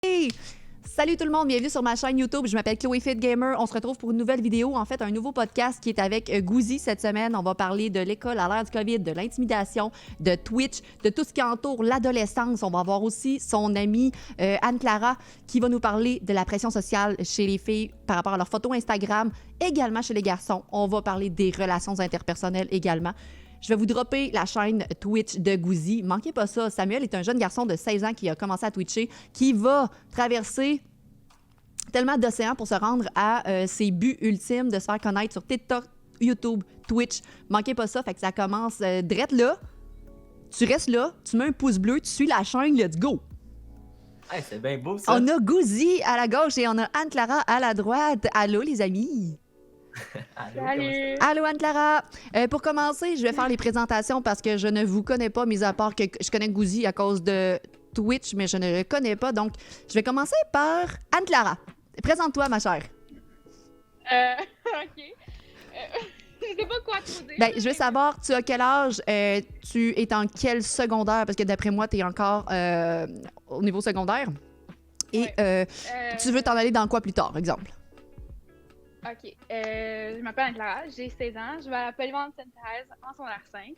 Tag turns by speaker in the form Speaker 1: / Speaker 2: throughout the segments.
Speaker 1: Hey! Salut tout le monde, bienvenue sur ma chaîne YouTube. Je m'appelle Chloé Fit Gamer. On se retrouve pour une nouvelle vidéo, en fait un nouveau podcast qui est avec Gouzi cette semaine. On va parler de l'école à l'ère du COVID, de l'intimidation, de Twitch, de tout ce qui entoure l'adolescence. On va avoir aussi son amie Anne-Clara qui va nous parler de la pression sociale chez les filles par rapport à leurs photos Instagram, également chez les garçons. On va parler des relations interpersonnelles également. Je vais vous dropper la chaîne Twitch de Gouzi. Manquez pas ça. Samuel est un jeune garçon de 16 ans qui a commencé à twitcher, qui va traverser tellement d'océans pour se rendre à ses buts ultimes de se faire connaître sur TikTok, YouTube, Twitch. Manquez pas ça. Fait que ça commence drette là. Tu restes là, tu mets un pouce bleu, tu suis la chaîne, let's go!
Speaker 2: Hey, c'est bien beau ça!
Speaker 1: On a Gouzi à la gauche et on a Anne-Clara à la droite. Allô les amis!
Speaker 3: Salut!
Speaker 1: Allô Anne-Clara! Pour commencer, je vais faire les présentations parce que je ne vous connais pas, mis à part que je connais Gouzi à cause de Twitch, mais je ne le connais pas. Donc, je vais commencer par Anne-Clara. Présente-toi, ma chère.
Speaker 3: OK. Je sais pas quoi trop dire.
Speaker 1: Ben, je veux savoir, tu as quel âge? Tu es en quel secondaire? Parce que d'après moi, tu es encore au niveau secondaire. Et tu veux t'en aller dans quoi plus tard, exemple?
Speaker 3: OK. Je m'appelle Anne-Clara, j'ai 16 ans. Je vais à la Polyvalente Sainte-Thérèse en secondaire 5.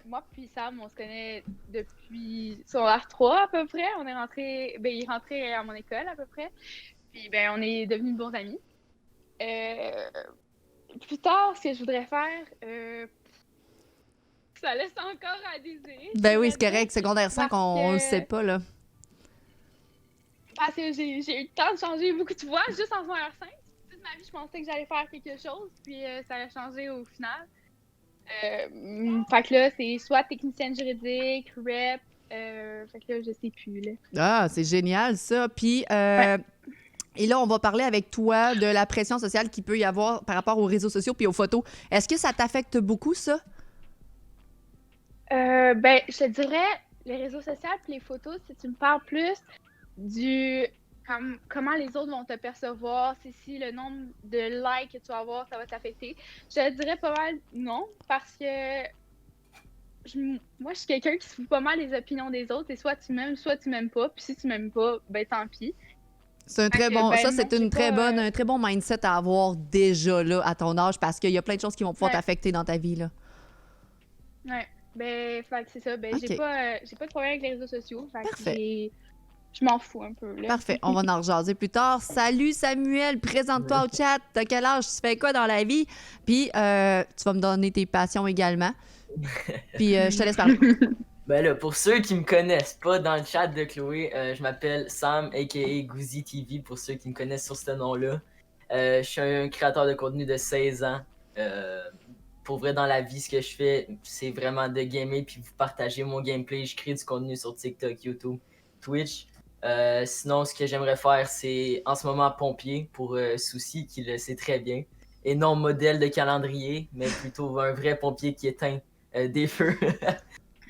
Speaker 3: Moi puis Sam, on se connaît depuis secondaire 3 à peu près. On est rentré, il est rentré à mon école à peu près. Puis on est devenus bons amis. Plus tard, ce que je voudrais faire, ça laisse encore à désirer.
Speaker 1: Ben oui, c'est correct. Secondaire 5, on le sait pas, là.
Speaker 3: Parce que j'ai eu le temps de changer beaucoup de fois, juste en secondaire 5. Toute ma vie, je pensais que j'allais faire quelque chose, puis ça a changé au final. Fait que là, c'est soit technicienne juridique, rep, fait que là, je sais plus, là.
Speaker 1: Ah, c'est génial, ça. Puis, et là, on va parler avec toi de la pression sociale qu'il peut y avoir par rapport aux réseaux sociaux puis aux photos. Est-ce que ça t'affecte beaucoup, ça?
Speaker 3: Je te dirais, les réseaux sociaux puis les photos, si tu me parles plus du comment les autres vont te percevoir, si le nombre de likes que tu vas avoir, ça va t'affecter. Je te dirais pas mal non, parce que moi, je suis quelqu'un qui se fout pas mal des opinions des autres, et soit tu m'aimes pas, puis si tu m'aimes pas, ben tant pis.
Speaker 1: C'est un très bon, ça,
Speaker 3: non,
Speaker 1: c'est une très bonne, un très bon mindset à avoir déjà là, à ton âge, parce qu'il y a plein de choses qui vont pouvoir t'affecter dans ta vie, là.
Speaker 3: Ouais, fait que c'est ça.
Speaker 1: Ok.
Speaker 3: J'ai pas de problème avec les réseaux sociaux. Fait
Speaker 1: Parfait.
Speaker 3: que je m'en fous un peu, là.
Speaker 1: Parfait, on va en rejaser plus tard. Salut Samuel, présente-toi au chat. T'as quel âge? Tu fais quoi dans la vie? Puis, tu vas me donner tes passions également. Puis, je te laisse parler.
Speaker 2: Ben là, pour ceux qui me connaissent pas dans le chat de Chloé, je m'appelle Sam, a.k.a. Gouzi TV, pour ceux qui me connaissent sur ce nom-là. Je suis un créateur de contenu de 16 ans. Pour vrai, dans la vie, ce que je fais, c'est vraiment de gamer puis vous partager mon gameplay. Je crée du contenu sur TikTok, YouTube, Twitch. Sinon, ce que j'aimerais faire, c'est en ce moment pompier pour Souci, qui le sait très bien. Et non modèle de calendrier, mais plutôt un vrai pompier qui éteint des feux.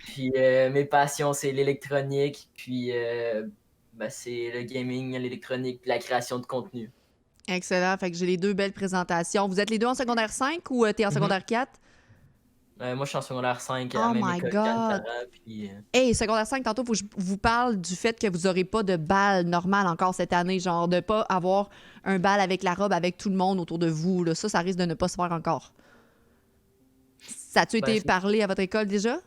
Speaker 2: Puis mes passions, c'est l'électronique, puis c'est le gaming, l'électronique, puis la création de contenu.
Speaker 1: Excellent. Fait que j'ai les deux belles présentations. Vous êtes les deux en secondaire 5 ou t'es en secondaire 4?
Speaker 2: Moi, je suis en secondaire 5 à
Speaker 1: Oh
Speaker 2: la même
Speaker 1: my
Speaker 2: école
Speaker 1: God!
Speaker 2: qu'Anne-Clara, puis...
Speaker 1: Hey, secondaire 5, tantôt, faut que je vous parle du fait que vous n'aurez pas de bal normal encore cette année, genre de pas avoir un bal avec la robe, avec tout le monde autour de vous. Là. Ça risque de ne pas se faire encore. Ça a-tu été parlé à votre école déjà?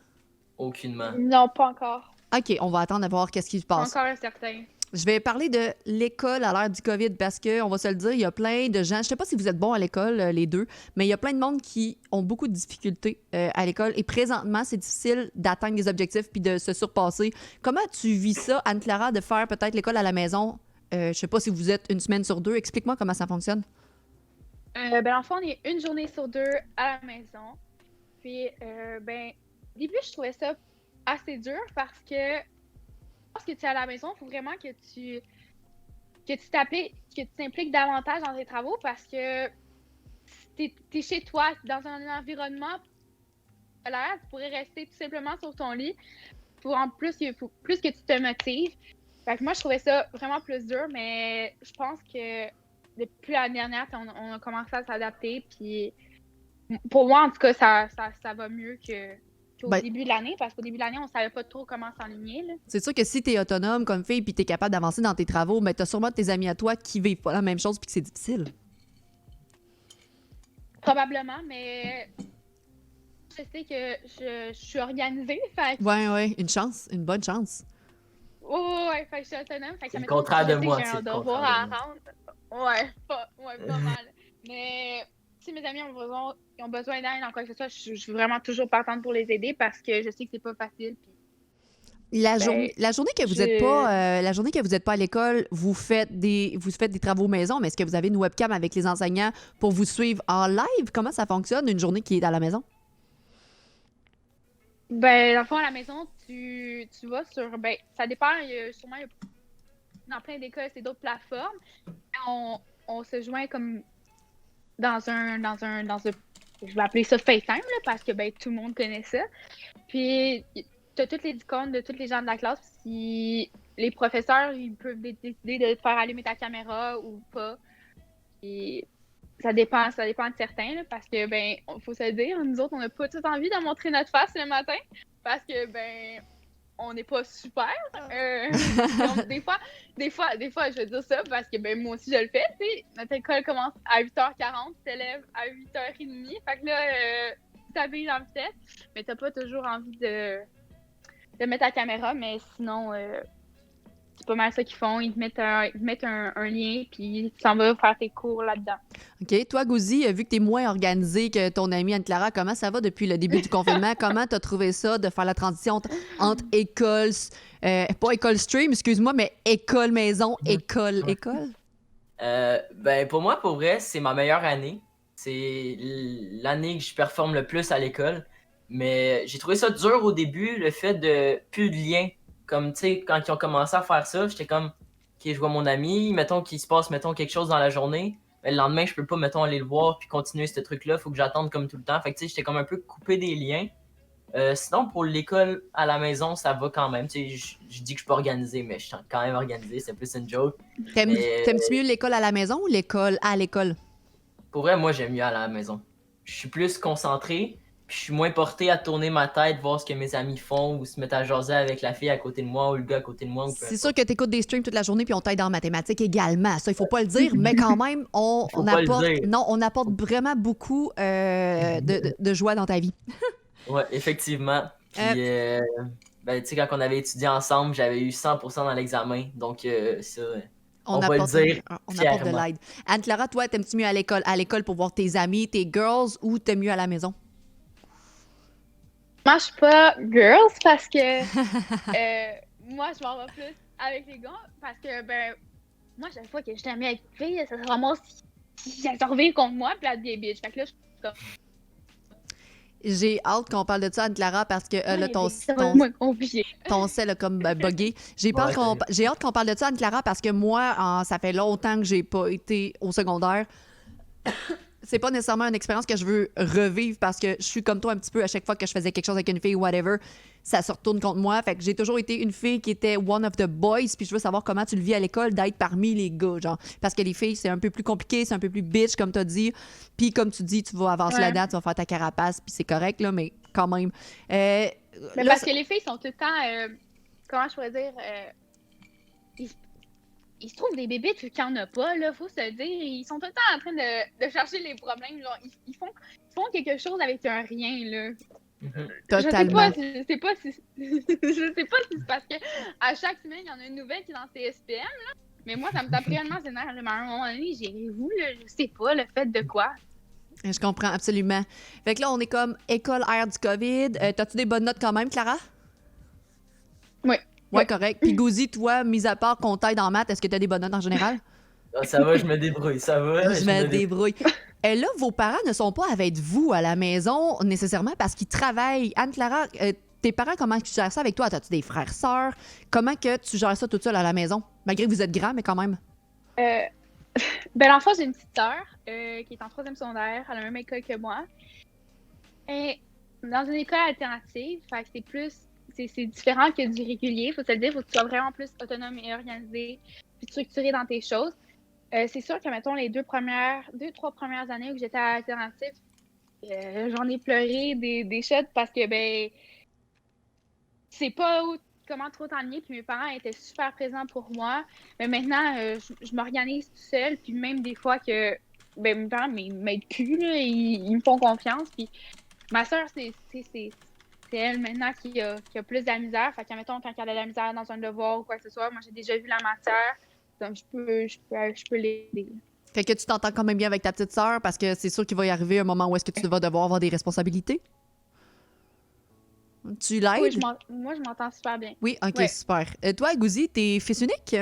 Speaker 2: Aucunement.
Speaker 3: Non, pas encore.
Speaker 1: OK, on va attendre à voir qu'est-ce qui se
Speaker 3: Pas
Speaker 1: passe.
Speaker 3: encore incertain.
Speaker 1: Je vais parler de l'école à l'ère du COVID parce que, on va se le dire, il y a plein de gens, je sais pas si vous êtes bons à l'école, les deux, mais il y a plein de monde qui ont beaucoup de difficultés à l'école et présentement, c'est difficile d'atteindre des objectifs puis de se surpasser. Comment tu vis ça, Anne-Clara, de faire peut-être l'école à la maison? Je sais pas si vous êtes une semaine sur deux. Explique-moi comment ça fonctionne.
Speaker 3: En fait, on est une journée sur deux à la maison. Puis, au début, je trouvais ça assez dur parce que lorsque tu es à la maison, il faut vraiment que tu t'impliques davantage dans tes travaux parce que t'es chez toi, dans un environnement scolaire, tu pourrais rester tout simplement sur ton lit. En plus, il faut plus que tu te motives. Fait que moi, je trouvais ça vraiment plus dur, mais je pense que depuis l'année dernière, on a commencé à s'adapter. Puis pour moi, en tout cas, ça va mieux au
Speaker 1: Ben,
Speaker 3: début de l'année, parce qu'au début de l'année, on savait pas trop comment s'enligner, là.
Speaker 1: c'est sûr que si t'es autonome comme fille puis t'es capable d'avancer dans tes travaux, mais t'as sûrement tes amis à toi qui vivent pas la même chose puis que c'est difficile.
Speaker 3: Probablement, mais je sais que je suis organisée, fait que
Speaker 1: Ouais, une chance, une bonne chance.
Speaker 3: ouais, fait que je suis autonome, fait que
Speaker 2: C'est le
Speaker 3: mettons,
Speaker 2: contraire
Speaker 3: si je
Speaker 2: de
Speaker 3: sais que
Speaker 2: moi,
Speaker 3: j'ai
Speaker 2: c'est
Speaker 3: un
Speaker 2: le
Speaker 3: devoir
Speaker 2: contraire
Speaker 3: à
Speaker 2: de moi.
Speaker 3: rendre, pas mal. Mais si mes amis ils ont besoin d'aide en quoi que ce soit, je suis vraiment toujours partante pour les aider parce que je sais que c'est pas facile. Puis, ben,
Speaker 1: La journée que vous êtes
Speaker 3: je...
Speaker 1: pas, la journée que vous êtes pas à l'école, vous faites des travaux maison, mais est-ce que vous avez une webcam avec les enseignants pour vous suivre en live? Comment ça fonctionne une journée qui est à la maison?
Speaker 3: Ben, dans le fond, à la maison, tu vas sur... Ben, ça dépend, sûrement, dans plein d'écoles, c'est d'autres plateformes. On se joint comme dans un je vais appeler ça FaceTime, là, parce que ben, tout le monde connaît ça. Puis, tu as toutes les icônes de tous les gens de la classe. Si les professeurs, ils peuvent décider de te faire allumer ta caméra ou pas. Et ça dépend de certains, là, parce que, ben, faut se le dire, nous autres, on n'a pas tout envie de montrer notre face le matin, parce que, ben, on n'est pas super. Donc, des fois, je veux dire ça parce que ben, moi aussi, je le fais. Tu sais, notre école commence à 8h40, t'élèves à 8h30. Fait que là, t'habilles en vitesse, mais t'as pas toujours envie de mettre ta caméra. Mais sinon, c'est pas mal ça qu'ils font. Ils te mettent un lien, puis tu s'en vas faire tes cours là-dedans.
Speaker 1: OK. Toi, Gouzi, vu que tu es moins organisée que ton amie Anne-Clara, comment ça va depuis le début du confinement? Comment tu as trouvé ça de faire la transition entre école, pas école stream, excuse-moi, mais école maison, école?
Speaker 2: Ben, pour moi, pour vrai, c'est ma meilleure année. C'est l'année que je performe le plus à l'école. Mais j'ai trouvé ça dur au début, le fait de plus de lien. Comme, tu sais, quand ils ont commencé à faire ça, j'étais comme, OK, je vois mon ami, mettons qu'il se passe, mettons, quelque chose dans la journée. Mais le lendemain, je peux pas, mettons, aller le voir puis continuer ce truc-là. Faut que j'attende comme tout le temps. Fait que, tu sais, j'étais comme un peu coupé des liens. Sinon, pour l'école à la maison, ça va quand même. Tu sais, je dis que je suis pas organisé, mais je suis quand même organisé. C'est plus une joke. Mais
Speaker 1: T'aimes-tu mieux l'école à la maison ou l'école à l'école?
Speaker 2: pour vrai, moi, j'aime mieux à la maison. Je suis plus concentré, puis je suis moins porté à tourner ma tête, voir ce que mes amis font, ou se mettre à jaser avec la fille à côté de moi, ou le gars à côté de moi, ou peu
Speaker 1: C'est
Speaker 2: importe.
Speaker 1: sûr que tu écoutes des streams toute la journée puis on t'aide en mathématiques également. Ça, il faut pas le dire, mais quand même,
Speaker 2: Faut pas le dire.
Speaker 1: on apporte vraiment beaucoup de joie dans ta vie.
Speaker 2: Ouais, effectivement. Puis, ben, tu sais, quand on avait étudié ensemble, j'avais eu 100% dans l'examen. Donc, ça, on va le dire
Speaker 1: On apporte de
Speaker 2: fièrement.
Speaker 1: l'aide. Anne-Clara, toi, t'aimes-tu mieux à l'école? À l'école pour voir tes amis, tes girls, ou t'aimes mieux à la maison?
Speaker 3: Moi, je suis pas girls parce que moi, je m'en vais plus avec les gars parce que, ben, moi, chaque fois que je t'amie avec une fille, ça se ramasse si elle se revient contre moi, puis elle devient bitch. Fait que là, je suis comme,
Speaker 1: J'ai hâte qu'on parle de ça, Anne-Clara, parce que là,
Speaker 3: ouais, ça va être moins compliqué.
Speaker 1: ton sel a comme buggé. J'ai
Speaker 2: Ouais,
Speaker 1: hâte qu'on parle de ça, Anne-Clara, parce que moi, ça fait longtemps que j'ai pas été au secondaire. C'est pas nécessairement une expérience que je veux revivre parce que je suis comme toi un petit peu à chaque fois que je faisais quelque chose avec une fille ou whatever, ça se retourne contre moi. Fait que j'ai toujours été une fille qui était one of the boys, puis je veux savoir comment tu le vis à l'école d'être parmi les gars, genre. Parce que les filles, c'est un peu plus compliqué, c'est un peu plus bitch, comme t'as dit. Puis comme tu dis, tu vas avancer
Speaker 3: Ouais.
Speaker 1: là-dedans, tu vas faire ta carapace, puis c'est correct, là, mais quand même.
Speaker 3: Mais
Speaker 1: Là,
Speaker 3: parce que les filles sont tout le temps, comment je pourrais dire, ils se trouvent des bébites vu qu'il n'y en a pas, là, faut se le dire. Ils sont tout le temps en train de chercher les problèmes. Genre, ils font quelque chose avec un rien, là.
Speaker 2: Mhm.
Speaker 1: totalement.
Speaker 3: Je sais pas si c'est parce que à chaque semaine, il y en a une nouvelle qui est dans CSPM, là. Mais moi, ça me tape réellement ses nerfs. Mais à un moment donné, gérez-vous, là, je sais pas, le fait de quoi.
Speaker 1: Je comprends absolument. Fait que là, on est comme école ère du COVID. T'as-tu des bonnes notes quand même, Clara?
Speaker 3: Oui.
Speaker 1: Ouais, correct. Puis Gouzi, toi, mis à part qu'on t'aide en maths, est-ce que t'as des bonnes notes en général?
Speaker 2: Ah, ça va, je me débrouille. Ça va,
Speaker 1: Je me débrouille. Et là, vos parents ne sont pas avec vous à la maison nécessairement parce qu'ils travaillent. Anne-Clara, tes parents, comment tu gères ça avec toi? As-tu des frères, sœurs? Comment que tu gères ça toute seule à la maison? Malgré que vous êtes grand, mais quand même.
Speaker 3: Ben, l'enfant, j'ai une petite sœur qui est en 3e secondaire, à la même école que moi. Et dans une école alternative, fait que c'est différent que du régulier, faut se le dire, faut que tu sois vraiment plus autonome et organisé, puis structuré dans tes choses. C'est sûr que, mettons, les 3 premières années où j'étais à l'alternative, j'en ai pleuré des shots parce que, ben, sais pas comment trop t'ennuyer, puis mes parents étaient super présents pour moi. Mais maintenant, je m'organise tout seul, puis même des fois que mes parents m'aident plus, là, ils me font confiance. Puis ma soeur, c'est elle maintenant qui a plus de la misère. Fait que, mettons, quand elle a de la misère dans un devoir ou quoi que ce soit, moi, j'ai déjà vu la matière, donc je peux l'aider.
Speaker 1: Fait que tu t'entends quand même bien avec ta petite sœur parce que c'est sûr qu'il va y arriver un moment où est-ce que tu vas devoir avoir des responsabilités. Tu l'aides?
Speaker 3: Oui, moi, je m'entends super bien.
Speaker 1: Oui, ok,
Speaker 3: Ouais.
Speaker 1: super. Toi, Gouzi, t'es fils unique?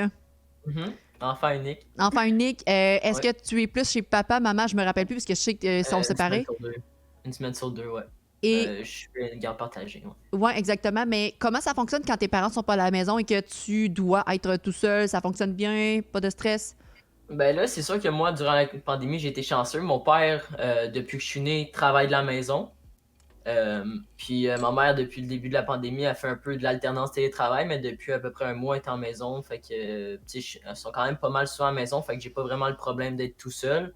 Speaker 2: Enfant unique.
Speaker 1: Enfant unique. Est-ce
Speaker 2: Ouais.
Speaker 1: que tu es plus chez papa, maman? Je me rappelle plus parce que je sais qu'ils sont séparés.
Speaker 2: Une semaine sur deux, ouais.
Speaker 1: Et
Speaker 2: Je suis une garde partagée, ouais.
Speaker 1: ouais, exactement. Mais comment ça fonctionne quand tes parents sont pas à la maison et que tu dois être tout seul? Ça fonctionne bien? Pas de stress?
Speaker 2: Ben là, c'est sûr que moi, durant la pandémie, j'ai été chanceux. Mon père, depuis que je suis né, travaille de la maison. Puis ma mère, depuis le début de la pandémie, a fait un peu de l'alternance télétravail, mais depuis à peu près un mois, elle est en maison. Fait que, tu sais, elles sont quand même pas mal souvent à la maison. Fait que j'ai pas vraiment le problème d'être tout seul.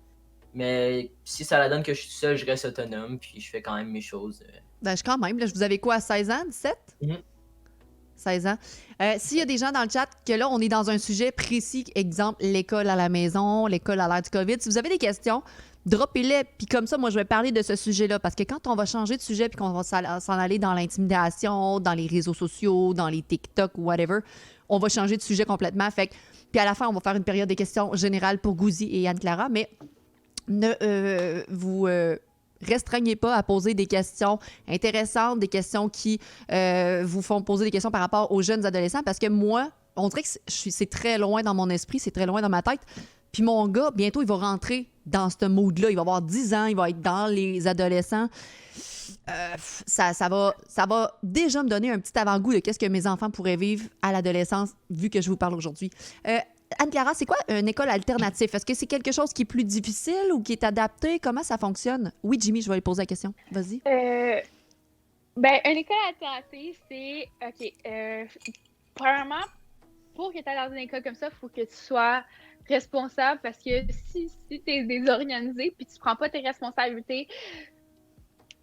Speaker 2: Mais si ça la donne que je suis tout seul, je reste autonome. Puis je fais quand même mes choses.
Speaker 1: Ben, je quand même. Là, vous avez quoi, 16 ans, 17? 16 ans. S'il y a des gens dans le chat, que là, on est dans un sujet précis, exemple, l'école à la maison, l'école à l'ère du COVID. Si vous avez des questions, droppez-les. Puis comme ça, moi, je vais parler de ce sujet-là. Parce que quand on va changer de sujet puis qu'on va s'en aller dans l'intimidation, dans les réseaux sociaux, dans les TikTok ou whatever, on va changer de sujet complètement. Fait que, puis à la fin, on va faire une période de questions générales pour Gouzi et Anne-Clara. Mais ne vous restreignez pas à poser des questions intéressantes, des questions qui vous font poser des questions par rapport aux jeunes adolescents, parce que moi, on dirait que c'est très loin dans mon esprit, c'est très loin dans ma tête. Puis mon gars, bientôt, il va rentrer dans ce mood-là. Il va avoir 10 ans, il va être dans les adolescents. Ça va déjà me donner un petit avant-goût de qu'est-ce que mes enfants pourraient vivre à l'adolescence, vu que je vous parle aujourd'hui. Anne-Clara, c'est quoi une école alternative? Est-ce que c'est quelque chose qui est plus difficile ou qui est adapté? Comment ça fonctionne? Oui, Jimmy, je vais lui poser la question. Vas-y.
Speaker 3: Ben, une école alternative, c'est... OK. Premièrement, pour que tu ailles dans une école comme ça, il faut que tu sois responsable parce que si tu es désorganisé puis tu prends pas tes responsabilités,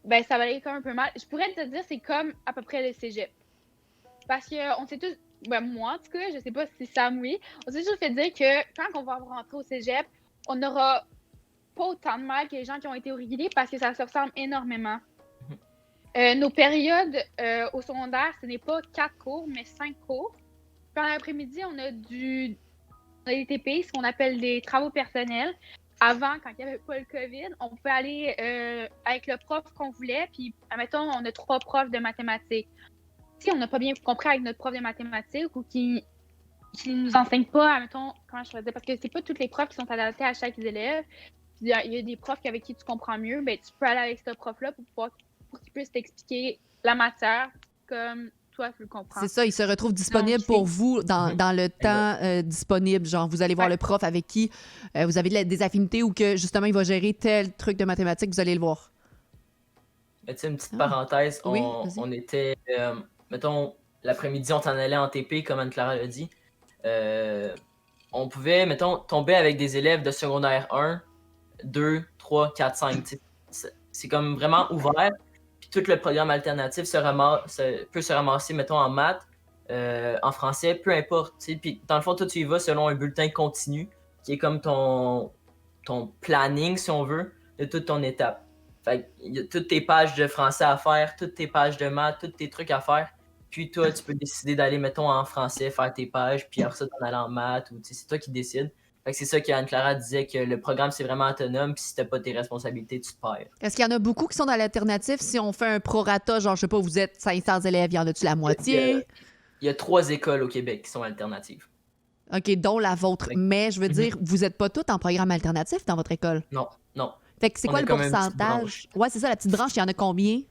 Speaker 3: ben ça va aller comme un peu mal. Je pourrais te dire, c'est comme à peu près le cégep. Parce que on sait tous... Ben, moi, en tout cas, je sais pas si Sam, oui. On s'est toujours fait dire que quand on va rentrer au cégep, on n'aura pas autant de mal que les gens qui ont été au régulier parce que ça se ressemble énormément. Nos périodes au secondaire, ce n'est pas 4 cours, mais 5 cours. Pendant l'après-midi, on a des TP, ce qu'on appelle des travaux personnels. Avant, quand il n'y avait pas le COVID, on pouvait aller avec le prof qu'on voulait, puis, admettons, on a 3 profs de mathématiques. Si on n'a pas bien compris avec notre prof de mathématiques ou qui nous enseigne pas, admettons, comment je faisais, parce que c'est pas tous les profs qui sont adaptés à chaque élève. Il y a des profs avec qui tu comprends mieux, ben tu peux aller avec ce prof-là pour qu'il puisse t'expliquer la matière comme toi tu le comprends.
Speaker 1: C'est ça, il se retrouve disponible pour vous dans le temps disponible. Genre, vous allez voir le prof avec qui vous avez des affinités ou que justement il va gérer tel truc de mathématiques, vous allez le voir.
Speaker 2: Mais tu sais, une petite parenthèse,
Speaker 1: Oui,
Speaker 2: on était, mettons, l'après-midi, on s'en allait en TP, comme Anne-Clara l'a dit. On pouvait, mettons, tomber avec des élèves de secondaire 1, 2, 3, 4, 5. C'est comme vraiment ouvert. Puis tout le programme alternatif peut se ramasser, mettons, en maths, en français, peu importe. Puis dans le fond, toi, tu y vas selon un bulletin continu, qui est comme ton planning, si on veut, de toute ton étape. Fait il y a toutes tes pages de français à faire, toutes tes pages de maths, tous tes trucs à faire. Puis toi, tu peux décider d'aller, mettons, en français, faire tes pages, puis après ça, t'en aller en maths, ou c'est toi qui décides. Fait que c'est ça qu'Anne-Clara disait, que le programme, c'est vraiment autonome, puis si t'as pas tes responsabilités, tu te perds.
Speaker 1: Est-ce qu'il y en a beaucoup qui sont dans l'alternative? Si on fait un prorata, genre, je sais pas, vous êtes 500 élèves, y en a-tu la moitié?
Speaker 2: Il y a 3 écoles au Québec qui sont alternatives.
Speaker 1: OK, dont la vôtre. Mais je veux dire, vous êtes pas toutes en programme alternatif dans votre école?
Speaker 2: Non.
Speaker 1: Fait que c'est quoi le pourcentage? Ouais, c'est ça, la petite branche, il y en a combien?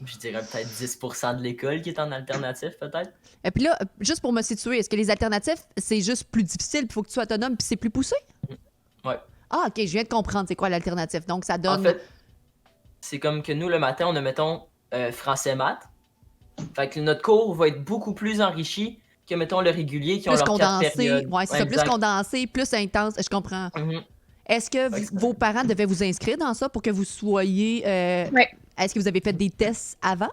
Speaker 2: Je dirais peut-être 10% de l'école qui est en alternatif, peut-être.
Speaker 1: Et puis là, juste pour me situer, est-ce que les alternatifs, c'est juste plus difficile, il faut que tu sois autonome, puis c'est plus poussé?
Speaker 2: Ouais.
Speaker 1: Ah, OK, je viens de comprendre c'est quoi l'alternatif. Donc, ça donne...
Speaker 2: En fait, c'est comme que nous, le matin, on a, mettons, français-maths. Fait que notre cours va être beaucoup plus enrichi que, mettons, le régulier qui ont leur 4 périodes.
Speaker 1: Ouais, c'est ça, plus condensé, plus intense, je comprends. Est-ce que vos parents devaient vous inscrire dans ça pour que vous soyez...
Speaker 3: Oui.
Speaker 1: Est-ce que vous avez fait des tests avant?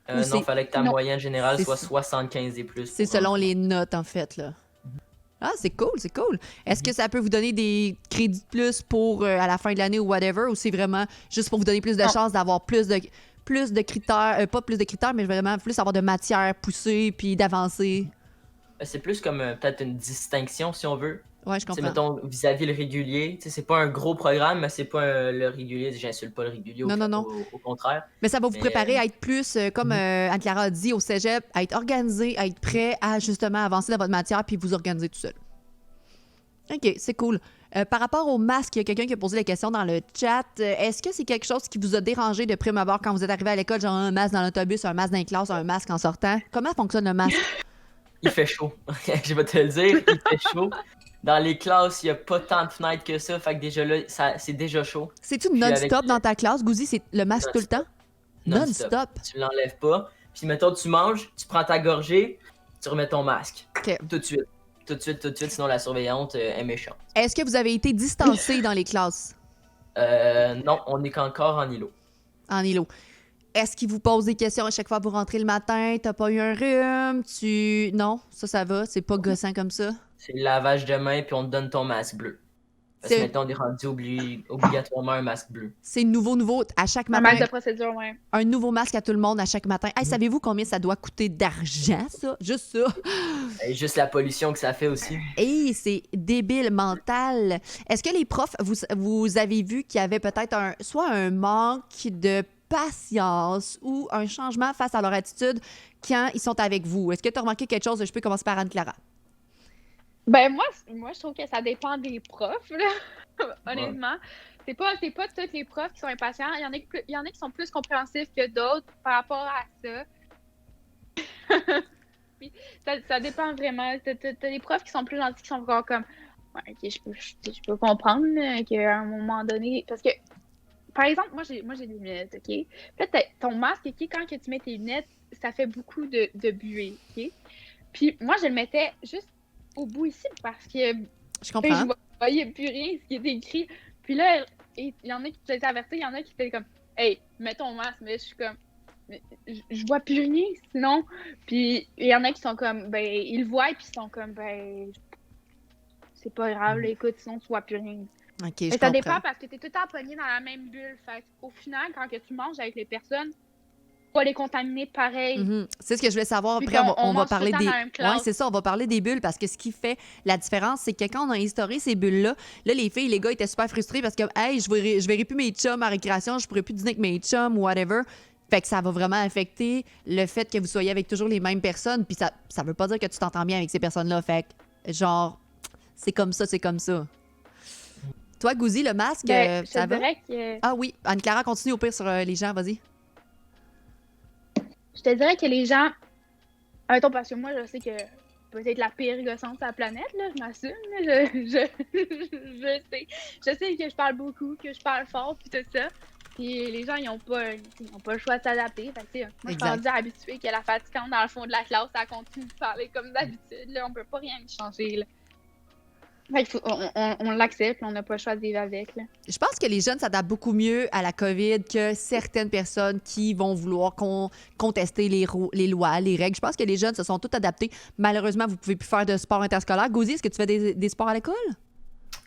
Speaker 1: Ou
Speaker 2: Non, fallait que ta
Speaker 3: Non.
Speaker 2: moyenne générale
Speaker 1: C'est
Speaker 2: soit
Speaker 1: ça.
Speaker 2: 75 et plus.
Speaker 1: C'est
Speaker 2: pour
Speaker 1: selon
Speaker 2: rentrer.
Speaker 1: les notes, en fait, là. Ah, c'est cool, c'est cool. Est-ce que ça peut vous donner des crédits de plus pour à la fin de l'année ou whatever, ou c'est vraiment juste pour vous donner plus de
Speaker 3: Non.
Speaker 1: chances d'avoir plus de critères, pas plus de critères, mais vraiment plus avoir de matière poussée puis d'avancer?
Speaker 2: C'est plus comme peut-être une distinction, si on veut.
Speaker 1: Ouais, je
Speaker 2: Tu sais,
Speaker 1: comprends.
Speaker 2: mettons, vis-à-vis le régulier, tu sais, c'est pas un gros programme, mais c'est pas le régulier. J'insulte pas le régulier,
Speaker 1: Non, non, non.
Speaker 2: au contraire.
Speaker 1: Mais ça va vous
Speaker 2: Mais,
Speaker 1: préparer à être plus, comme Anne-Clara a dit, au cégep, à être organisé, à être prêt à justement avancer dans votre matière puis vous organiser tout seul. OK, c'est cool. Par rapport au masque, il y a quelqu'un qui a posé la question dans le chat. Est-ce que c'est quelque chose qui vous a dérangé de prime abord quand vous êtes arrivé à l'école, genre un masque dans l'autobus, un masque dans les classes, un masque en sortant? Comment fonctionne le masque?
Speaker 2: il fait chaud. Je vais te le dire, il fait chaud. Dans les classes, il n'y a pas tant de fenêtres que ça, fait que déjà là, c'est déjà chaud.
Speaker 1: C'est-tu
Speaker 2: Puis avec
Speaker 1: non-stop dans ta classe, Gouzi? C'est le masque tout le temps?
Speaker 2: non-stop.
Speaker 1: Non-stop.
Speaker 2: Tu l'enlèves pas. Puis mettons, tu manges, tu prends ta gorgée, tu remets ton masque.
Speaker 1: OK.
Speaker 2: Tout de suite. Tout de suite, tout de suite, sinon la surveillante est méchante.
Speaker 1: Est-ce que vous avez été distancé dans les classes
Speaker 2: Non, on est encore en îlot.
Speaker 1: en îlot? Est-ce qu'ils vous posent des questions à chaque fois que vous rentrez le matin? T'as pas eu un rhume? Non, ça va. C'est pas gossant comme ça.
Speaker 2: C'est le lavage de main, puis on te donne ton masque bleu. Parce que
Speaker 1: C'est
Speaker 2: maintenant, on est rendu obligatoirement un masque bleu.
Speaker 1: c'est nouveau. À chaque
Speaker 3: Un
Speaker 1: matin,
Speaker 3: masque de procédure, ouais.
Speaker 1: un nouveau masque à tout le monde à chaque matin. Hey, savez-vous combien ça doit coûter d'argent, ça? Juste ça.
Speaker 2: Et juste la pollution que ça fait aussi.
Speaker 1: Hey, c'est débile mental. Est-ce que les profs, vous avez vu qu'il y avait peut-être soit un manque de patience ou un changement face à leur attitude quand ils sont avec vous? Est-ce que tu as remarqué quelque chose? Je peux commencer par Anne-Clara.
Speaker 3: Ben moi, je trouve que ça dépend des profs, là. Honnêtement. C'est pas tous les profs qui sont impatients. Il y en a qui sont plus compréhensifs que d'autres par rapport à ça. Puis, ça dépend vraiment. T'as des profs qui sont plus gentils, qui sont encore comme ouais, ok, je peux comprendre là, qu'à un moment donné. Parce que, par exemple, moi j'ai des lunettes, ok? Puis là, ton masque, ok, quand que tu mets tes lunettes, ça fait beaucoup de buée, ok? Puis moi, je le mettais juste au bout ici parce que
Speaker 1: Je
Speaker 3: je
Speaker 1: comprends.
Speaker 3: voyais plus rien ce qui était écrit. Puis là, il y en a qui étaient avertis, il y en a qui étaient comme hey, mets ton masque, mais je suis comme mais je vois plus rien sinon. Puis il y en a qui sont comme ben ils le voient puis ils sont comme ben c'est pas grave, là, écoute, sinon tu vois plus rien.
Speaker 1: OK,
Speaker 3: Mais
Speaker 1: je
Speaker 3: ça
Speaker 1: comprends.
Speaker 3: dépend parce que t'es tout le temps pogné dans la même bulle. Fait au final, quand que tu manges avec les personnes, tu vas les contaminer pareil.
Speaker 1: Mhm. C'est ce que je voulais savoir.
Speaker 3: Puis
Speaker 1: Après, on va
Speaker 3: mange tout
Speaker 1: parler
Speaker 3: le temps
Speaker 1: des.
Speaker 3: dans la même classe.
Speaker 1: Oui, c'est ça, on va parler des bulles parce que ce qui fait la différence, c'est que quand on a instauré ces bulles-là, là, les filles et les gars étaient super frustrés parce que, hey, je verrai plus mes chums à récréation, je pourrai plus dîner avec mes chums ou whatever. Fait que ça va vraiment affecter le fait que vous soyez avec toujours les mêmes personnes. Puis ça veut pas dire que tu t'entends bien avec ces personnes-là. Fait que, genre, c'est comme ça, c'est comme ça. Toi, Gouzi, le masque,
Speaker 3: Ben, je
Speaker 1: ça
Speaker 3: te
Speaker 1: va?
Speaker 3: dirais que
Speaker 1: Ah oui, Anne-Clara, continue au pire sur les gens, vas-y.
Speaker 3: je te dirais que les gens. Attends, parce que moi, je sais que peut-être la pire gossante de la planète, là, je m'assume. Là, je sais. Je sais que je parle beaucoup, que je parle fort, puis tout ça. Puis les gens, ils ont pas le choix de s'adapter. Fait que, tu sais, moi, je suis
Speaker 1: Exact.
Speaker 3: rendue habituée que la fatigante dans le fond de la classe, ça continue de parler comme d'habitude. Là, on peut pas rien changer. Là. Fait qu'il on l'accepte, on n'a pas le choix de vivre avec. Là.
Speaker 1: Je pense que les jeunes s'adaptent beaucoup mieux à la COVID que certaines personnes qui vont vouloir contester les lois, les règles. Je pense que les jeunes se sont tous adaptés. Malheureusement, vous pouvez plus faire de sport interscolaire. Gouzi, est-ce que tu fais des sports à l'école?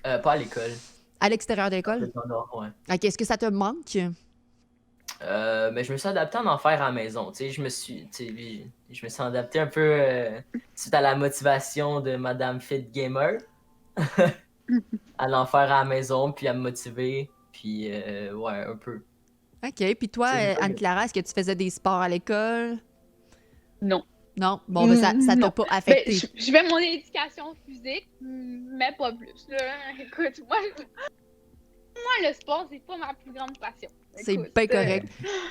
Speaker 2: Pas à l'école.
Speaker 1: À l'extérieur de l'école?
Speaker 2: Ouais.
Speaker 1: OK, est-ce que ça te manque?
Speaker 2: Mais je me suis adapté à en faire à la maison. Tu sais, je me suis adapté un peu suite à la motivation de Madame Fit Gamer. À l'en faire à la maison, puis à me motiver. Puis, ouais, un peu.
Speaker 1: OK. Puis toi,
Speaker 2: C'est vrai.
Speaker 1: Anne-Clara, est-ce que tu faisais des sports à l'école?
Speaker 3: Non.
Speaker 1: Non? Bon, ben ça t'a
Speaker 3: Non.
Speaker 1: pas
Speaker 3: Ben,
Speaker 1: affecté.
Speaker 3: je fais mon éducation physique, mais pas plus. Là. Écoute, moi, le sport, c'est pas ma plus grande passion.
Speaker 1: C'est
Speaker 3: Écoute,
Speaker 1: bien correct.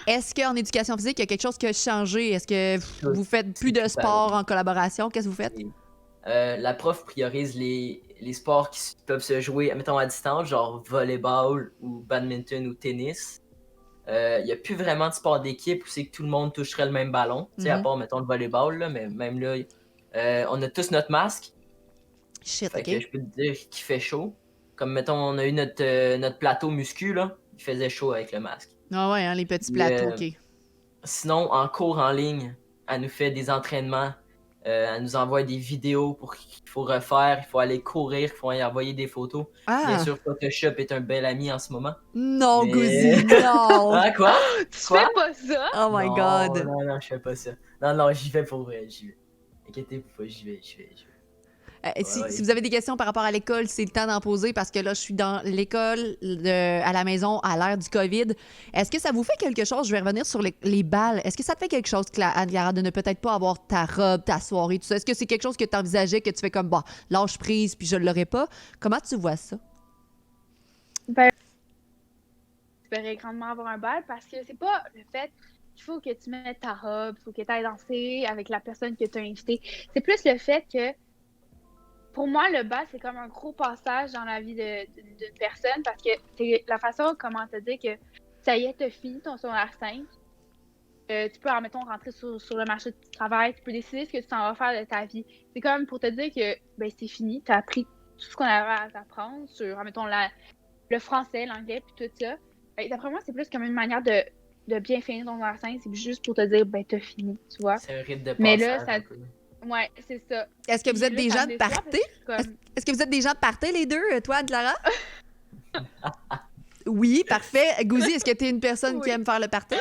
Speaker 1: Est-ce qu'en éducation physique, il y a quelque chose qui a changé? Est-ce que vous faites plus de sport en collaboration? Qu'est-ce que vous faites?
Speaker 2: La prof priorise les sports qui peuvent se jouer, mettons, à distance, genre volleyball ou badminton ou tennis. Il n'y a plus vraiment de sport d'équipe où c'est que tout le monde toucherait le même ballon. Tu sais, à part, mettons, le volleyball, là, mais même là, on a tous notre masque.
Speaker 1: Shit,
Speaker 2: Fait
Speaker 1: OK.
Speaker 2: que je peux te dire qu'il fait chaud. Comme, mettons, on a eu notre plateau muscu, là. Il faisait chaud avec le masque.
Speaker 1: Ah ouais, hein, les petits
Speaker 2: Puis,
Speaker 1: plateaux, OK.
Speaker 2: sinon, en cours en ligne, elle nous fait des entraînements. Elle nous envoie des vidéos pour qu'il faut refaire, il faut aller courir, il faut y envoyer des photos. Bien
Speaker 1: Ah!
Speaker 2: sûr, Photoshop est un bel ami en ce moment.
Speaker 1: Non,
Speaker 2: Mais...
Speaker 1: Gouzi, non!
Speaker 2: Ah, quoi?
Speaker 3: Tu
Speaker 2: Quoi?
Speaker 3: fais pas ça?
Speaker 1: Oh my
Speaker 2: Non,
Speaker 1: God!
Speaker 2: non, non, je fais pas ça. Non, non, j'y vais pour vrai, j'y vais. Inquiétez-vous pas, j'y vais. Ouais,
Speaker 1: Si
Speaker 2: ouais.
Speaker 1: vous avez des questions par rapport à l'école, c'est le temps d'en poser parce que là, je suis dans l'école à la maison à l'ère du COVID. Est-ce que ça vous fait quelque chose? Je vais revenir sur les balles. Est-ce que ça te fait quelque chose, Anne-Clara, de ne peut-être pas avoir ta robe, ta soirée, tout ça? Est-ce que c'est quelque chose que tu envisageais, que tu fais comme, bon, lâche prise, puis je ne l'aurai pas? Comment tu vois ça?
Speaker 3: Ben, j'espérais grandement avoir un bal parce que c'est pas le fait qu'il faut que tu mettes ta robe, il faut que tu ailles danser avec la personne que tu as invitée. C'est plus le fait que, pour moi, le bal, c'est comme un gros passage dans la vie d'une personne parce que c'est la façon comment te dire que ça y est, t'as fini ton secondaire 5. Tu peux, admettons, rentrer sur le marché du travail, tu peux décider ce que tu t'en vas faire de ta vie. C'est comme pour te dire que ben, c'est fini, tu as appris tout ce qu'on avait à t'apprendre sur, admettons, le français, l'anglais, puis tout ça. D'après moi, c'est plus comme une manière de bien finir ton secondaire 5, c'est juste pour te dire, ben, t'as fini, tu vois.
Speaker 2: C'est un rite de
Speaker 3: Mais
Speaker 2: passage
Speaker 3: là, ça.
Speaker 2: un peu.
Speaker 3: Ouais, c'est ça.
Speaker 1: Est-ce que vous êtes
Speaker 3: Puis
Speaker 1: des
Speaker 3: là, ça
Speaker 1: gens
Speaker 3: me
Speaker 1: de
Speaker 3: déçoit parce
Speaker 1: party?
Speaker 3: que je suis comme-
Speaker 1: Est-ce que vous êtes des gens de party, les deux, toi, Anne-Clara? Oui, parfait. Gouzi, est-ce que tu es une personne qui
Speaker 3: Oui.
Speaker 1: aime faire le party?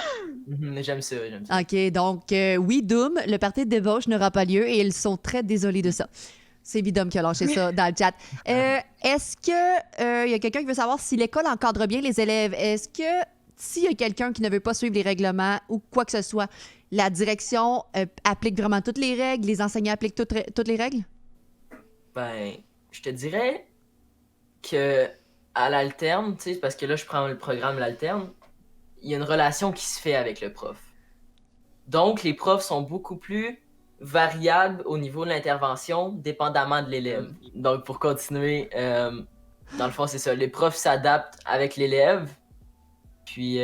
Speaker 2: J'aime ça, j'aime ça.
Speaker 1: OK, donc oui, Doom, le party de débauche n'aura pas lieu et ils sont très désolés de ça. C'est Vidom qui a lâché ça dans le chat. Est-ce que y a quelqu'un qui veut savoir si l'école encadre bien les élèves? Est-ce que s'il y a quelqu'un qui ne veut pas suivre les règlements ou quoi que ce soit, la direction applique vraiment toutes les règles, les enseignants appliquent toutes les règles?
Speaker 2: Ben, je te dirais que à l'alterne, tu sais, parce que là, je prends le programme l'alterne, il y a une relation qui se fait avec le prof. Donc, les profs sont beaucoup plus variables au niveau de l'intervention, dépendamment de l'élève. Donc, pour continuer, dans le fond, c'est ça. Les profs s'adaptent avec l'élève, puis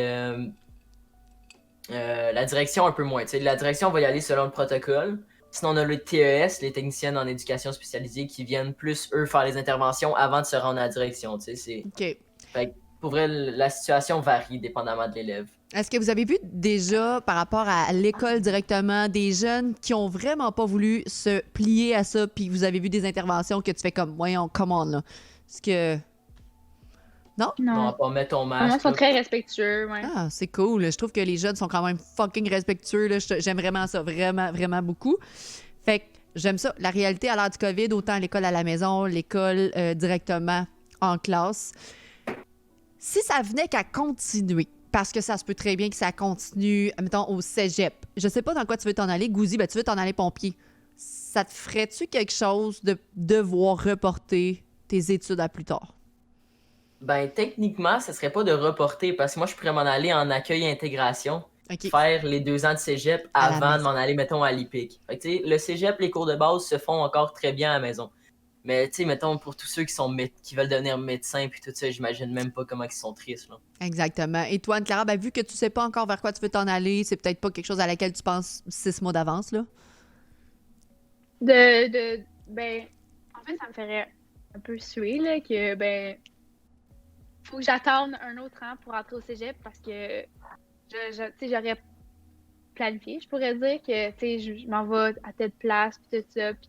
Speaker 2: la direction un peu moins. Tu sais, la direction va y aller selon le protocole. Sinon, on a le TES, les techniciennes en éducation spécialisée, qui viennent plus, eux, faire les interventions avant de se rendre à la direction. Tu sais,
Speaker 1: OK.
Speaker 2: Fait que, pour vrai, la situation varie dépendamment de l'élève.
Speaker 1: Est-ce que vous avez vu déjà, par rapport à l'école directement, des jeunes qui ont vraiment pas voulu se plier à ça, puis vous avez vu des interventions que tu fais comme, voyons, come on, là. Est-ce que... Non?
Speaker 2: Non,
Speaker 3: Non.
Speaker 2: pas mettre ton
Speaker 3: Vraiment,
Speaker 2: masque.
Speaker 3: ils sont
Speaker 2: là.
Speaker 3: très respectueux, ouais.
Speaker 1: Ah, c'est cool. Je trouve que les jeunes sont quand même fucking respectueux. Là. J'aime vraiment ça, vraiment, vraiment beaucoup. Fait que j'aime ça. La réalité à l'heure du COVID, autant l'école à la maison, l'école directement en classe. Si ça venait qu'à continuer, parce que ça se peut très bien que ça continue, mettons, au cégep. Je sais pas dans quoi tu veux t'en aller. Gouzi, ben, tu veux t'en aller pompier. Ça te ferait-tu quelque chose de devoir reporter tes études à plus tard?
Speaker 2: Ben, techniquement, ça serait pas de reporter parce que moi, je pourrais m'en aller en accueil et intégration,
Speaker 1: OK.
Speaker 2: faire les 2 ans de cégep
Speaker 1: À la
Speaker 2: avant de
Speaker 1: maison.
Speaker 2: m'en aller, mettons, à l'IPIC. Fait que, tu sais, le cégep, les cours de base se font encore très bien à la maison. Mais, tu sais, mettons, pour tous ceux qui veulent devenir médecins puis tout ça, j'imagine même pas comment ils sont tristes, là.
Speaker 1: Exactement. Et toi, Anne-Clara, ben, vu que tu sais pas encore vers quoi tu veux t'en aller, c'est peut-être pas quelque chose à laquelle tu penses 6 mois d'avance, là?
Speaker 3: Ben, en fait, ça me ferait un peu suer, là, que, ben, faut que j'attende un autre an pour entrer au cégep parce que, tu sais, j'aurais planifié, je pourrais dire que, tu sais, je m'en vais à telle place, puis tout ça. Puis,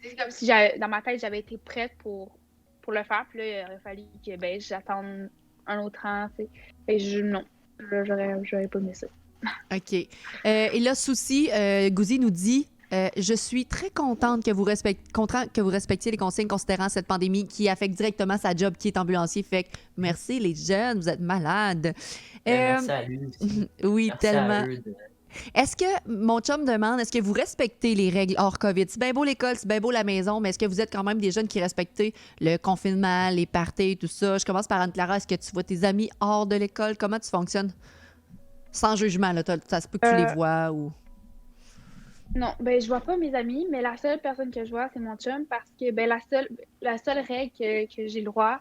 Speaker 3: c'est comme si, dans ma tête, j'avais été prête pour le faire. Puis là, il aurait fallu que, ben, j'attende un autre an, tu sais. Et non, là, j'aurais pas aimé ça.
Speaker 1: OK. Et là, Souci, Gouzi nous dit je suis très contente que vous respectiez les consignes considérant cette pandémie qui affecte directement sa job qui est ambulancier. Fait que merci les jeunes, vous êtes malades.
Speaker 2: Merci à lui aussi.
Speaker 1: Oui,
Speaker 2: Merci
Speaker 1: tellement.
Speaker 2: à eux
Speaker 1: Est-ce que, mon chum demande, est-ce que vous respectez les règles hors COVID? C'est bien beau l'école, c'est bien beau la maison, mais est-ce que vous êtes quand même des jeunes qui respectent le confinement, les parties, tout ça? Je commence par Anne-Clara. Est-ce que tu vois tes amis hors de l'école? Comment tu fonctionnes? Sans jugement, là. Ça se peut que tu les vois ou...
Speaker 3: Non, ben je vois pas mes amis, mais la seule personne que je vois, c'est mon chum parce que ben la seule règle que j'ai le droit,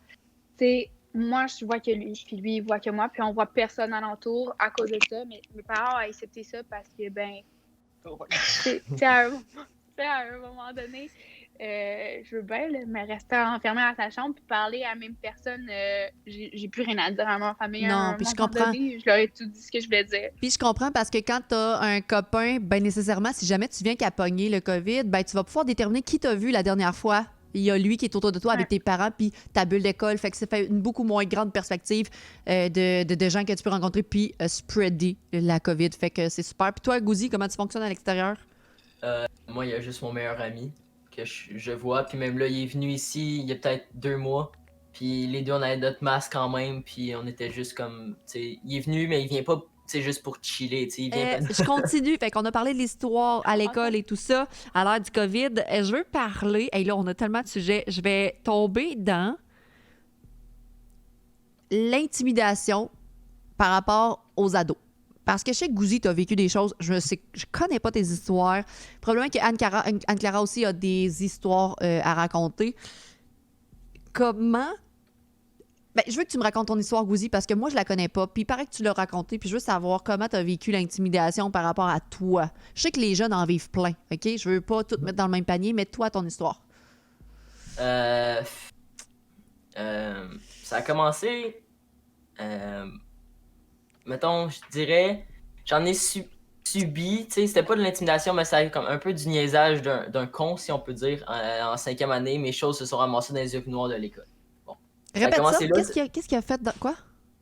Speaker 3: c'est moi je vois que lui, puis lui il voit que moi, puis on voit personne alentour à cause de ça, mais mes parents ont accepté ça parce que ben c'est à un moment donné, je veux bien là, me rester enfermée dans sa chambre puis parler à la même personne. J'ai plus rien à dire à ma famille.
Speaker 1: Non,
Speaker 3: À un
Speaker 1: puis je
Speaker 3: moment
Speaker 1: comprends.
Speaker 3: donné, je leur ai tout dit ce que je voulais dire.
Speaker 1: Puis je comprends parce que quand t'as un copain, ben nécessairement, si jamais tu viens qu'à pogner le COVID, ben tu vas pouvoir déterminer qui t'a vu la dernière fois. Il y a lui qui est autour de toi avec tes parents puis ta bulle d'école. Fait que ça fait une beaucoup moins grande perspective de gens que tu peux rencontrer puis spreader la COVID. Fait que c'est super. Puis toi, Gouzi, comment tu fonctionnes à l'extérieur?
Speaker 2: Moi, il y a juste mon meilleur ami que je vois. Puis même là, il est venu ici il y a peut-être 2 mois. Puis les deux, on avait notre masque quand même. Puis on était juste comme. Tu sais, il est venu, mais il vient pas juste pour chiller. Tu sais, il vient pas.
Speaker 1: Je continue. Fait qu'on a parlé de l'histoire à l'école et tout ça, à l'ère du COVID. Je veux parler. Et là, on a tellement de sujets. Je vais tomber dans l'intimidation par rapport aux ados. Parce que je sais que Gouzi, tu as vécu des choses, je connais pas tes histoires. Probablement que Anne-Clara aussi a des histoires à raconter. Comment... Ben, je veux que tu me racontes ton histoire, Gouzi, parce que moi, je la connais pas. Puis il paraît que tu l'as racontée, puis je veux savoir comment tu as vécu l'intimidation par rapport à toi. Je sais que les jeunes en vivent plein, OK? Je veux pas tout mettre dans le même panier, mais toi, ton histoire.
Speaker 2: Euh, Ça a commencé. Mettons, je dirais, j'en ai subi, tu sais, c'était pas de l'intimidation, mais ça a comme un peu du niaisage d'un con, si on peut dire, en 5e année. Mes choses se sont ramassées dans les urinoirs de l'école. Bon. Ça a
Speaker 1: Répète ça.
Speaker 2: commencé là.
Speaker 1: Qu'est-ce qu'il a fait? Quoi?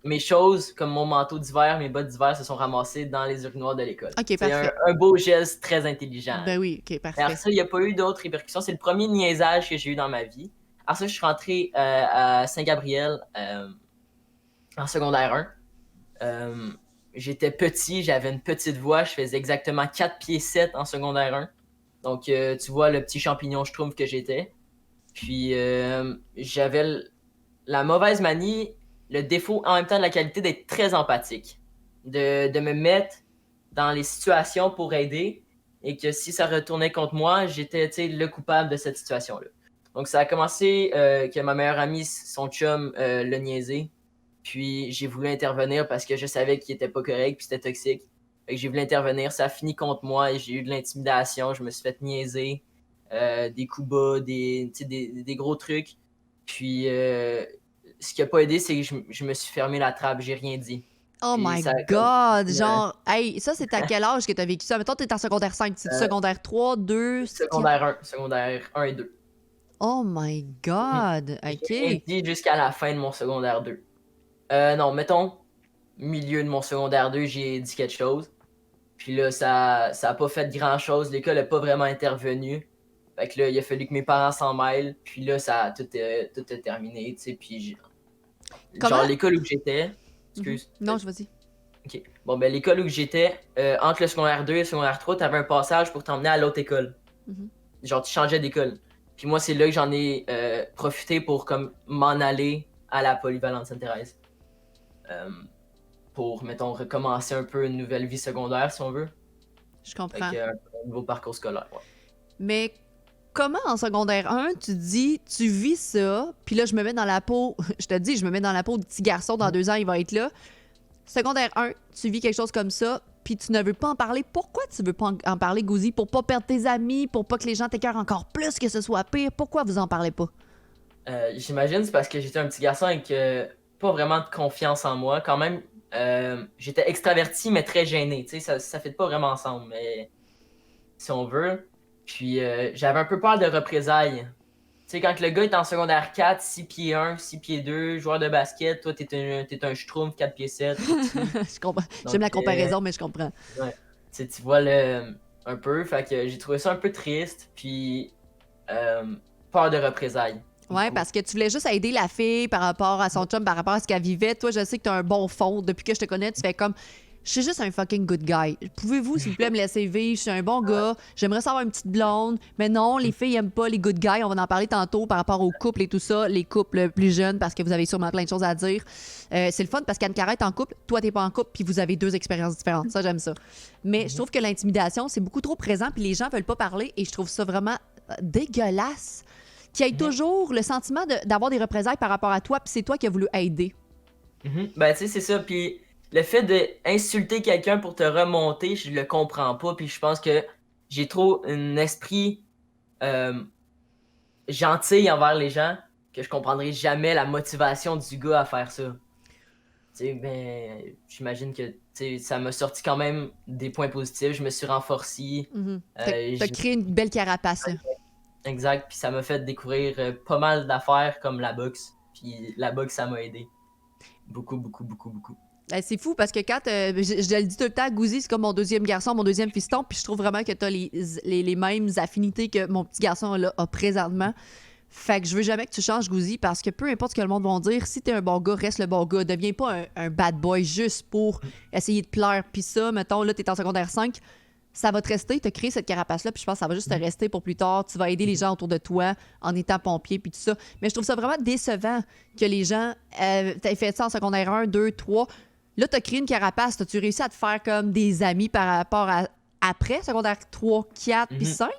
Speaker 2: Mes choses, comme mon manteau d'hiver, mes bottes d'hiver, se sont ramassées dans les urinoirs de l'école.
Speaker 1: OK,
Speaker 2: C'est
Speaker 1: parfait.
Speaker 2: un beau geste très intelligent.
Speaker 1: Ben oui, OK,
Speaker 2: Alors
Speaker 1: parfait.
Speaker 2: ça, il n'y a pas eu d'autres répercussions. C'est le premier niaisage que j'ai eu dans ma vie. Alors ça, je suis rentré à Saint-Gabriel en secondaire 1. J'étais petit, j'avais une petite voix, je faisais exactement 4 pieds 7 en secondaire 1. Donc, tu vois le petit champignon, je trouve que j'étais. Puis, j'avais la mauvaise manie, le défaut en même temps de la qualité d'être très empathique. De me mettre dans les situations pour aider et que si ça retournait contre moi, j'étais le coupable de cette situation-là. Donc, ça a commencé que ma meilleure amie, son chum, l'a niaisé. Puis j'ai voulu intervenir parce que je savais qu'il était pas correct puis c'était toxique. Fait que j'ai voulu intervenir, ça a fini contre moi et j'ai eu de l'intimidation, je me suis fait niaiser, des coups bas, des gros trucs. Puis ce qui a pas aidé, c'est que je me suis fermé la trappe, j'ai rien dit.
Speaker 1: Oh
Speaker 2: Puis
Speaker 1: my
Speaker 2: ça a
Speaker 1: God!
Speaker 2: comme-
Speaker 1: Genre, hey, ça, c'est à quel âge que t'as vécu ça? Mettons, t'es en secondaire 5, c'est secondaire 3, 2...
Speaker 2: secondaire 1 et 2.
Speaker 1: Oh my God!
Speaker 2: J'ai rien
Speaker 1: OK.
Speaker 2: dit jusqu'à la fin de mon secondaire 2. Non, mettons, milieu de mon secondaire 2, j'ai dit quelque chose. Puis là, ça a pas fait grand-chose. L'école a pas vraiment intervenu. Fait que là, il a fallu que mes parents s'en mêlent. Puis là, ça a tout est terminé, tu sais. Puis
Speaker 1: Comment?
Speaker 2: genre, l'école où j'étais... Excuse.
Speaker 1: Non, je vas-y.
Speaker 2: OK. Bon, ben l'école où j'étais, entre le secondaire 2 et le secondaire 3, t'avais un passage pour t'emmener à l'autre école.
Speaker 1: Mhm.
Speaker 2: Genre, tu changeais d'école. Puis moi, c'est là que j'en ai profité pour comme m'en aller à la polyvalente Sainte-Thérèse. Pour, mettons, recommencer un peu une nouvelle vie secondaire, si on veut.
Speaker 1: Je
Speaker 2: Fait
Speaker 1: comprends.
Speaker 2: que, un nouveau parcours scolaire, ouais.
Speaker 1: Mais comment en secondaire 1, tu dis, tu vis ça, puis là, je me mets dans la peau, je te dis, je me mets dans la peau du petit garçon, dans 2 ans, il va être là. Secondaire 1, tu vis quelque chose comme ça, puis tu ne veux pas en parler. Pourquoi tu veux pas en parler, Gouzi? Pour pas perdre tes amis, pour pas que les gens t'écœurent encore plus, que ce soit pire? Pourquoi vous en parlez pas?
Speaker 2: J'imagine c'est parce que j'étais un petit garçon avec pas vraiment de confiance en moi. Quand même, j'étais extraverti, mais très gêné. Tu sais, ça fait pas vraiment ensemble, mais si on veut. Puis j'avais un peu peur de représailles. Tu sais, quand le gars est en secondaire 4, 6 pieds 1, 6 pieds 2, joueur de basket, toi, t'es un schtroumpf 4 pieds 7.
Speaker 1: Je comprends. J'aime la comparaison, mais je comprends.
Speaker 2: Ouais. Tu vois un peu. Fait que j'ai trouvé ça un peu triste. Puis peur de représailles.
Speaker 1: Ouais,
Speaker 2: beaucoup.
Speaker 1: parce que tu voulais juste aider la fille par rapport à son chum, par rapport à ce qu'elle vivait. Toi, je sais que t'as un bon fond. Depuis que je te connais, tu fais comme... Je suis juste un fucking good guy. Pouvez-vous, s'il vous plaît, me laisser vivre? Je suis un bon gars. J'aimerais savoir une petite blonde. Mais non, les filles aiment pas les good guys. On va en parler tantôt par rapport aux couples et tout ça. Les couples plus jeunes, parce que vous avez sûrement plein de choses à dire. C'est le fun parce qu'Anne-Clara est en couple. Toi, t'es pas en couple, puis vous avez 2 expériences différentes. Ça, j'aime ça. Mais je trouve que l'intimidation, c'est beaucoup trop présent, puis les gens veulent pas parler. Et je trouve ça vraiment dégueulasse. Qu'il y ait toujours le sentiment d'avoir des représailles par rapport à toi, puis c'est toi qui as voulu aider.
Speaker 2: Ben, tu sais, c'est ça. Puis le fait d'insulter quelqu'un pour te remonter, je le comprends pas. Puis je pense que j'ai trop un esprit gentille envers les gens que je comprendrai jamais la motivation du gars à faire ça. Ben, j'imagine que ça m'a sorti quand même des points positifs. Je me suis renforcé.
Speaker 1: T'as créé une belle carapace. Là.
Speaker 2: Exact. Puis ça m'a fait découvrir pas mal d'affaires comme la boxe. Puis la boxe, ça m'a aidé. Beaucoup, beaucoup, beaucoup, beaucoup.
Speaker 1: C'est fou parce que quand je le dis tout le temps, Gouzi, c'est comme mon deuxième garçon, mon deuxième fiston, puis je trouve vraiment que t'as les mêmes affinités que mon petit garçon là, a présentement. Fait que je veux jamais que tu changes, Gouzi, parce que peu importe ce que le monde va dire, si t'es un bon gars, reste le bon gars. Deviens pas un bad boy juste pour essayer de plaire. Puis ça, mettons, là, t'es en secondaire 5, ça va te rester, t'as créé cette carapace-là, puis je pense que ça va juste te rester pour plus tard. Tu vas aider les gens autour de toi en étant pompier, puis tout ça. Mais je trouve ça vraiment décevant que les gens t'aient fait ça en secondaire 1, 2, 3. Là, t'as créé une carapace. T'as-tu réussi à te faire comme des amis par rapport à après, secondaire 3, 4, puis 5?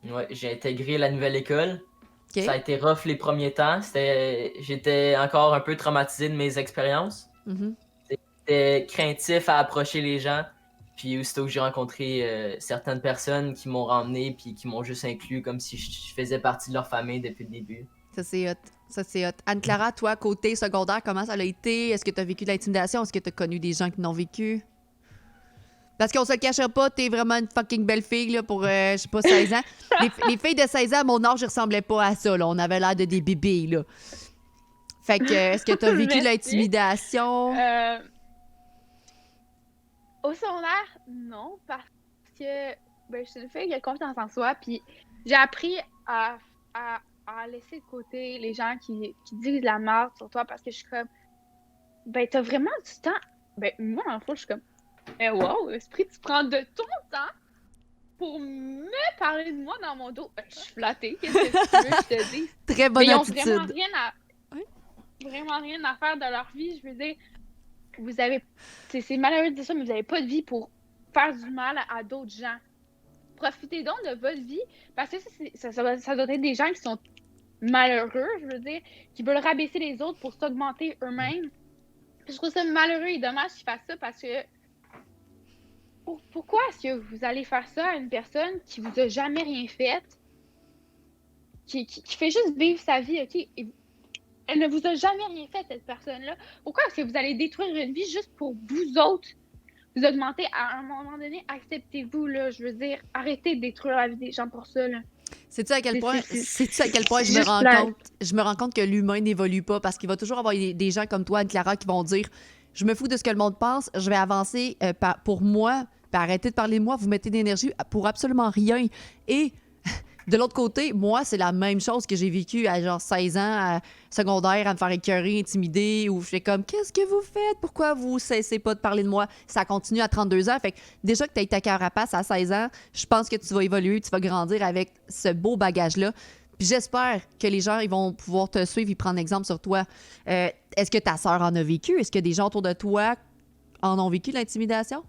Speaker 2: Ouais, j'ai intégré la nouvelle école.
Speaker 1: Okay.
Speaker 2: Ça a été rough les premiers temps. J'étais encore un peu traumatisé de mes expériences. J'étais craintif à approcher les gens. Puis aussitôt que j'ai rencontré certaines personnes qui m'ont ramené puis qui m'ont juste inclus comme si je faisais partie de leur famille depuis le début.
Speaker 1: Ça, c'est hot. Ça, c'est hot. Anne-Clara, toi, côté secondaire, comment ça a été? Est-ce que tu as vécu de l'intimidation? Est-ce que tu as connu des gens qui l'ont vécu? Parce qu'on se le cachera pas, t'es vraiment une fucking belle fille là, pour, je sais pas, 16 ans. Les filles de 16 ans, à mon âge, je ressemblais pas à ça. Là. On avait l'air de des bébés. Là. Fait que, est-ce que tu as vécu de l'intimidation?
Speaker 3: Au secondaire, non, parce que je suis une fille qui a confiance en soi, puis j'ai appris à laisser de côté les gens qui disent la merde sur toi parce que je suis comme, t'as vraiment du temps. Moi, en fait, je suis comme, wow, esprit, tu prends de ton temps pour me parler de moi dans mon dos. Je suis flattée, qu'est-ce que tu veux que je te dise?
Speaker 1: Très bonne attitude.
Speaker 3: Ils ont vraiment rien à faire de leur vie, je veux dire. Vous avez, c'est malheureux de dire ça, mais vous n'avez pas de vie pour faire du mal à d'autres gens. Profitez donc de votre vie, parce que ça doit être des gens qui sont malheureux, je veux dire, qui veulent rabaisser les autres pour s'augmenter eux-mêmes. Je trouve ça malheureux et dommage qu'ils fassent ça, parce que pourquoi est-ce que vous allez faire ça à une personne qui vous a jamais rien fait, qui fait juste vivre sa vie, OK? Et elle ne vous a jamais rien fait, cette personne-là. Pourquoi est-ce que vous allez détruire une vie juste pour vous autres vous augmenter? À un moment donné, acceptez-vous, là. Je veux dire, arrêtez de détruire la vie des gens pour ça, là.
Speaker 1: Sais-tu à quel point je me rends compte que l'humain n'évolue pas, parce qu'il va toujours avoir des gens comme toi, Anne-Clara, qui vont dire « Je me fous de ce que le monde pense, je vais avancer pour moi, puis arrêtez de parler de moi, vous mettez d'énergie pour absolument rien. » Et de l'autre côté, moi, c'est la même chose que j'ai vécu à genre 16 ans, à secondaire, à me faire écœurer, intimider, où je fais comme « Qu'est-ce que vous faites? Pourquoi vous cessez pas de parler de moi? » Ça continue à 32 ans. Fait que déjà que tu as ta carapace à 16 ans, je pense que tu vas évoluer, tu vas grandir avec ce beau bagage-là. Puis j'espère que les gens ils vont pouvoir te suivre et prendre exemple sur toi. Est-ce que ta sœur en a vécu? Est-ce que des gens autour de toi en ont vécu de l'intimidation?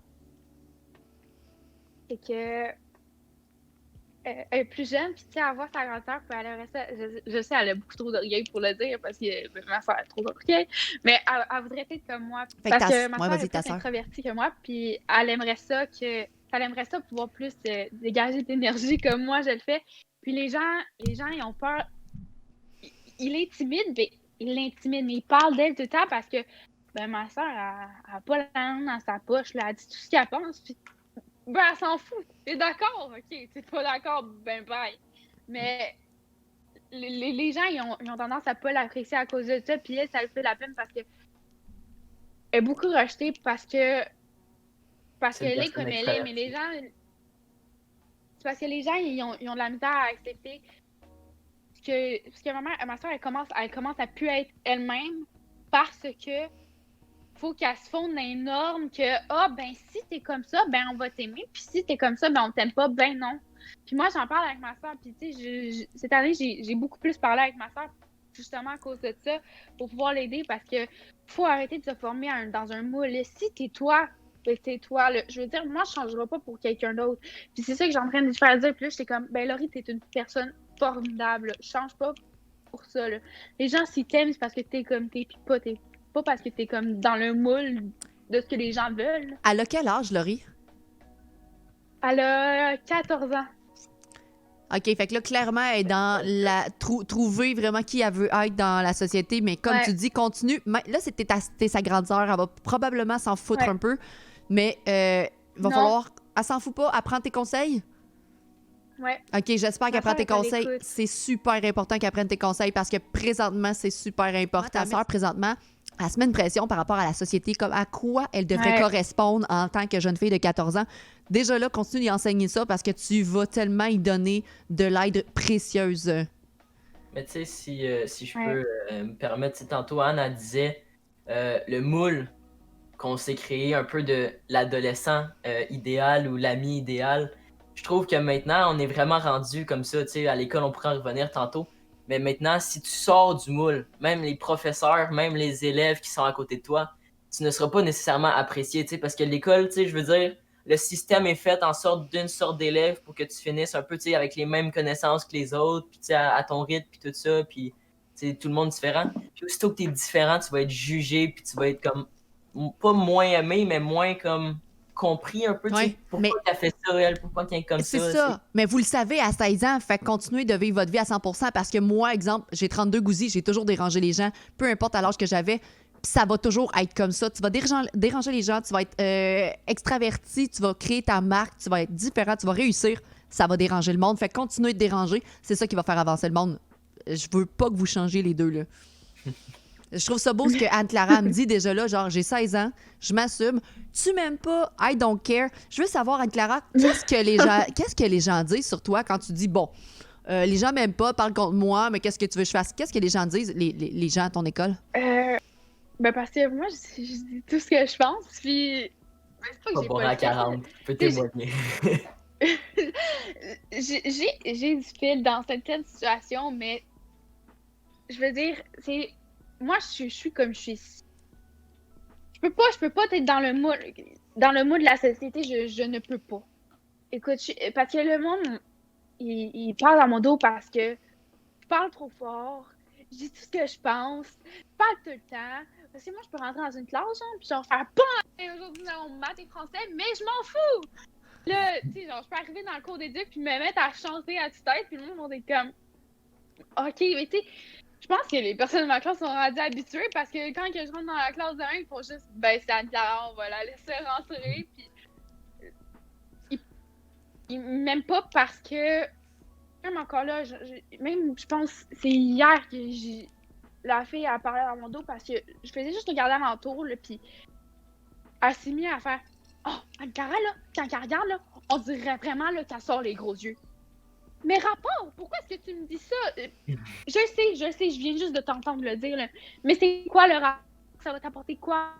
Speaker 3: C'est que elle est plus jeune, puis tu sais, avoir sa grande sœur, puis elle aimerait ça. Je sais, elle a beaucoup trop d'orgueil pour le dire, parce que ma soeur est trop d'orgueil, mais elle voudrait être comme moi. Parce que ma soeur est plus introvertie que moi, puis elle aimerait ça pouvoir plus dégager d'énergie comme moi, je le fais. Puis les gens, ils ont peur. Il est timide, mais il l'intimide, mais il parle d'elle tout le temps parce que ma soeur, elle a pas la langue dans sa poche, là, elle dit tout ce qu'elle pense, puis elle s'en fout. T'es d'accord? OK. T'es pas d'accord? Bye. Mais les gens, ils ont tendance à pas l'apprécier à cause de ça. Puis elle, ça le fait la peine parce que elle est beaucoup rejetée parce qu'elle est comme elle est. Mais les gens... C'est parce que les gens, ils ont de la misère à accepter parce que ma soeur, elle commence à plus être elle-même parce que faut qu'elle se fonde dans les normes que si t'es comme ça, on va t'aimer, puis si t'es comme ça, on t'aime pas, non. Puis moi, j'en parle avec ma soeur, puis tu sais, cette année, j'ai beaucoup plus parlé avec ma soeur, justement à cause de ça, pour pouvoir l'aider, parce que faut arrêter de se former dans un moule. Si t'es toi, t'es toi. Je veux dire, moi, je changerai pas pour quelqu'un d'autre. Puis c'est ça que j'ai en train de lui faire dire, puis là, j'étais comme, Laurie, t'es une personne formidable, là. Change pas pour ça, là. Les gens, s'ils t'aiment, c'est parce que t'es comme t'es, puis pas parce que t'es comme dans le moule de ce que les gens veulent.
Speaker 1: Elle a quel âge, Laurie?
Speaker 3: Elle a 14 ans.
Speaker 1: OK, fait que là, clairement, elle est dans la... trouver vraiment qui elle veut être dans la société, mais comme tu dis, continue. Là, t'es sa grande sœur, elle va probablement s'en foutre un peu, mais il va falloir... Elle s'en fout pas, elle prend tes conseils?
Speaker 3: Ouais.
Speaker 1: OK, j'espère qu'elle prend tes conseils. C'est super important qu'elle prenne tes conseils parce que présentement, c'est super important. Ta sœur, présentement, elle se met une pression par rapport à la société, comme à quoi elle devrait correspondre en tant que jeune fille de 14 ans. Déjà là, continue d'y enseigner ça parce que tu vas tellement y donner de l'aide précieuse.
Speaker 2: Mais tu sais, si je peux me permettre, tantôt Anne, elle disait le moule qu'on s'est créé un peu de l'adolescent idéal ou l'ami idéal. Je trouve que maintenant, on est vraiment rendu comme ça. Tu sais, à l'école, on pourra en revenir tantôt. Mais maintenant, si tu sors du moule, même les professeurs, même les élèves qui sont à côté de toi, tu ne seras pas nécessairement apprécié. Tu sais, parce que l'école, tu sais, je veux dire, le système est fait en sorte d'une sorte d'élève pour que tu finisses un peu, tu sais, avec les mêmes connaissances que les autres, puis tu sais, à ton rythme, puis tout ça, puis tu sais, tout le monde différent. Puis aussitôt que tu es différent, tu vas être jugé, puis tu vas être comme, pas moins aimé, mais moins comme compris un peu, tu sais, pourquoi t'as fait ça, elle, pourquoi t'es comme ça.
Speaker 1: C'est ça. Mais vous le savez, à 16 ans, fait continuez de vivre votre vie à 100% parce que moi, exemple, j'ai 32 gousis, j'ai toujours dérangé les gens, peu importe à l'âge que j'avais, puis ça va toujours être comme ça. Tu vas déranger les gens, tu vas être extraverti, tu vas créer ta marque, tu vas être différent, tu vas réussir, ça va déranger le monde. Fait continuez de déranger, c'est ça qui va faire avancer le monde. Je veux pas que vous changiez les deux, là. Je trouve ça beau ce que Anne-Clara me dit déjà là, genre j'ai 16 ans, je m'assume. Tu m'aimes pas, I don't care. Je veux savoir, Anne-Clara, qu'est-ce que les gens disent sur toi quand tu dis, bon, les gens m'aiment pas, parlent contre moi, mais qu'est-ce que tu veux que je fasse? Qu'est-ce que les gens disent, les gens à ton école?
Speaker 3: Ben parce que moi, je dis tout ce que je pense, puis... Ben, c'est pas que j'ai
Speaker 2: bon
Speaker 3: pas
Speaker 2: à
Speaker 3: le fil.
Speaker 2: 40, tu peux témoigner.
Speaker 3: J'ai du fil dans certaines situations, mais je veux dire, c'est... Moi, je suis comme je suis. Je peux pas être dans le moule de la société, je ne peux pas. Écoute, parce que le monde, il parle dans mon dos parce que je parle trop fort, je dis tout ce que je pense, je parle tout le temps. Parce que moi, je peux rentrer dans une classe, genre, puis genre faire pas aujourd'hui dans maths et français, mais je m'en fous! Là, tu sais, genre, je peux arriver dans le cours d'éduc puis me mettre à chanter à tue-tête, puis le monde est comme, OK, mais tu sais, je pense que les personnes de ma classe sont rendues habituées parce que quand je rentre dans la classe de 1, ils font juste, ben, c'est Anne-Clara, on va la laisser rentrer. Puis ils m'aiment pas parce que, même encore là, je pense, c'est hier que la fille a parlé dans mon dos parce que je faisais juste regarder alentour, là, puis elle s'est mise à faire, oh, Anne-Clara, là, quand elle regarde, là, on dirait vraiment là, qu'elle sort les gros yeux. Mais rapport, pourquoi est-ce que tu me dis ça? Je sais, je viens juste de t'entendre le dire, là. Mais c'est quoi le rapport? Ça va t'apporter quoi?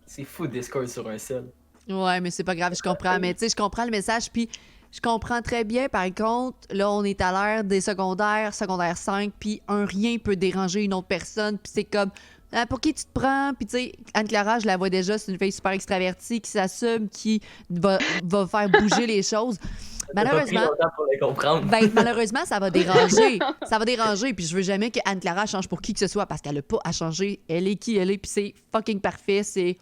Speaker 2: C'est fou de discours sur un seul.
Speaker 1: Ouais, mais c'est pas grave, je comprends. Mais tu sais, je comprends le message, puis je comprends très bien, par contre, là, on est à l'ère des secondaire 5, puis un rien peut déranger une autre personne, puis c'est comme... pour qui tu te prends? Puis, tu sais, Anne-Clara, je la vois déjà, c'est une fille super extravertie qui s'assume, qui va faire bouger les choses. Malheureusement,
Speaker 2: pour les comprendre.
Speaker 1: Malheureusement, ça va déranger. Ça va déranger. Puis je veux jamais que Anne-Clara change pour qui que ce soit parce qu'elle n'a pas à changer. Elle est qui elle est. Puis c'est fucking parfait. C'est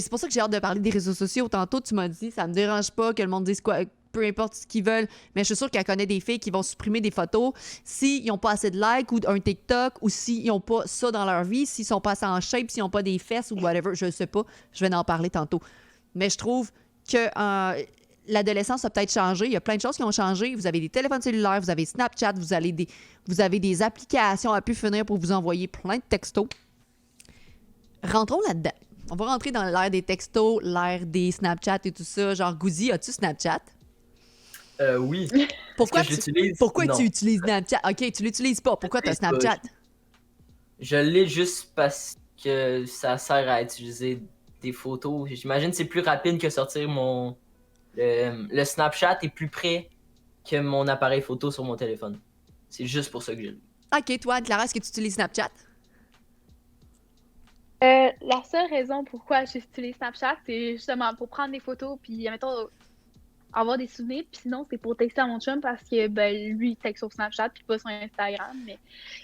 Speaker 1: pour ça que j'ai hâte de parler des réseaux sociaux. Tantôt, tu m'as dit, ça me dérange pas que le monde dise quoi, peu importe ce qu'ils veulent. Mais je suis sûre qu'elle connaît des filles qui vont supprimer des photos s'ils n'ont pas assez de likes ou un TikTok ou s'ils n'ont pas ça dans leur vie, s'ils sont pas assez en shape, s'ils n'ont pas des fesses ou whatever. Je sais pas. Je vais en parler tantôt. Mais je trouve que l'adolescence a peut-être changé. Il y a plein de choses qui ont changé. Vous avez des téléphones cellulaires, vous avez Snapchat, vous avez des applications à pu finir pour vous envoyer plein de textos. Rentrons là-dedans. On va rentrer dans l'ère des textos, l'ère des Snapchat et tout ça. Genre, Gouzi, as-tu Snapchat?
Speaker 2: Oui.
Speaker 1: Pourquoi
Speaker 2: Non.
Speaker 1: tu utilises Snapchat? OK, tu l'utilises pas. Pourquoi tu as Snapchat?
Speaker 2: Je l'ai juste parce que ça sert à utiliser des photos. J'imagine que c'est plus rapide que sortir mon... Le Snapchat est plus près que mon appareil photo sur mon téléphone. C'est juste pour ça que je l'ai.
Speaker 1: OK, toi, Clara, est-ce que tu utilises Snapchat?
Speaker 3: La seule raison pourquoi j'utilise Snapchat, c'est justement pour prendre des photos puis, mettons, avoir des souvenirs. Puis sinon, c'est pour texter à mon chum parce que, ben, lui, il texte sur Snapchat puis pas sur Instagram. Mais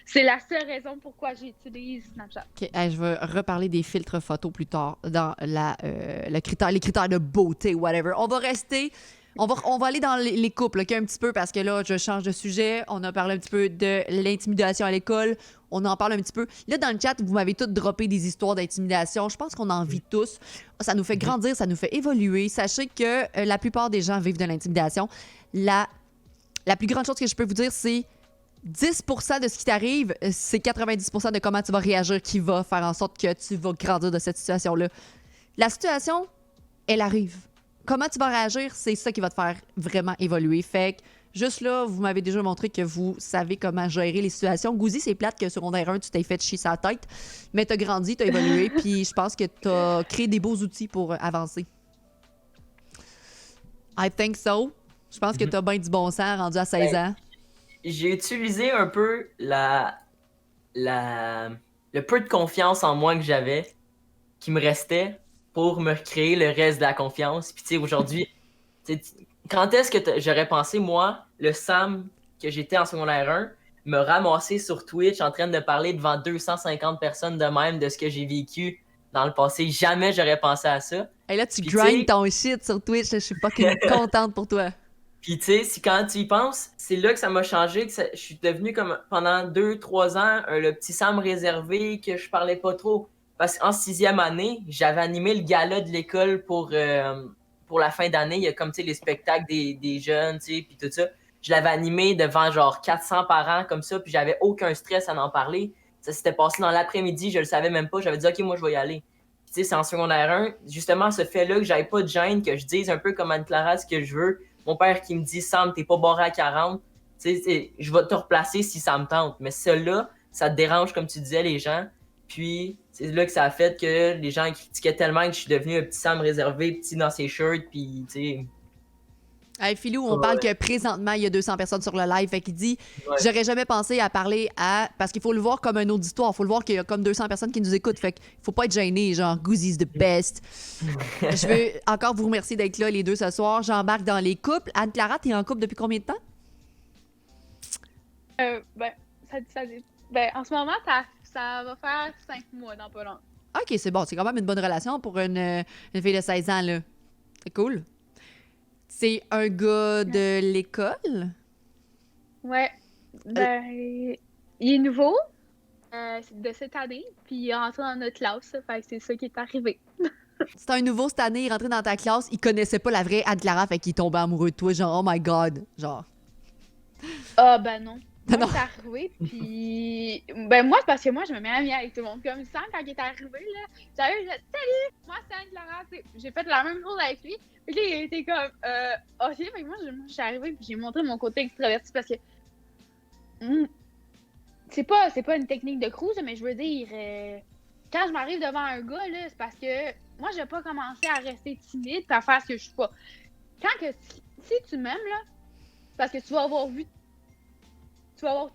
Speaker 3: c'est la seule raison pourquoi j'utilise Snapchat.
Speaker 1: OK, je vais reparler des filtres photos plus tard dans les critères de beauté, whatever. On va rester On va aller dans les couples, OK, un petit peu, parce que là, je change de sujet. On a parlé un petit peu de l'intimidation à l'école. On en parle un petit peu. Là, dans le chat, vous m'avez toutes droppé des histoires d'intimidation. Je pense qu'on en vit tous. Ça nous fait grandir, ça nous fait évoluer. Sachez que la plupart des gens vivent de l'intimidation. La plus grande chose que je peux vous dire, c'est 10% de ce qui t'arrive, c'est 90% de comment tu vas réagir qui va faire en sorte que tu vas grandir de cette situation-là. La situation, elle arrive. Comment tu vas réagir, c'est ça qui va te faire vraiment évoluer. Fait que, juste là, vous m'avez déjà montré que vous savez comment gérer les situations. Gouzi, c'est plate que secondaire 1, tu t'es fait chier sa tête, mais t'as grandi, t'as évolué, puis je pense que t'as créé des beaux outils pour avancer. I think so. Je pense que t'as bien du bon sens rendu à 16 ans.
Speaker 2: J'ai utilisé un peu le peu de confiance en moi que j'avais, qui me restait, pour me recréer le reste de la confiance. Puis tu sais, aujourd'hui, quand est-ce que j'aurais pensé, moi, le Sam que j'étais en secondaire 1, me ramasser sur Twitch en train de parler devant 250 personnes de même de ce que j'ai vécu dans le passé. Jamais j'aurais pensé à ça.
Speaker 1: Et là, tu
Speaker 2: Puis,
Speaker 1: grindes ton shit sur Twitch. Je suis fucking contente pour toi.
Speaker 2: Puis tu sais, quand tu y penses, c'est là que ça m'a changé, que je suis devenu comme pendant 2-3 ans le petit Sam réservé, que je parlais pas trop. Parce qu'en 6e année, j'avais animé le gala de l'école pour la fin d'année. Il y a comme, tu sais, les spectacles des jeunes, tu sais, puis tout ça. Je l'avais animé devant genre 400 parents comme ça, puis j'avais aucun stress à en parler. Ça s'était passé dans l'après-midi, je le savais même pas. J'avais dit, OK, moi, je vais y aller. Puis tu sais, c'est en secondaire 1, justement, ce fait-là que j'avais pas de gêne, que je dise un peu comme Anne-Clara ce que je veux. Mon père qui me dit, Sam, t'es pas barré à 40, tu sais, je vais te replacer si ça me tente. Mais cela, ça te dérange, comme tu disais, les gens. Puis, c'est là que ça a fait que les gens critiquaient tellement que je suis devenu un petit Sam réservé, petit dans ses shirts, puis, tu sais...
Speaker 1: Hey, Philou, on parle que présentement, il y a 200 personnes sur le live. Fait qu'il dit, j'aurais jamais pensé à parler à... Parce qu'il faut le voir comme un auditoire. Il faut le voir qu'il y a comme 200 personnes qui nous écoutent. Fait qu'il faut pas être gêné, genre, Gouzi's the best. Je veux encore vous remercier d'être là, les deux, ce soir. J'embarque dans les couples. Anne-Clara, t'es en couple depuis combien de temps?
Speaker 3: En ce moment, ça va faire 5 mois dans pas long.
Speaker 1: OK, c'est bon. C'est quand même une bonne relation pour une fille de 16 ans, là. C'est cool. C'est un gars de l'école?
Speaker 3: Ouais. Il est nouveau. C'est de cette année. Puis il est rentré dans notre classe. Fait que c'est ça qui est arrivé.
Speaker 1: C'est un nouveau cette année, il est rentré dans ta classe. Il connaissait pas la vraie Anne-Clara, fait qu'il est tombé amoureux de toi. Genre, oh my God. Genre.
Speaker 3: Ah, ben non.
Speaker 1: Non.
Speaker 3: Moi, c'est arrivé, puis... moi, c'est parce que moi, je me mets amie avec tout le monde. Comme ça, quand il est arrivé, là, j'arrive, je dis « Salut! Moi, c'est Anne-Clara! » J'ai fait la même chose avec lui. Puis là, il était comme « OK. » Fait que moi, je suis arrivée, puis j'ai montré mon côté extraverti, parce que... c'est pas une technique de cruise, mais je veux dire... quand je m'arrive devant un gars, là, c'est parce que... Moi, je vais pas commencer à rester timide et à faire ce que je suis pas. Si tu m'aimes, là, parce que tu vas avoir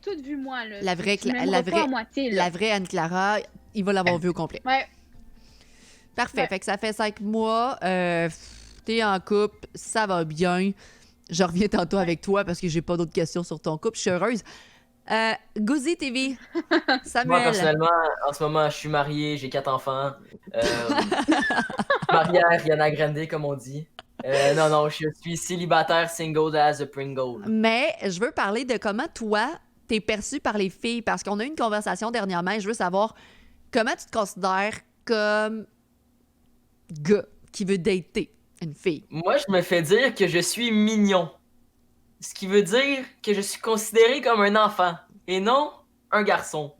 Speaker 3: tout vu moi, là.
Speaker 1: La vraie Anne-Clara, il va l'avoir vu au complet.
Speaker 3: Ouais.
Speaker 1: Parfait.
Speaker 3: Ouais.
Speaker 1: Fait que ça fait 5 mois. T'es en couple, ça va bien. Je reviens tantôt avec toi parce que j'ai pas d'autres questions sur ton couple. Je suis heureuse. Gouzi TV, Samuel.
Speaker 2: Moi, personnellement, en ce moment, je suis marié, j'ai 4 enfants. Marié à Ariana Grande, comme on dit. Non, je suis célibataire, single as a Pringle.
Speaker 1: Mais je veux parler de comment toi, t'es perçu par les filles, parce qu'on a eu une conversation dernièrement et je veux savoir comment tu te considères comme gars qui veut dater une fille.
Speaker 2: Moi, je me fais dire que je suis mignon. Ce qui veut dire que je suis considéré comme un enfant et non un garçon.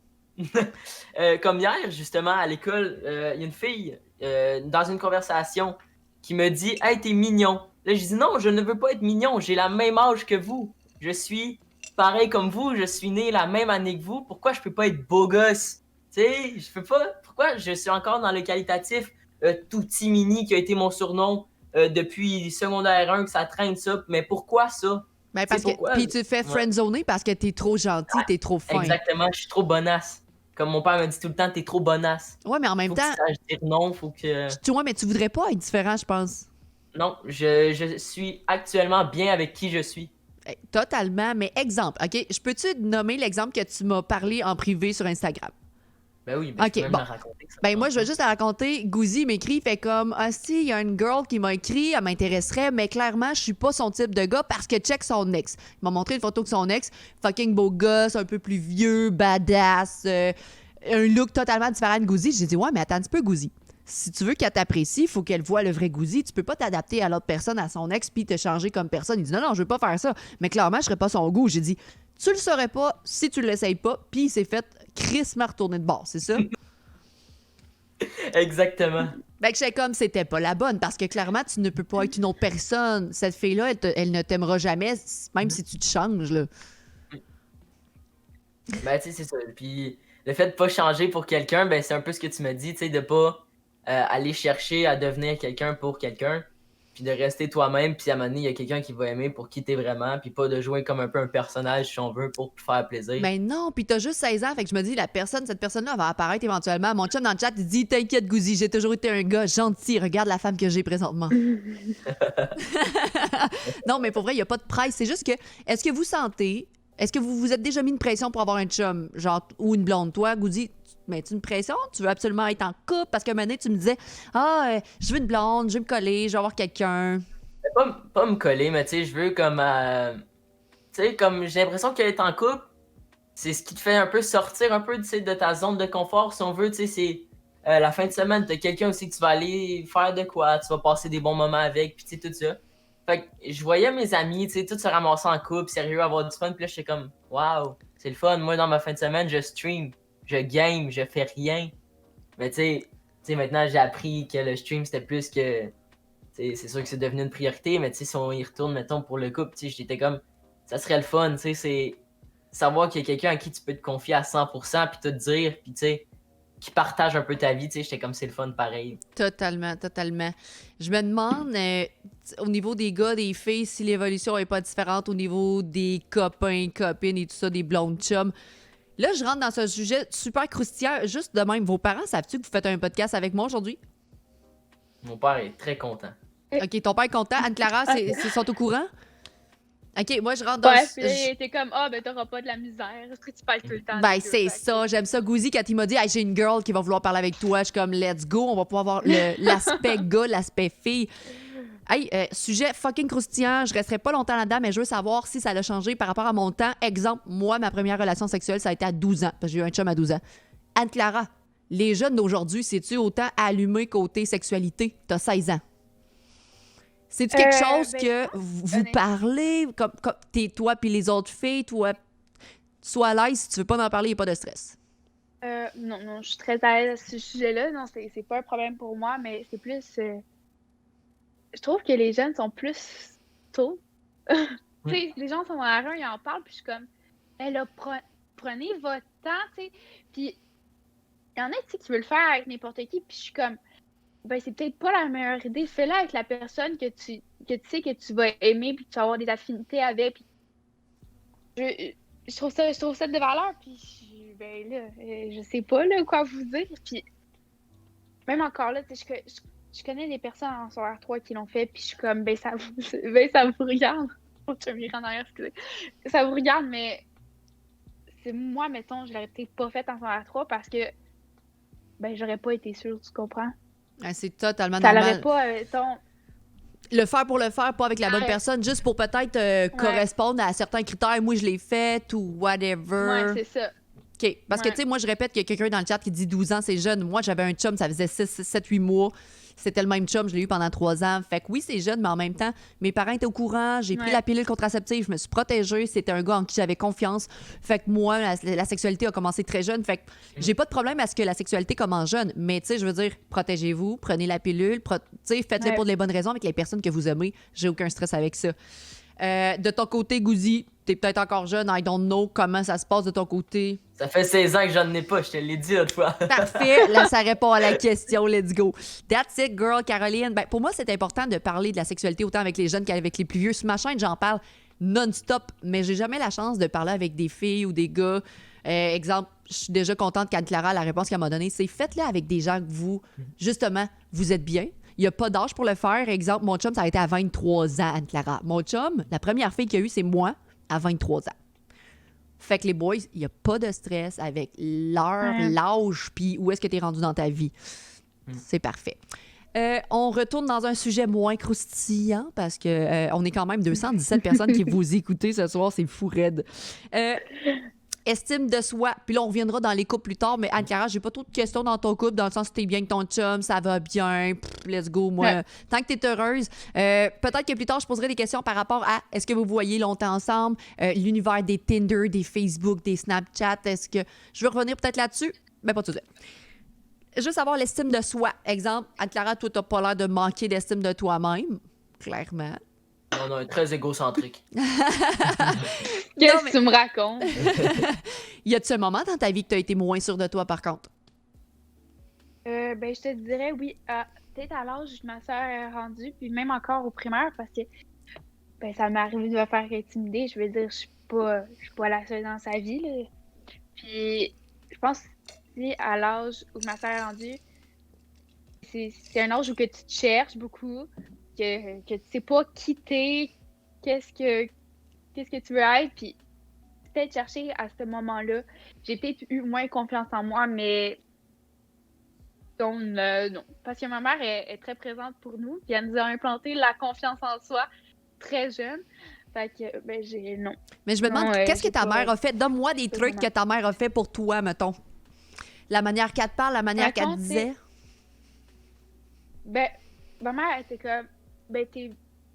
Speaker 2: Comme hier, justement, à l'école, il y a une fille, dans une conversation, qui me dit « Hey, t'es mignon ». Là, je dis « Non, je ne veux pas être mignon, j'ai la même âge que vous. Je suis pareil comme vous, je suis né la même année que vous. Pourquoi je peux pas être beau gosse? Tu sais, je peux pas... Pourquoi je suis encore dans le qualitatif tout petit mini qui a été mon surnom depuis secondaire 1, que ça traîne ça? Mais pourquoi ça?
Speaker 1: Ben parce que puis tu fais friendzoner parce que t'es trop gentil, t'es trop fin.
Speaker 2: Exactement, je suis trop bonasse. Comme mon père me dit tout le temps, t'es trop bonasse.
Speaker 1: Ouais, mais en même temps...
Speaker 2: Faut que tu saches dire non, faut que...
Speaker 1: Tu vois, mais tu voudrais pas être différent, je pense.
Speaker 2: Non, je suis actuellement bien avec qui je suis.
Speaker 1: Totalement, mais exemple, OK? Je peux-tu nommer l'exemple que tu m'as parlé en privé sur Instagram?
Speaker 2: Ben oui, ben,
Speaker 1: Ok,
Speaker 2: je peux même
Speaker 1: bon.
Speaker 2: la raconter. Ça
Speaker 1: Ben
Speaker 2: me
Speaker 1: moi,
Speaker 2: dérange
Speaker 1: je vais juste la raconter. Gouzi m'écrit, fait comme, ah si, il y a une girl qui m'a écrit, elle m'intéresserait, mais clairement, je suis pas son type de gars parce que check son ex. Il m'a montré une photo de son ex, fucking beau gosse, un peu plus vieux, badass, un look totalement différent de Gouzi. J'ai dit, ouais, mais attends un petit peu, Gouzi. Si tu veux qu'elle t'apprécie, il faut qu'elle voie le vrai Gouzi. Tu peux pas t'adapter à l'autre personne, à son ex, puis te changer comme personne. Il dit, non, non, je veux pas faire ça. Mais clairement, je serais pas son goût. J'ai dit, tu le saurais pas si tu l'essayes pas, puis il s'est fait crissement retourner de bord, c'est ça?
Speaker 2: Exactement.
Speaker 1: Ben que j'étais comme c'était pas la bonne parce que clairement tu ne peux pas être une autre personne. Cette fille-là, elle ne t'aimera jamais même si tu te changes là.
Speaker 2: Ben, tu sais, c'est ça. Puis le fait de pas changer pour quelqu'un, ben, c'est un peu ce que tu m'as dit, tu sais, de pas aller chercher à devenir quelqu'un pour quelqu'un, puis de rester toi-même, puis à un moment donné, il y a quelqu'un qui va aimer pour qui t'es vraiment, puis pas de jouer comme un peu un personnage, si on veut, pour te faire plaisir.
Speaker 1: Ben non, puis t'as juste 16 ans, fait que je me dis cette personne-là va apparaître éventuellement. Mon chum dans le chat il dit t'inquiète Gouzi, j'ai toujours été un gars gentil, regarde la femme que j'ai présentement. Non, mais pour vrai, il y a pas de presse, c'est juste que est-ce que vous vous êtes déjà mis une pression pour avoir un chum, genre ou une blonde toi Gouzi? Mets-tu une pression? Tu veux absolument être en couple? Parce qu'à un moment donné, tu me disais je veux une blonde, je veux me coller, je veux avoir quelqu'un.
Speaker 2: Pas me coller, mais tu sais, je veux comme. Tu sais, comme j'ai l'impression qu'être en couple, c'est ce qui te fait un peu sortir un peu tu sais, de ta zone de confort, si on veut. Tu sais, c'est la fin de semaine, t'as quelqu'un aussi que tu vas aller faire de quoi, tu vas passer des bons moments avec, puis tu sais, tout ça. Fait que je voyais mes amis, tu sais, tous se ramasser en couple, sérieux, avoir du fun, puis là, j'étais comme, waouh, c'est le fun. Moi, dans ma fin de semaine, je stream, je game, je fais rien. Mais tu sais, maintenant, j'ai appris que le stream, c'était plus que. C'est sûr que c'est devenu une priorité, mais tu sais, si on y retourne, mettons, pour le couple, tu sais, j'étais comme, ça serait le fun, tu sais, c'est savoir qu'il y a quelqu'un à qui tu peux te confier à 100%, puis te dire, puis tu sais, qui partage un peu ta vie, tu sais, j'étais comme, c'est le fun pareil.
Speaker 1: Totalement, totalement. Je me demande, au niveau des gars, des filles, si l'évolution est pas différente au niveau des copains, copines et tout ça, des blondes chums. Là, je rentre dans ce sujet super croustillant. Juste de même, vos parents, savent-tu que vous faites un podcast avec moi aujourd'hui?
Speaker 2: Mon père est très content.
Speaker 1: OK, ton père est content. Anne-Clara, ils sont au courant? OK, moi, je rentre dans...
Speaker 3: Ouais, puis là, il était comme, ben t'auras pas de la misère, parce que tu parles tout le temps.
Speaker 1: Ben, c'est ça. J'aime ça. Gouzi, quand il m'a dit, hey, j'ai une girl qui va vouloir parler avec toi, je suis comme, let's go. On va pouvoir voir l'aspect gars, l'aspect fille. Hey, sujet fucking croustillant. Je resterai pas longtemps là-dedans, mais je veux savoir si ça a changé par rapport à mon temps. Exemple, moi, ma première relation sexuelle, ça a été à 12 ans, parce que j'ai eu un chum à 12 ans. Anne-Clara, les jeunes d'aujourd'hui, c'est-tu autant allumé côté sexualité? T'as 16 ans. C'est-tu quelque chose que vous parlez, comme t'es toi puis les autres filles, toi, sois à l'aise, si tu veux pas en parler, il n'y a pas de stress.
Speaker 3: Non, je suis très à l'aise à ce sujet-là. Non, c'est pas un problème pour moi, mais c'est plus... je trouve que les jeunes sont plus tôt. Tu sais, les gens sont dans la rue, ils en parlent, puis je suis comme, là, prenez votre temps, tu sais. Puis, il y en a, tu sais, qui veulent le faire avec n'importe qui, puis je suis comme, ben, c'est peut-être pas la meilleure idée. Fais-le avec la personne que tu sais que tu vas aimer, puis que tu vas avoir des affinités avec. Puis je trouve ça de valeur, puis ben là, je sais pas là, quoi vous dire. Puis même encore là, je connais des personnes en secondaire 3 qui l'ont fait, puis je suis comme, ben ça vous regarde. Faut que je me en arrière, excusez. Ça vous regarde, mais c'est moi, mettons, je l'aurais peut-être pas fait en secondaire 3 parce que ben j'aurais pas été sûre, tu comprends?
Speaker 1: C'est totalement
Speaker 3: ça
Speaker 1: normal.
Speaker 3: Ça l'aurait pas,
Speaker 1: le faire pour le faire, pas avec la bonne personne, juste pour peut-être correspondre à certains critères. Moi, je l'ai fait ou whatever.
Speaker 3: Ouais, c'est ça.
Speaker 1: OK. Parce que, tu sais, moi, je répète qu'il y a quelqu'un dans le chat qui dit 12 ans, c'est jeune. Moi, j'avais un chum, ça faisait 7-8 mois. C'était le même chum, je l'ai eu pendant 3 ans. Fait que oui, c'est jeune, mais en même temps, mes parents étaient au courant. J'ai pris la pilule contraceptive, je me suis protégée. C'était un gars en qui j'avais confiance. Fait que moi, la sexualité a commencé très jeune. Fait que j'ai pas de problème à ce que la sexualité commence jeune. Mais tu sais, je veux dire, protégez-vous, prenez la pilule, tu sais, faites-le pour les bonnes raisons avec les personnes que vous aimez. J'ai aucun stress avec ça. De ton côté, Gouzi, t'es peut-être encore jeune, I don't know comment ça se passe de ton côté.
Speaker 2: Ça fait 16 ans que j'en ai pas, je te l'ai dit l'autre fois.
Speaker 1: Parfait, là, ça répond à la question, let's go. That's it, girl, Caroline. Ben, pour moi, c'est important de parler de la sexualité autant avec les jeunes qu'avec les plus vieux. Sur ma chaîne, j'en parle non-stop, mais j'ai jamais la chance de parler avec des filles ou des gars. Exemple, je suis déjà contente qu'Anne-Clara, la réponse qu'elle m'a donnée, c'est faites-le avec des gens que vous, justement, vous êtes bien. Il n'y a pas d'âge pour le faire. Exemple, mon chum, ça a été à 23 ans, Anne-Clara. Mon chum, la première fille qu'il y a eu, c'est moi, à 23 ans. Fait que les boys, il n'y a pas de stress avec l'heure,
Speaker 3: Ouais.
Speaker 1: l'âge, puis où est-ce que tu es rendu dans ta vie. C'est parfait. On retourne dans un sujet moins croustillant parce que on est quand même 217 personnes qui vous écoutez ce soir, c'est fou raide. Estime de soi, puis là on reviendra dans les couples plus tard, mais Anne-Clara, j'ai pas trop de questions dans ton couple, dans le sens que t'es bien avec ton chum, ça va bien, let's go, moi.
Speaker 3: Ouais.
Speaker 1: Tant que t'es heureuse, peut-être que plus tard je poserai des questions par rapport à est-ce que vous voyez longtemps ensemble, l'univers des Tinder, des Facebook, des Snapchat, est-ce que... Je veux revenir peut-être là-dessus, mais pas tout de suite. Juste avoir l'estime de soi. Exemple, Anne-Clara, toi, t'as pas l'air de manquer d'estime de toi-même, clairement.
Speaker 2: On est très égocentrique.
Speaker 3: Qu'est-ce
Speaker 1: mais-
Speaker 3: que tu me racontes?
Speaker 1: Y a-tu un moment dans ta vie que t'as été moins sûre de toi, par contre?
Speaker 3: Ben, je te dirais oui, peut-être à l'âge où ma soeur est rendue, puis même encore au primaire, parce que ben, ça m'est arrivé de me faire intimider. Je veux dire, je suis pas la seule dans sa vie, là. Puis, je pense que à l'âge où ma soeur est rendue, c'est un âge où que tu te cherches beaucoup, que tu sais pas qui t'es, qu'est-ce que tu veux être, puis peut-être chercher à ce moment-là. J'ai peut-être eu moins confiance en moi, mais donc, non. Parce que ma mère est très présente pour nous, puis elle nous a implanté la confiance en soi très jeune. Fait que, ben, j'ai non.
Speaker 1: Mais je me demande,
Speaker 3: Non,
Speaker 1: qu'est-ce que
Speaker 3: j'ai
Speaker 1: ta
Speaker 3: pas-
Speaker 1: mère a fait? Donne-moi des
Speaker 3: pas
Speaker 1: trucs
Speaker 3: vraiment.
Speaker 1: que ta mère a fait pour toi, mettons. La manière qu'elle te parle, la manière qu'elle te
Speaker 3: Raconte,
Speaker 1: disait.
Speaker 3: Ben, ma mère elle était comme, ben,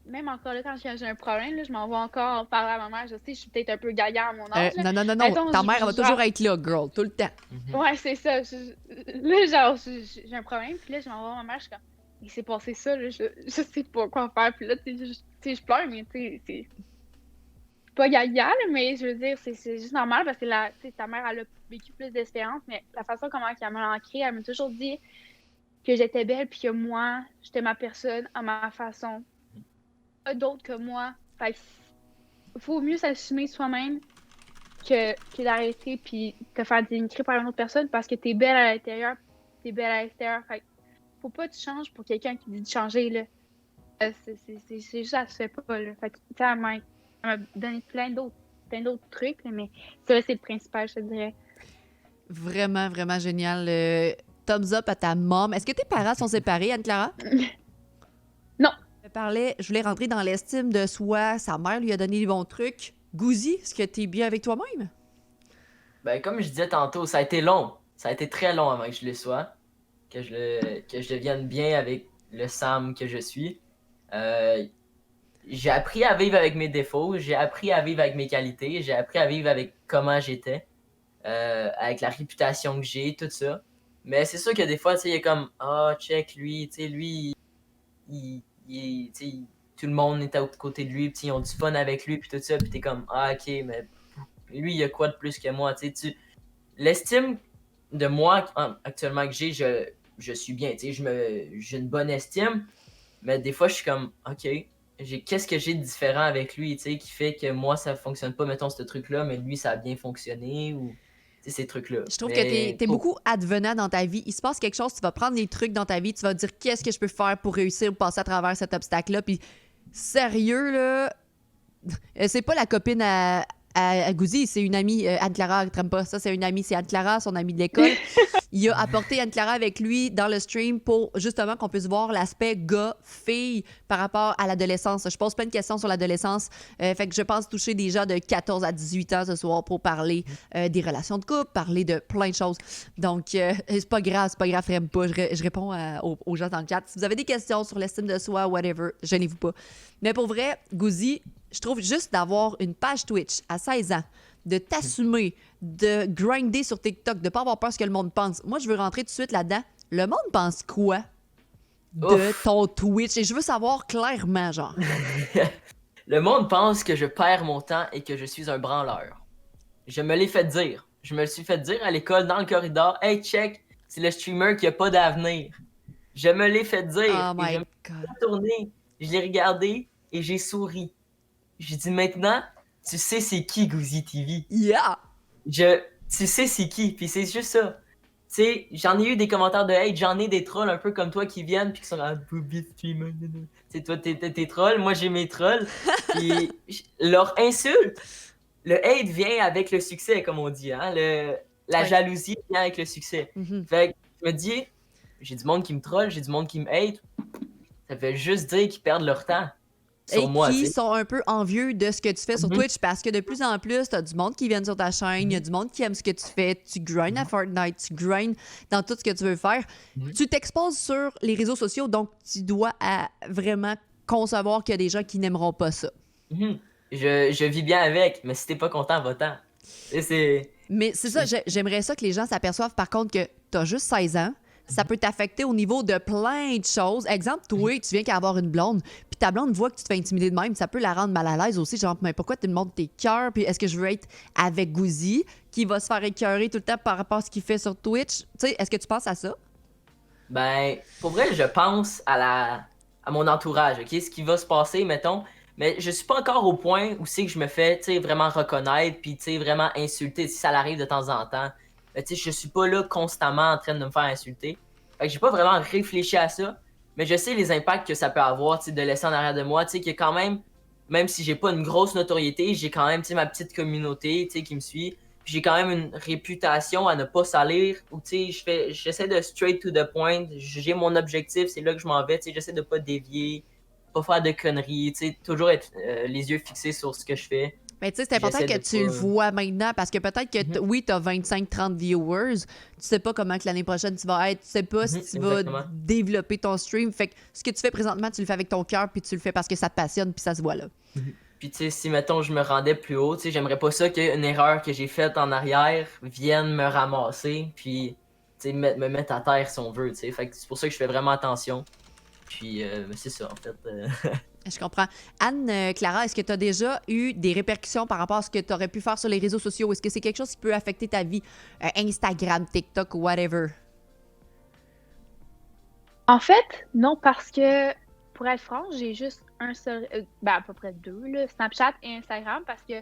Speaker 3: même encore là, quand j'ai un problème, là, je m'en vais encore en parler à ma mère. Je sais, je suis peut-être un peu gaga à mon âge, là.
Speaker 1: Non.
Speaker 3: Mettons,
Speaker 1: Ta mère, elle va
Speaker 3: genre-
Speaker 1: toujours être là, girl, tout le temps.
Speaker 3: Ouais, c'est ça. Là, genre, j'ai un problème, puis là, je m'en vais voir ma mère, je suis comme, il s'est passé ça, là, je sais pas quoi faire. Puis là, tu sais, je pleure, mais tu sais, c'est pas gaga, là, mais je veux dire, c'est juste normal parce que tu sais, ta mère, elle a vécu plus d'expérience, mais la façon comment elle m'a ancrée, elle m'a toujours dit que j'étais belle, puis que moi, j'étais ma personne à ma façon. Pas d'autre que moi. Fait que faut mieux s'assumer soi-même que d'arrêter puis te faire dénigrer par une autre personne parce que t'es belle à l'intérieur, t'es belle à l'extérieur. Fait que faut pas que tu changes pour quelqu'un qui dit de changer, là. C'est juste, ça se fait pas, là. Fait que, tu sais, elle m'a donné plein d'autres trucs, là, mais ça, c'est le principal, je te dirais.
Speaker 1: Vraiment, vraiment génial. Thumbs up à ta mom. Est-ce que tes parents sont séparés, Anne-Clara?
Speaker 3: Non.
Speaker 1: Je voulais rentrer dans l'estime de soi. Sa mère lui a donné des bons trucs. Gouzi, est-ce que t'es bien avec toi-même?
Speaker 2: Ben, comme je disais tantôt, ça a été long. Ça a été très long avant que je le sois. Que je devienne bien avec le Sam que je suis. J'ai appris à vivre avec mes défauts. J'ai appris à vivre avec mes qualités. J'ai appris à vivre avec comment j'étais. Avec la réputation que j'ai, tout ça. Mais c'est sûr que des fois, tu sais, il y a comme, check lui, tu sais, lui, tu sais, tout le monde est à côté de lui, puis ils ont du fun avec lui, puis tout ça, puis t'es comme, ok, mais lui, il y a quoi de plus que moi, tu sais, l'estime de moi actuellement que j'ai, je suis bien, tu sais, j'ai une bonne estime, mais des fois, je suis comme, ok, qu'est-ce que j'ai de différent avec lui, tu sais, qui fait que moi, ça fonctionne pas, mettons, ce truc-là, mais lui, ça a bien fonctionné, ou, tu sais, ces trucs-là.
Speaker 1: Je trouve
Speaker 2: Mais
Speaker 1: que t'es beaucoup advenant dans ta vie. Il se passe quelque chose, tu vas prendre des trucs dans ta vie, tu vas dire qu'est-ce que je peux faire pour réussir ou passer à travers cet obstacle-là. Puis sérieux, là, c'est pas la copine à Gouzi, c'est une amie. Anne-Clara, t'aimes pas ça, c'est une amie, c'est Anne-Clara, son amie de l'école. Il a apporté Anne-Clara avec lui dans le stream pour justement qu'on puisse voir l'aspect gars-fille par rapport à l'adolescence. Je pose plein de questions sur l'adolescence. Fait que je pense toucher des gens de 14 à 18 ans ce soir pour parler des relations de couple, parler de plein de choses. Donc, c'est pas grave, frère pas. Je réponds aux gens dans le chat. Si vous avez des questions sur l'estime de soi, whatever, gênez-vous pas. Mais pour vrai, Gouzi, je trouve juste d'avoir une page Twitch à 16 ans, de t'assumer, de grinder sur TikTok, de pas avoir peur de ce que le monde pense. Moi, je veux rentrer tout de suite là-dedans. Le monde pense quoi de
Speaker 2: Ouf.
Speaker 1: ton Twitch? Et je veux savoir clairement, genre.
Speaker 2: Le monde pense que je perds mon temps et que je suis un branleur. Je me l'ai fait dire. Je me le suis fait dire à l'école, dans le corridor. Hey, check, c'est le streamer qui a pas d'avenir. Je me l'ai fait dire.
Speaker 1: Oh
Speaker 2: Et je
Speaker 1: my
Speaker 2: me
Speaker 1: God.
Speaker 2: suis tourné, je l'ai regardé et j'ai souri. J'ai dit maintenant, tu sais c'est qui Gouzi TV.
Speaker 1: Yeah!
Speaker 2: Tu sais c'est qui, puis c'est juste ça. Tu sais, j'en ai eu des commentaires de hate, j'en ai des trolls un peu comme toi qui viennent puis qui sont là, Booby streamer. Tu sais, toi t'es trolls, moi j'ai mes trolls. Puis leur insulte le hate vient avec le succès, comme on dit. Hein? La
Speaker 1: Ouais.
Speaker 2: jalousie vient avec le succès.
Speaker 1: Mhm.
Speaker 2: Fait que je me dis, j'ai du monde qui me troll, j'ai du monde qui me hate. Ça veut juste dire qu'ils perdent leur temps sur
Speaker 1: Et
Speaker 2: moi, tu
Speaker 1: qui
Speaker 2: sais.
Speaker 1: sont un peu envieux de ce que tu fais sur
Speaker 2: Mhm.
Speaker 1: Twitch parce que de plus en plus, tu as du monde qui vient sur ta chaîne, il y a du monde qui aime ce que tu fais, tu grindes à Fortnite, tu grindes dans tout ce que tu veux faire.
Speaker 2: Mhm.
Speaker 1: Tu t'exposes sur les réseaux sociaux, donc tu dois vraiment concevoir qu'il y a des gens qui n'aimeront pas ça.
Speaker 2: Mhm. Je vis bien avec, mais si t'es pas content, va-t'en. Tu sais, c'est.
Speaker 1: Mais c'est ça, j'aimerais ça que les gens s'aperçoivent par contre que tu as juste 16 ans. Ça peut t'affecter au niveau de plein de choses. Exemple, toi, tu viens qu'à avoir une blonde, puis ta blonde voit que tu te fais intimider de même, ça peut la rendre mal à l'aise aussi. Genre, mais pourquoi tu me montres tes cœurs? Puis est-ce que je veux être avec Gouzi, qui va se faire écœurer tout le temps par rapport à ce qu'il fait sur Twitch? Tu sais, est-ce que tu penses à ça?
Speaker 2: Ben, pour vrai, je pense à mon entourage, ok? Ce qui va se passer, mettons. Mais je suis pas encore au point où c'est que je me fais, tu sais, vraiment reconnaître, puis, tu sais, vraiment insulter, si ça l'arrive de temps en temps. Mais, tu sais, je suis pas là constamment en train de me faire insulter. Fait que j'ai pas vraiment réfléchi à ça. Mais je sais les impacts que ça peut avoir, tu sais, de laisser en arrière de moi, tu sais, que quand même si j'ai pas une grosse notoriété, j'ai quand même, tu sais, ma petite communauté, tu sais, qui me suit. Puis j'ai quand même une réputation à ne pas salir, ou tu sais, j'essaie de straight to the point, j'ai mon objectif, c'est là que je m'en vais, tu sais, j'essaie de pas dévier, pas faire de conneries, tu sais, toujours être les yeux fixés sur ce que je fais.
Speaker 1: Mais tu sais, c'est important
Speaker 2: J'essaie
Speaker 1: que
Speaker 2: de
Speaker 1: tu le
Speaker 2: pas.
Speaker 1: vois maintenant parce que peut-être que, oui, tu as 25-30 viewers, tu sais pas comment que l'année prochaine tu vas être, tu sais pas si tu vas
Speaker 2: Exactement.
Speaker 1: développer ton stream. Fait que ce que tu fais présentement, tu le fais avec ton cœur puis tu le fais parce que ça te passionne puis ça se voit là.
Speaker 2: Puis tu sais, si mettons je me rendais plus haut, tu sais, j'aimerais pas ça qu'une erreur que j'ai faite en arrière vienne me ramasser, puis tu sais, me mettre à terre si on veut, tu sais. Fait que c'est pour ça que je fais vraiment attention. Puis c'est ça en fait.
Speaker 1: Je comprends. Anne-Clara, est-ce que tu as déjà eu des répercussions par rapport à ce que tu aurais pu faire sur les réseaux sociaux? Est-ce que c'est quelque chose qui peut affecter ta vie? Instagram, TikTok ou whatever?
Speaker 3: En fait, non, parce que, pour être franc, j'ai juste un seul, ben à peu près deux, là, Snapchat et Instagram, parce que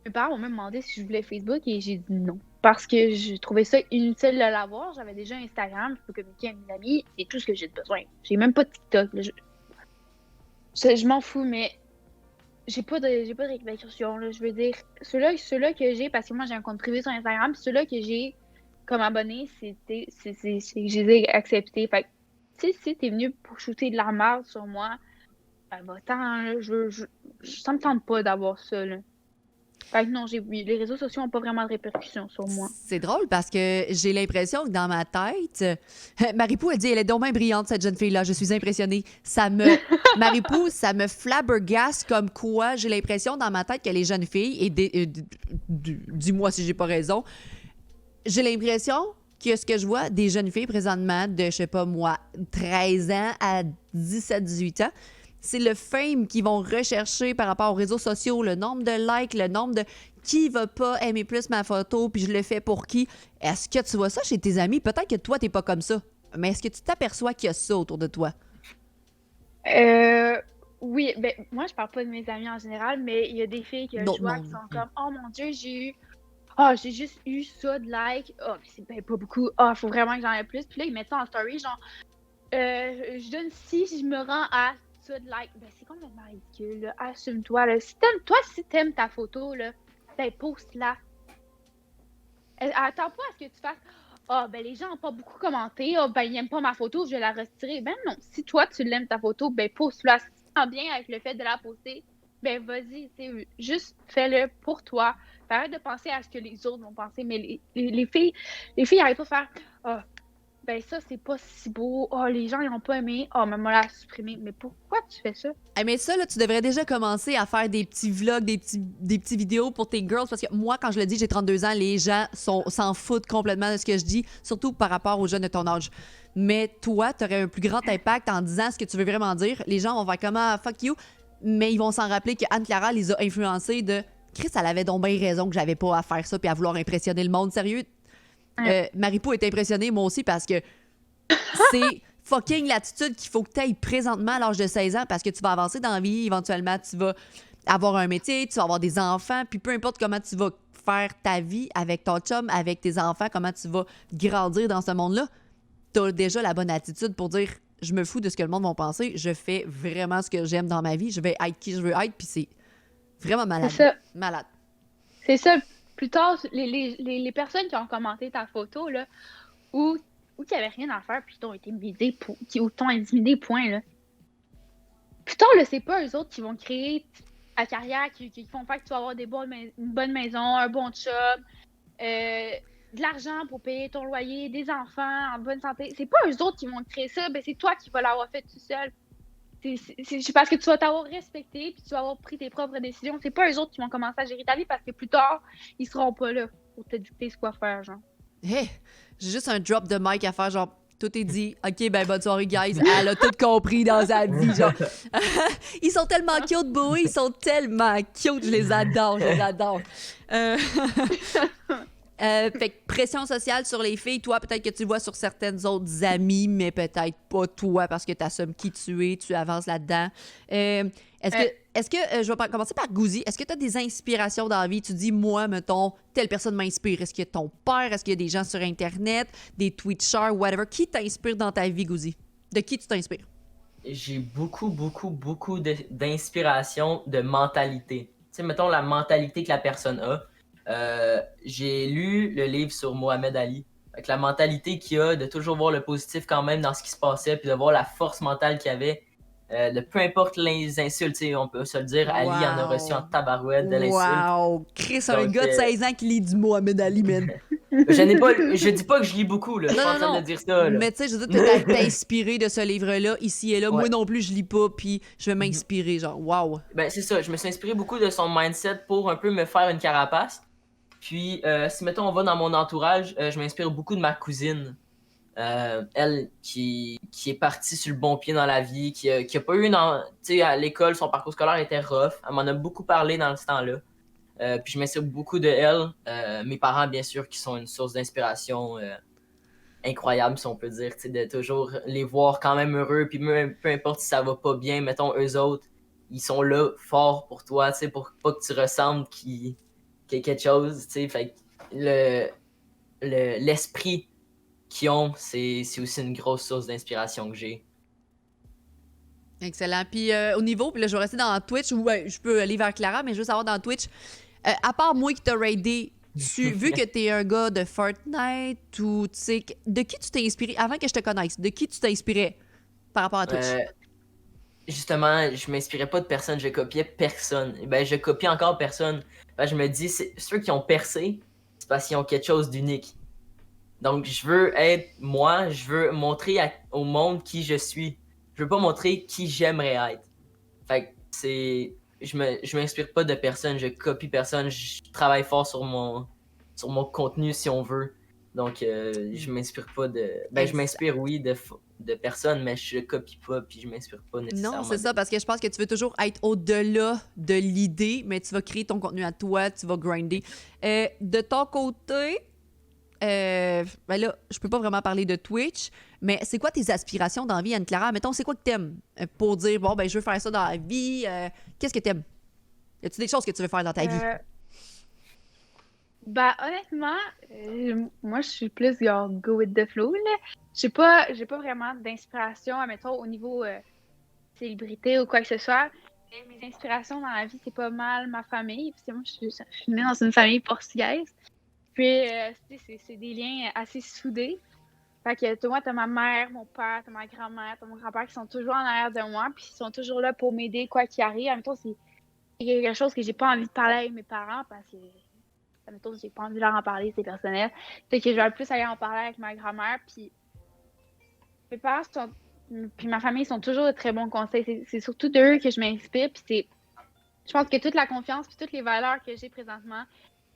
Speaker 3: mes parents m'ont même demandé si je voulais Facebook et j'ai dit non. Parce que je trouvais ça inutile de l'avoir. J'avais déjà Instagram, je peux communiquer avec mes amis, c'est tout ce que j'ai besoin. J'ai même pas de TikTok. Là. Je m'en fous, mais j'ai pas de répercussions. Là. Je veux dire, ceux-là que j'ai, parce que moi j'ai un compte privé sur Instagram, puis ceux-là que j'ai comme abonné, c'est que je les ai acceptés. Fait que, tu sais, si t'es venu pour shooter de la merde sur moi, ben va-t'en, là, ça me tente pas d'avoir ça, là. Fait que non, les réseaux sociaux ont pas vraiment de répercussions sur moi.
Speaker 1: C'est drôle parce que j'ai l'impression que dans ma tête, Marie-Pou, elle dit, elle est donc bien brillante, cette jeune fille-là. Je suis impressionnée. Marie-Pou, ça me flabbergasse comme quoi j'ai l'impression dans ma tête que les jeunes filles, et dis-moi si j'ai pas raison, j'ai l'impression que ce que je vois des jeunes filles présentement de, je sais pas moi, 13 ans à 17-18 ans, c'est le fame qu'ils vont rechercher par rapport aux réseaux sociaux, le nombre de likes, le nombre de qui va pas aimer plus ma photo, puis je le fais pour qui. Est-ce que tu vois ça chez tes amis? Peut-être que toi, t'es pas comme ça, mais est-ce que tu t'aperçois qu'il y a ça autour de toi?
Speaker 3: Oui, ben moi je parle pas de mes amis en général, mais il y a des filles que
Speaker 1: D'autres
Speaker 3: je vois qui
Speaker 1: mondes.
Speaker 3: sont comme oh mon Dieu, j'ai juste eu ça de like. Oh, mais c'est ben pas beaucoup. Ah, faut vraiment que j'en ai plus. Puis là, ils mettent ça en story, genre je donne si je me rends à ça de like. Ben c'est complètement ridicule, là. Assume-toi, là. Si t'aimes ta photo, là, ben poste-la. Attends pas à ce que tu fasses. Ah, ben les gens n'ont pas beaucoup commenté. Ah, ben ils n'aiment pas ma photo, je vais la retirer. Ben non, si toi tu l'aimes ta photo, ben poste-la. Si tu te sens bien avec le fait de la poster, ben vas-y, juste fais-le pour toi. Arrête de penser à ce que les autres vont penser. Mais les filles arrêtent pas de faire ah, ben ça c'est pas si beau. Ah, les gens ils n'ont pas aimé. Ah, mais moi la supprimer. Mais pourquoi tu fais ça?
Speaker 1: Eh, mais ça, là, tu devrais déjà commencer à faire des petits vlogs, des petits vidéos pour tes girls. Parce que moi, quand je le dis, j'ai 32 ans, les gens s'en foutent complètement de ce que je dis, surtout par rapport aux jeunes de ton âge. Mais toi, tu aurais un plus grand impact en disant ce que tu veux vraiment dire. Les gens vont faire comment fuck you, mais ils vont s'en rappeler que Anne-Clara les a influencés de Chris, elle avait donc bien raison que j'avais pas à faire ça puis à vouloir impressionner le monde. Sérieux, Marie-Pou est impressionnée, moi aussi, parce que c'est fucking l'attitude qu'il faut que tu aies présentement à l'âge de 16 ans parce que tu vas avancer dans la vie, éventuellement, tu vas avoir un métier, tu vas avoir des enfants, puis peu importe comment tu vas faire ta vie avec ton chum, avec tes enfants, comment tu vas grandir dans ce monde-là, tu as déjà la bonne attitude pour dire je me fous de ce que le monde va penser, je fais vraiment ce que j'aime dans ma vie, je vais être qui je veux être, puis c'est vraiment malade.
Speaker 3: C'est ça.
Speaker 1: Malade.
Speaker 3: C'est ça. Plus tard, les personnes qui ont commenté ta photo, là, ou qui n'avaient rien à faire, puis t'ont intimidé, ou t'ont intimidé, point, là. Plus tard, là, c'est pas eux autres qui vont créer ta carrière, qui font faire que tu vas avoir une bonne maison, un bon job, de l'argent pour payer ton loyer, des enfants en bonne santé. C'est pas eux autres qui vont créer ça, ben c'est toi qui vas l'avoir fait tout seul. C'est parce que tu vas t'avoir respecté puis tu vas avoir pris tes propres décisions. C'est pas eux autres qui vont commencer à gérer ta vie parce que plus tard, ils seront pas là pour te dicter ce quoi faire, genre.
Speaker 1: Hey, j'ai juste un drop de mic à faire, genre, tout est dit. OK, ben bonne soirée, guys. Elle a tout compris dans sa vie, genre. Ils sont tellement cute, Bowie. Ils sont tellement cute. Je les adore, je les adore. Fait que pression sociale sur les filles, toi, peut-être que tu le vois sur certaines autres amies, mais peut-être pas toi, parce que tu assumes qui tu es, tu avances là-dedans. Est-ce que je vais commencer par Gouzi, est-ce que tu as des inspirations dans la vie? Tu dis, moi, mettons, telle personne m'inspire. Est-ce qu'il y a ton père? Est-ce qu'il y a des gens sur Internet, des Twitchers, whatever? Qui t'inspire dans ta vie, Gouzi? De qui tu t'inspires?
Speaker 2: J'ai beaucoup d'inspiration de mentalité. Tu sais, mettons la mentalité que la personne a. J'ai lu le livre sur Mohamed Ali. Avec la mentalité qu'il a de toujours voir le positif quand même dans ce qui se passait, puis de voir la force mentale qu'il avait. De peu importe les insultes, on peut se le dire, Ali en a reçu en tabarouette de l'insulte.
Speaker 1: Wow! Chris, un gars de 16 ans qui lit du Mohamed Ali, man.
Speaker 2: Je dis pas que je lis beaucoup, là. Je suis pas en train de dire ça. Là.
Speaker 1: Mais tu sais, je veux dire, peut-être t'inspirer de ce livre-là, ici et là. Ouais. Moi non plus, je lis pas, puis je vais m'inspirer, genre, wow!
Speaker 2: Ben, c'est ça. Je me suis inspiré beaucoup de son mindset pour un peu me faire une carapace. Puis, si, mettons, on va dans mon entourage, je m'inspire beaucoup de ma cousine. Elle, qui est partie sur le bon pied dans la vie, qui a pas eu, tu sais, à l'école, son parcours scolaire était rough. Elle m'en a beaucoup parlé dans ce temps-là. Puis je m'inspire beaucoup de elle. Mes parents, bien sûr, qui sont une source d'inspiration incroyable, si on peut dire, tu sais, de toujours les voir quand même heureux. Puis peu importe si ça va pas bien, mettons, eux autres, ils sont là forts pour toi, tu sais, pour pas que tu ressembles qu'il y ait quelque chose, tu sais. Fait que l'esprit qu'ils ont, c'est aussi une grosse source d'inspiration que j'ai.
Speaker 1: Excellent. Puis au niveau, puis là, je vais rester dans Twitch, ou je peux aller vers Clara, mais je veux savoir dans Twitch, à part moi qui t'a raidé, vu que t'es un gars de Fortnite, ou tu sais, de qui tu t'es inspiré, avant que je te connaisse, de qui tu t'inspirais par rapport à Twitch?
Speaker 2: Justement, je m'inspirais pas de personne, je copiais personne. Ben, je copie encore personne. Ben, je me dis, ceux qui ont percé, c'est parce qu'ils ont quelque chose d'unique. Donc, je veux être moi, je veux montrer au monde qui je suis. Je veux pas montrer qui j'aimerais être. Fait que je m'inspire pas de personne, je copie personne, je travaille fort sur mon contenu si on veut. Donc, je m'inspire pas de... Ben, je m'inspire, oui, de personne, mais je copie pas, puis je m'inspire pas nécessairement.
Speaker 1: Non, c'est ça, parce que je pense que tu veux toujours être au-delà de l'idée, mais tu vas créer ton contenu à toi, tu vas grinder. De ton côté... ben là, je peux pas vraiment parler de Twitch, mais c'est quoi tes aspirations dans la vie, Anne-Clara? Mettons, c'est quoi que t'aimes pour dire, bon, ben je veux faire ça dans la vie. Qu'est-ce que t'aimes? Y a-tu des choses que tu veux faire dans ta vie?
Speaker 3: Ben, honnêtement, moi, je suis plus genre go with the flow, là. J'ai pas vraiment d'inspiration, mettons, au niveau célébrité ou quoi que ce soit. Mais mes inspirations dans la vie, c'est pas mal ma famille. Parce que moi, je suis née dans une famille portugaise. Puis, c'est des liens assez soudés. Fait que moi, t'as ma mère, mon père, t'as ma grand-mère, t'as mon grand-père qui sont toujours en arrière de moi. Puis, ils sont toujours là pour m'aider, quoi qu'il arrive. En même temps, c'est quelque chose que j'ai pas envie de parler avec mes parents parce que, en même temps, j'ai pas envie de leur en parler, c'est personnel. Fait que je vais plus aller en parler avec ma grand-mère. Puis, mes parents puis ma famille sont toujours de très bons conseils. C'est surtout d'eux que je m'inspire. Puis, je pense que toute la confiance puis toutes les valeurs que j'ai présentement,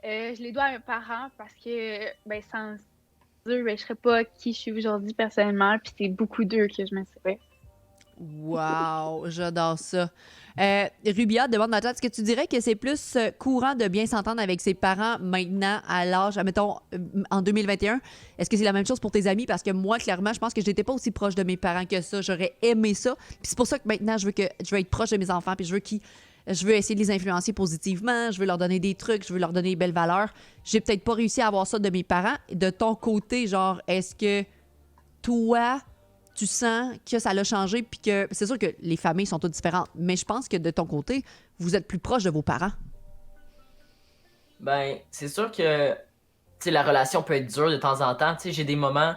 Speaker 3: je les dois à mes parents parce que, ben, sans eux, ben, je serais pas qui je suis aujourd'hui personnellement. Puis c'est beaucoup d'eux que je m'inspire.
Speaker 1: Wow, j'adore ça. Rubia demande dans le chat, est-ce que tu dirais que c'est plus courant de bien s'entendre avec ses parents maintenant à l'âge, admettons, en 2021? Est-ce que c'est la même chose pour tes amis? Parce que moi, clairement, je pense que j'étais pas aussi proche de mes parents que ça. J'aurais aimé ça. Puis c'est pour ça que maintenant, je veux être proche de mes enfants, puis je veux essayer de les influencer positivement, je veux leur donner des trucs, je veux leur donner des belles valeurs. J'ai peut-être pas réussi à avoir ça de mes parents. De ton côté, genre, est-ce que toi, tu sens que ça l'a changé, puis que c'est sûr que les familles sont toutes différentes, mais je pense que de ton côté, vous êtes plus proche de vos parents.
Speaker 2: Ben, c'est sûr que, tu sais, la relation peut être dure de temps en temps. Tu sais, j'ai des moments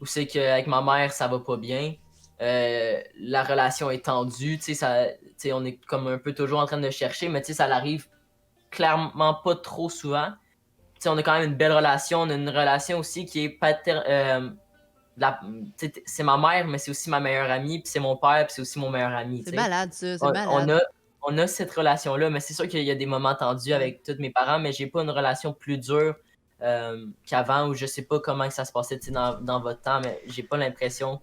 Speaker 2: où c'est qu'avec ma mère, ça va pas bien. La relation est tendue, tu sais, on est comme un peu toujours en train de chercher, mais tu sais, ça l'arrive clairement pas trop souvent. Tu sais, on a quand même une belle relation, on a une relation aussi qui est c'est ma mère, mais c'est aussi ma meilleure amie, puis c'est mon père, puis c'est aussi mon meilleur ami,
Speaker 1: C'est
Speaker 2: tu sais.
Speaker 1: malade, ça, c'est
Speaker 2: On, on
Speaker 1: malade.
Speaker 2: a, on a cette relation-là, mais c'est sûr qu'il y a des moments tendus avec tous mes parents, mais j'ai pas une relation plus dure qu'avant, ou je sais pas comment ça se passait dans votre temps, mais j'ai pas l'impression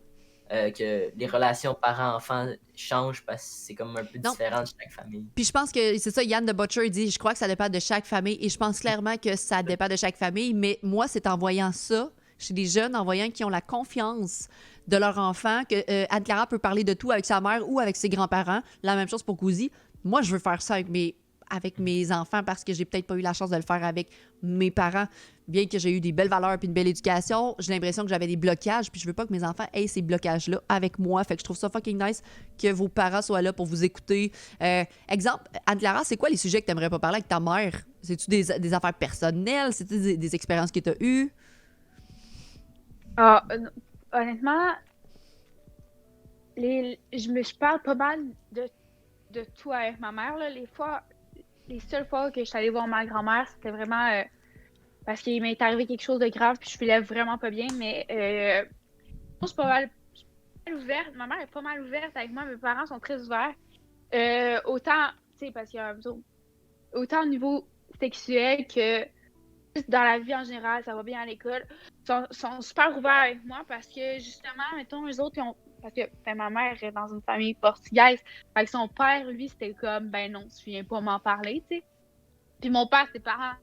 Speaker 2: que les relations parents-enfants changent parce que c'est comme un peu
Speaker 1: Non.
Speaker 2: différent de chaque famille.
Speaker 1: Puis je pense que c'est ça, Yann de Butcher dit, je crois que ça dépend de chaque famille et je pense clairement que ça dépend de chaque famille, mais moi, c'est en voyant ça chez des jeunes, en voyant qu'ils ont la confiance de leur enfant, que Anne-Clara peut parler de tout avec sa mère ou avec ses grands-parents. La même chose pour Gouzi. Moi, je veux faire ça avec mes enfants parce que j'ai peut-être pas eu la chance de le faire avec mes parents. Bien que j'ai eu des belles valeurs puis une belle éducation, j'ai l'impression que j'avais des blocages puis je veux pas que mes enfants aient ces blocages-là avec moi. Fait que je trouve ça fucking nice que vos parents soient là pour vous écouter. Exemple, Anne-Clara, c'est quoi les sujets que t'aimerais pas parler avec ta mère? C'est-tu des affaires personnelles? C'est-tu des expériences que t'as eues?
Speaker 3: Ah, honnêtement, je parle pas mal de tout avec ma mère. Là. Les seules fois que je suis allée voir ma grand-mère, c'était vraiment parce qu'il m'est arrivé quelque chose de grave puis je filais vraiment pas bien. Mais je suis pas mal ouverte. Ma mère est pas mal ouverte avec moi. Mes parents sont très ouverts. Autant, tu sais, parce qu'il y a autant au niveau sexuel que dans la vie en général, ça va bien à l'école, sont super ouverts avec moi parce que justement, mettons, eux autres, parce que ma mère est dans une famille portugaise, avec son père, lui, c'était comme, ben non, tu viens pas m'en parler, tu sais. Puis mon père, ses parents,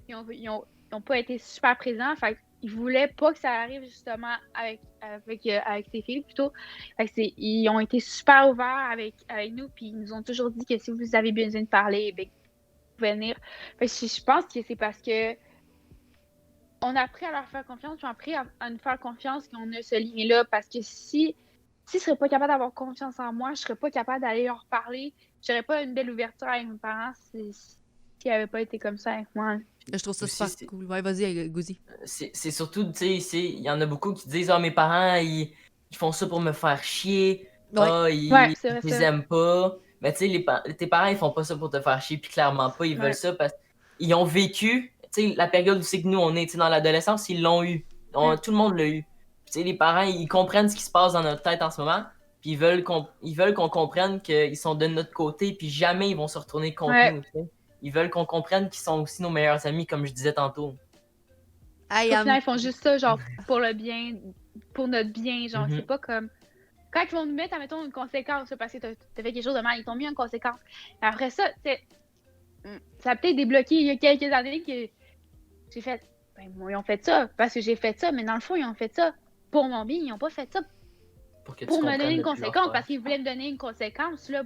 Speaker 3: ils ont pas été super présents, fait qu'ils voulaient pas que ça arrive justement avec ses filles plutôt. Fait que ils ont été super ouverts avec nous, puis ils nous ont toujours dit que si vous avez besoin de parler, ben, vous pouvez venir. Fait que je pense que c'est parce que on a appris à leur faire confiance, puis on a appris à nous faire confiance qu'on a ce lien-là. Parce que si je serais pas capable d'avoir confiance en moi, je serais pas capable d'aller leur parler. J'aurais pas une belle ouverture avec mes parents s'ils n'avaient pas été comme ça avec moi.
Speaker 1: Je trouve ça
Speaker 2: Aussi,
Speaker 1: super cool. Ouais, vas-y, Gouzi.
Speaker 2: c'est surtout, tu sais, il y en a beaucoup qui disent, ah, mes parents, ils font ça pour me faire chier.
Speaker 1: Ouais.
Speaker 2: Ah,
Speaker 3: Ouais,
Speaker 2: ils
Speaker 3: c'est vrai
Speaker 2: les
Speaker 3: ça.
Speaker 2: aiment pas. Mais tu sais, tes parents, ils font pas ça pour te faire chier, puis clairement pas, ils veulent
Speaker 3: Ouais.
Speaker 2: ça parce qu'ils ont vécu, tu sais, la période où c'est que nous, on est, tu sais, dans l'adolescence, ils l'ont eu. Tout le monde l'a eu. Puis, tu sais, les parents, ils comprennent ce qui se passe dans notre tête en ce moment, puis ils veulent qu'on comprenne qu'ils sont de notre côté, puis jamais ils vont se retourner contre
Speaker 3: Ouais.
Speaker 2: nous, tu sais. Ils veulent qu'on comprenne qu'ils sont aussi nos meilleurs amis, comme je disais tantôt.
Speaker 1: Hey,
Speaker 3: Au final, ils font juste ça, genre, pour le bien, pour notre bien. Genre,
Speaker 2: Mhm.
Speaker 3: c'est pas comme. Quand ils vont nous mettre, admettons, une conséquence, parce que t'as fait quelque chose de mal, ils t'ont mis une conséquence. Et après ça, ça a peut-être débloqué il y a quelques années que j'ai fait. Ben, moi, ils ont fait ça parce que j'ai fait ça, mais dans le fond, ils ont fait ça pour mon bien. Ils n'ont pas fait ça
Speaker 2: Pour que tu
Speaker 3: pour me
Speaker 2: comprennes
Speaker 3: donner une
Speaker 2: de plus leur
Speaker 3: conséquence
Speaker 2: faire.
Speaker 3: parce qu'ils voulaient me donner une conséquence. Là.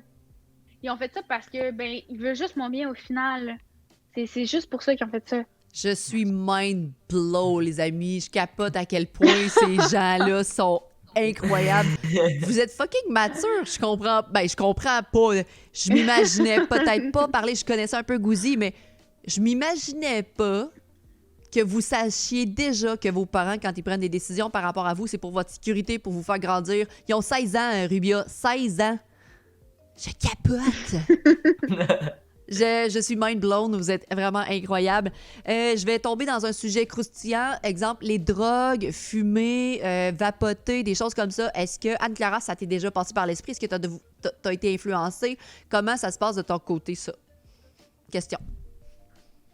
Speaker 3: Ils ont fait ça parce que, ben, ils veulent juste mon bien au final. Là. C'est juste pour ça qu'ils ont fait ça.
Speaker 1: je suis mind blow, les amis. Je capote à quel point ces gens-là sont incroyables. Vous êtes fucking mature, je comprends. Ben, je comprends pas. Je m'imaginais peut-être pas parler. Je connaissais un peu Gouzi, mais je m'imaginais pas que vous sachiez déjà que vos parents, quand ils prennent des décisions par rapport à vous, c'est pour votre sécurité, pour vous faire grandir. Ils ont 16 ans, Rubia. 16 ans. Je capote. Je suis mind blown, vous êtes vraiment incroyable. Je vais tomber dans un sujet croustillant. Exemple, les drogues, fumer, vapoter, des choses comme ça. Est-ce que, Anne-Clara, ça t'est déjà passé par l'esprit? Est-ce que t'as été influencée? Comment ça se passe de ton côté, ça? Question.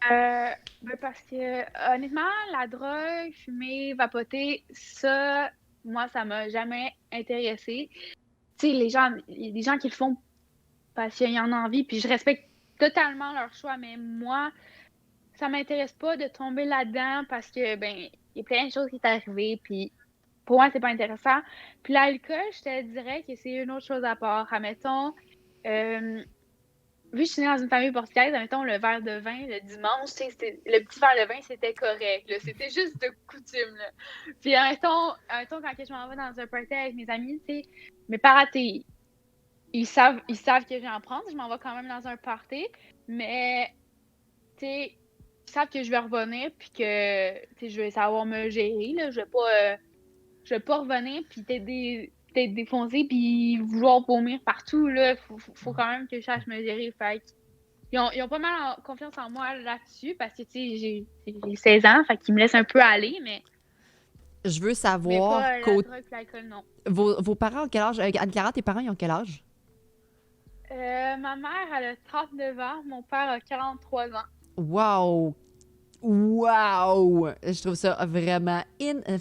Speaker 3: Ben parce que, honnêtement, la drogue, fumer, vapoter, ça, moi, ça m'a jamais intéressé. Tu sais, il y a des gens qui le font parce qu'ils en ont envie, puis je respecte totalement leur choix, mais moi, ça m'intéresse pas de tomber là-dedans parce que, ben, il y a plein de choses qui sont arrivées, puis pour moi, c'est pas intéressant. Puis l'alcool, je te dirais que c'est une autre chose à part. Admettons, vu que je suis née dans une famille portugaise, admettons, le verre de vin le dimanche, le petit verre de vin, c'était correct. Là. C'était juste de coutume. Là. Puis admettons, quand je m'en vais dans un party avec mes amis, mes parents, ils savent que je vais en prendre. Je m'en vais quand même dans un party. Mais, tu sais, ils savent que je vais revenir, puis que je vais savoir me gérer. Là. Je vais pas revenir, puis t'être défoncé, puis vouloir vomir partout. Là. Faut quand même que je sache me gérer. Fait ils ont pas mal confiance en moi là-dessus, parce que j'ai 16 ans, fait qu'ils me laissent un peu aller, mais
Speaker 1: Je veux
Speaker 3: mais
Speaker 1: savoir,
Speaker 3: pas la drogue et l'alcool, non.
Speaker 1: vos parents ont quel âge? Anne-Clara, tes parents, ils ont quel âge?
Speaker 3: Ma mère, elle a 39 ans, mon père a 43 ans.
Speaker 1: Wow! Wow! Je trouve ça vraiment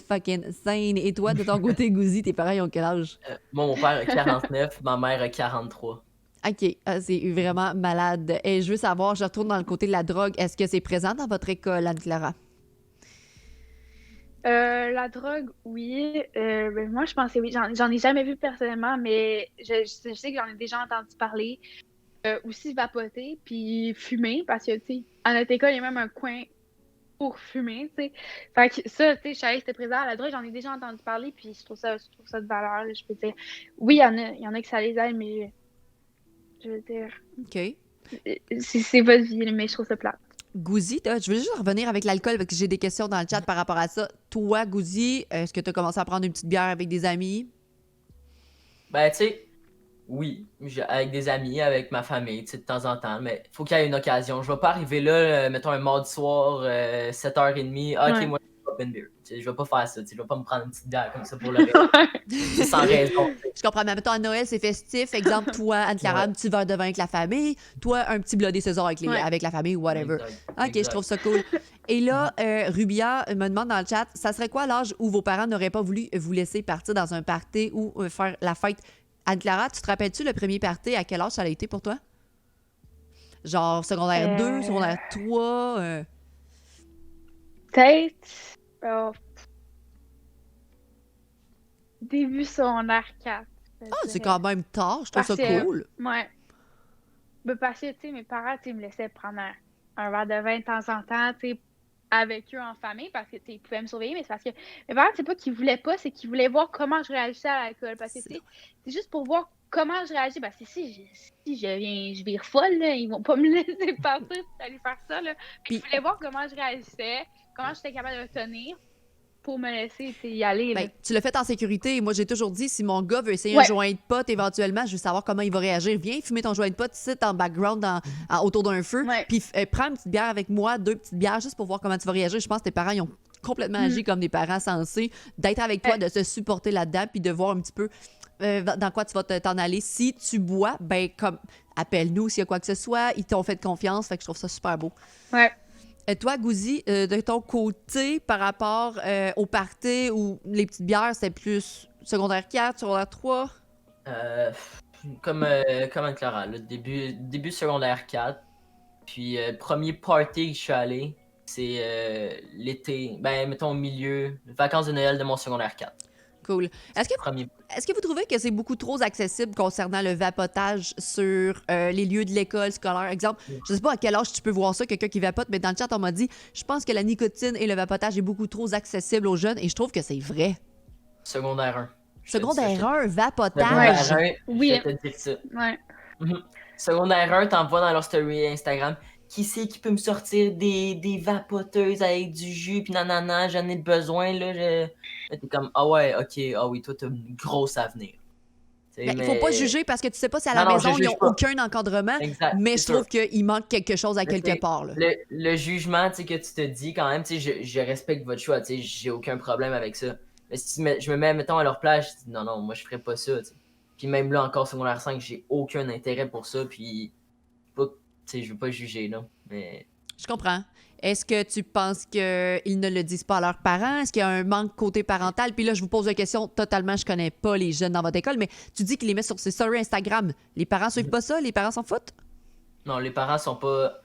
Speaker 1: fucking insane. Et toi, de ton côté, Gouzi, tes parents, ils ont quel âge?
Speaker 2: Moi, mon père a 49, ma mère a 43.
Speaker 1: OK, c'est vraiment malade. Et je veux savoir, je retourne dans le côté de la drogue. Est-ce que c'est présent dans votre école, Anne-Clara?
Speaker 3: La drogue, oui. Ben, moi, je pensais oui. J'en ai jamais vu personnellement, mais je sais que j'en ai déjà entendu parler. Aussi vapoter, puis fumer, parce que, tu sais, à notre école, il y a même un coin pour fumer, tu sais. Fait que ça, tu sais, je savais que c'était présent à la drogue, j'en ai déjà entendu parler, puis je trouve ça de valeur, là, je peux dire. Oui, il y en a que ça les aide, mais je veux dire,
Speaker 1: OK.
Speaker 3: c'est votre vie, là, mais je trouve ça plate.
Speaker 1: Gouzi, je veux juste revenir avec l'alcool parce que j'ai des questions dans le chat par rapport à ça. Toi, Gouzi, est-ce que tu as commencé à prendre une petite bière avec des amis?
Speaker 2: Ben, tu sais, oui, avec des amis, avec ma famille, tu sais, de temps en temps, mais faut qu'il y ait une occasion. Je vais pas arriver là, mettons un mardi soir, 7h30, ok,
Speaker 3: Ouais.
Speaker 2: moi, je vais pop une beer. Tu sais, je vais pas faire ça, tu sais, je vais pas me prendre une petite bière comme ça pour le reste. C'est sans raison.
Speaker 1: Je comprends, mais mettons à Noël, c'est festif. Exemple, toi, Anne-Clara, un petit verre de vin avec la famille. Toi, un petit Bloody César avec,
Speaker 3: Ouais.
Speaker 1: avec la famille ou whatever.
Speaker 2: Exact,
Speaker 1: OK, je
Speaker 2: exact.
Speaker 1: trouve ça cool. Et là, Rubia me demande dans le chat, ça serait quoi l'âge où vos parents n'auraient pas voulu vous laisser partir dans un party ou faire la fête? Anne-Clara, tu te rappelles-tu le premier party? À quel âge ça a été pour toi? Genre secondaire 2, secondaire 3?
Speaker 3: Peut-être début secondaire 4.
Speaker 1: Ah, c'est quand même tard. Je trouve
Speaker 3: Parce
Speaker 1: ça
Speaker 3: que,
Speaker 1: cool.
Speaker 3: ouais. Ben, parce que, tu sais, mes parents, tu sais, me laissaient prendre un verre de vin de temps en temps, tu sais, avec eux en famille, parce que, tu sais, ils pouvaient me surveiller, mais c'est parce que mes parents, c'est pas qu'ils voulaient pas, c'est qu'ils voulaient voir comment je réagissais à l'alcool. Parce que, tu sais, c'est juste pour voir comment je réagis. Parce que si je vire folle, là, ils vont pas me laisser partir pour aller faire ça, là. Puis, ils voulaient voir comment je réagissais, comment j'étais capable de le tenir pour me laisser, tu sais, y aller, là.
Speaker 1: Ben, tu l'as fait en sécurité. Moi, j'ai toujours dit, si mon gars veut essayer un
Speaker 3: Ouais.
Speaker 1: joint de pote, éventuellement, je veux savoir comment il va réagir. Viens fumer ton joint de pote, sit en background autour d'un feu,
Speaker 3: Ouais.
Speaker 1: puis prends une petite bière avec moi, 2 petites bières, juste pour voir comment tu vas réagir. Je pense que tes parents, ils ont complètement agi comme des parents sensés, d'être avec toi, de se supporter là-dedans, puis de voir un petit peu dans quoi tu vas t'en aller. Si tu bois, ben comme appelle-nous s'il y a quoi que ce soit. Ils t'ont fait confiance, fait que je trouve ça super beau.
Speaker 3: Ouais.
Speaker 1: Toi, Gouzi, de ton côté, par rapport au party ou les petites bières, c'est plus secondaire 4, secondaire 3?
Speaker 2: Comme Anne-Clara, là, début secondaire 4. Puis, premier party que je suis allé, c'est l'été, ben, mettons au milieu, vacances de Noël de mon secondaire 4.
Speaker 1: Cool.
Speaker 2: Premier.
Speaker 1: Est-ce que vous trouvez que c'est beaucoup trop accessible concernant le vapotage sur les lieux de l'école scolaire? Exemple, je sais pas à quel âge tu peux voir ça, quelqu'un qui vapote, mais dans le chat, on m'a dit, je pense que la nicotine et le vapotage est beaucoup trop accessible aux jeunes, et je trouve que c'est vrai.
Speaker 2: Secondaire 1. Je te dis ça,
Speaker 1: Secondaire 1, vapotage.
Speaker 2: Secondaire 1,
Speaker 3: Oui.
Speaker 2: je vais te dire ça.
Speaker 3: Ouais.
Speaker 2: Secondaire 1, t'envoies dans leur story Instagram. Qui c'est qui peut me sortir des vapoteuses avec du jus, puis nanana, j'en ai besoin, là. Là, t'es comme, ah ouais, ok, ah oui, toi, t'as une grosse avenir.
Speaker 1: Ben, il faut pas juger parce que tu sais pas si à la
Speaker 2: Non, non,
Speaker 1: maison,
Speaker 2: je
Speaker 1: ils
Speaker 2: juge
Speaker 1: n'ont
Speaker 2: pas.
Speaker 1: aucun encadrement,
Speaker 2: Exact,
Speaker 1: mais
Speaker 2: c'est
Speaker 1: je
Speaker 2: sûr.
Speaker 1: trouve qu'il manque quelque chose à
Speaker 2: Mais
Speaker 1: quelque
Speaker 2: t'sais,
Speaker 1: part. Là.
Speaker 2: Le jugement que tu te dis quand même, je respecte votre choix, j'ai aucun problème avec ça. Mais si je me mets, mettons, à leur place, je dis non, non, moi je ferais pas ça. T'sais. Puis même là, encore secondaire 5, j'ai aucun intérêt pour ça. Puis je veux pas juger, là. Mais
Speaker 1: Je comprends. Est-ce que tu penses qu'ils ne le disent pas à leurs parents? Est-ce qu'il y a un manque côté parental? Puis là, je vous pose la question totalement, je connais pas les jeunes dans votre école, mais tu dis qu'ils les mettent sur ses stories Instagram. Les parents suivent pas ça? Les parents s'en foutent?
Speaker 2: non, les parents sont pas.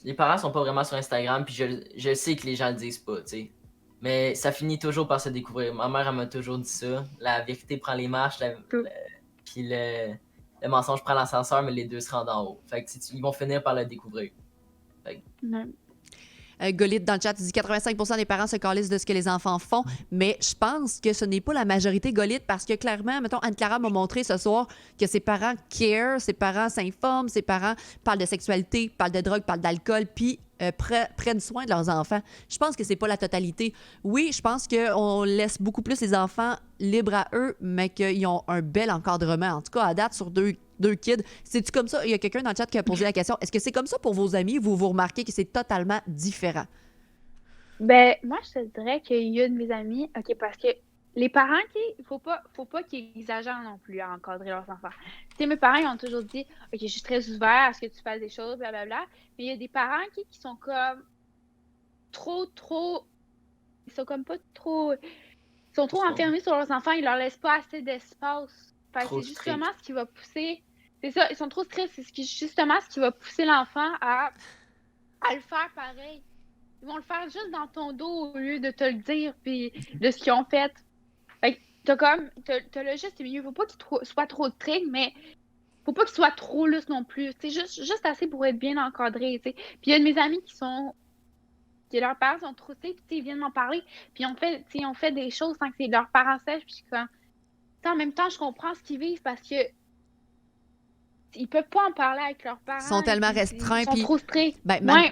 Speaker 2: Les parents sont pas vraiment sur Instagram, puis je sais que les gens le disent pas, tu sais. Mais ça finit toujours par se découvrir. Ma mère, elle m'a toujours dit ça. La vérité prend les marches, puis le mensonge prend l'ascenseur, mais les deux se rendent en haut. Fait que ils vont finir par le découvrir.
Speaker 3: Ouais.
Speaker 1: Golit dans le chat, il dit 85% des parents se calissent de ce que les enfants font, mais je pense que ce n'est pas la majorité Golit parce que clairement, mettons, Anne-Clara m'a montré ce soir que ses parents care, ses parents s'informent, ses parents parlent de sexualité, parlent de drogue, parlent d'alcool, puis prennent soin de leurs enfants. Je pense que c'est pas la totalité. Oui, je pense qu'on laisse beaucoup plus les enfants libres à eux, mais qu'ils ont un bel encadrement. En tout cas, à date, sur deux kids. C'est-tu comme ça? Il y a quelqu'un dans le chat qui a posé la question. Est-ce que c'est comme ça pour vos amis? Vous remarquez que c'est totalement différent?
Speaker 3: Ben, moi, je te dirais qu'il y a de mes amis, OK, parce que les parents, il faut pas qu'ils exagèrent non plus à encadrer leurs enfants. Tu sais, mes parents, ils ont toujours dit, OK, je suis très ouvert à ce que tu fasses des choses, blablabla. Mais il y a des parents qui sont comme trop, ils sont comme pas trop, ils sont trop enfermés sur leurs enfants, ils leur laissent pas assez d'espace. Fait que c'est justement ce qui va pousser, c'est ça, ils sont trop stressés, c'est justement ce qui va pousser l'enfant à le faire pareil. Ils vont le faire juste dans ton dos au lieu de te le dire, puis de ce qu'ils ont fait. Fait que t'as le juste milieu. Faut pas qu'il soit trop strict, mais faut pas qu'il soit trop lousse non plus. C'est juste assez pour être bien encadré, tu sais. Puis il y a de mes amis que leurs parents sont trop stricts, puis ils viennent m'en parler, puis on fait des choses sans que leurs parents sachent, puis je suis comme... En même temps, je comprends ce qu'ils vivent parce que ils peuvent pas en parler avec leurs parents.
Speaker 1: Ils sont tellement restreints.
Speaker 3: Ils sont trop stricts.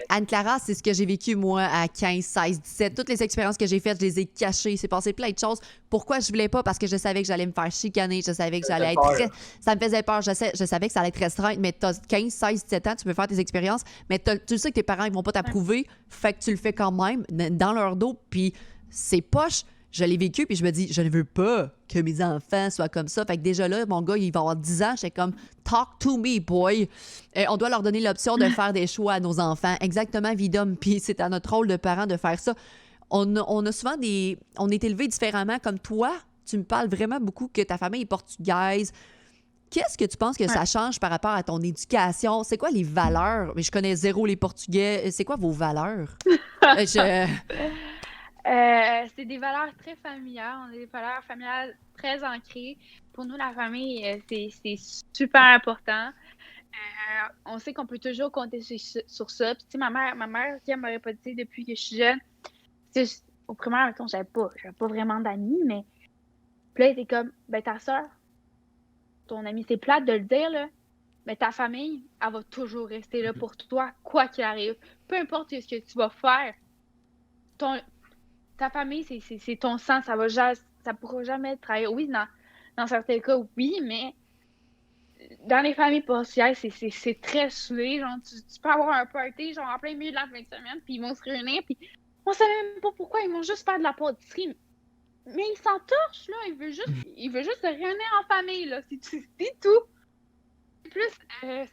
Speaker 1: Anne-Clara, c'est ce que j'ai vécu, moi, à 15, 16, 17. Toutes les expériences que j'ai faites, je les ai cachées. Il s'est passé plein de choses. Pourquoi je voulais pas? Parce que je savais que j'allais me faire chicaner. Je savais que j'allais être... Ça me faisait peur. Je savais que ça allait être restreint. Mais t'as 15, 16, 17 ans, tu peux faire tes expériences. Mais tu sais que tes parents, ils vont pas t'approuver. Fait que tu le fais quand même dans leur dos. Puis c'est poche. Je l'ai vécu, puis je me dis, je ne veux pas que mes enfants soient comme ça. Fait que déjà là, mon gars, il va avoir 10 ans. J'étais comme, talk to me, boy. On doit leur donner l'option de faire des choix à nos enfants. Exactement, Vidom. Puis c'est à notre rôle de parents de faire ça. On a souvent on est élevés différemment. Comme toi, tu me parles vraiment beaucoup que ta famille est portugaise. Qu'est-ce que tu penses que ça change par rapport à ton éducation? C'est quoi les valeurs? Mais je connais zéro les Portugais. C'est quoi vos valeurs?
Speaker 3: C'est des valeurs très familiales. On a des valeurs familiales très ancrées. Pour nous, la famille, c'est super important. On sait qu'on peut toujours compter sur ça. Puis, tu sais, ma mère, qui m'aurait pas dit depuis que je suis jeune, au primaire, mettons, j'avais pas vraiment d'amis, mais puis là, elle était comme, ben, ta soeur, ton ami, c'est plate de le dire, là, mais ta famille, elle va toujours rester là pour toi, quoi qu'il arrive. Peu importe ce que tu vas faire, ta famille, c'est ton sang, ça pourra jamais être trahi. Oui, dans certains cas, oui, mais dans les familles portugaises, c'est très soudé. Genre, tu peux avoir un party, genre, en plein milieu de la fin de semaine, puis ils vont se réunir, puis on sait même pas pourquoi, ils vont juste faire de la pâtisserie. Mais ils s'entorchent, là, il veut juste se réunir en famille, là, c'est tout.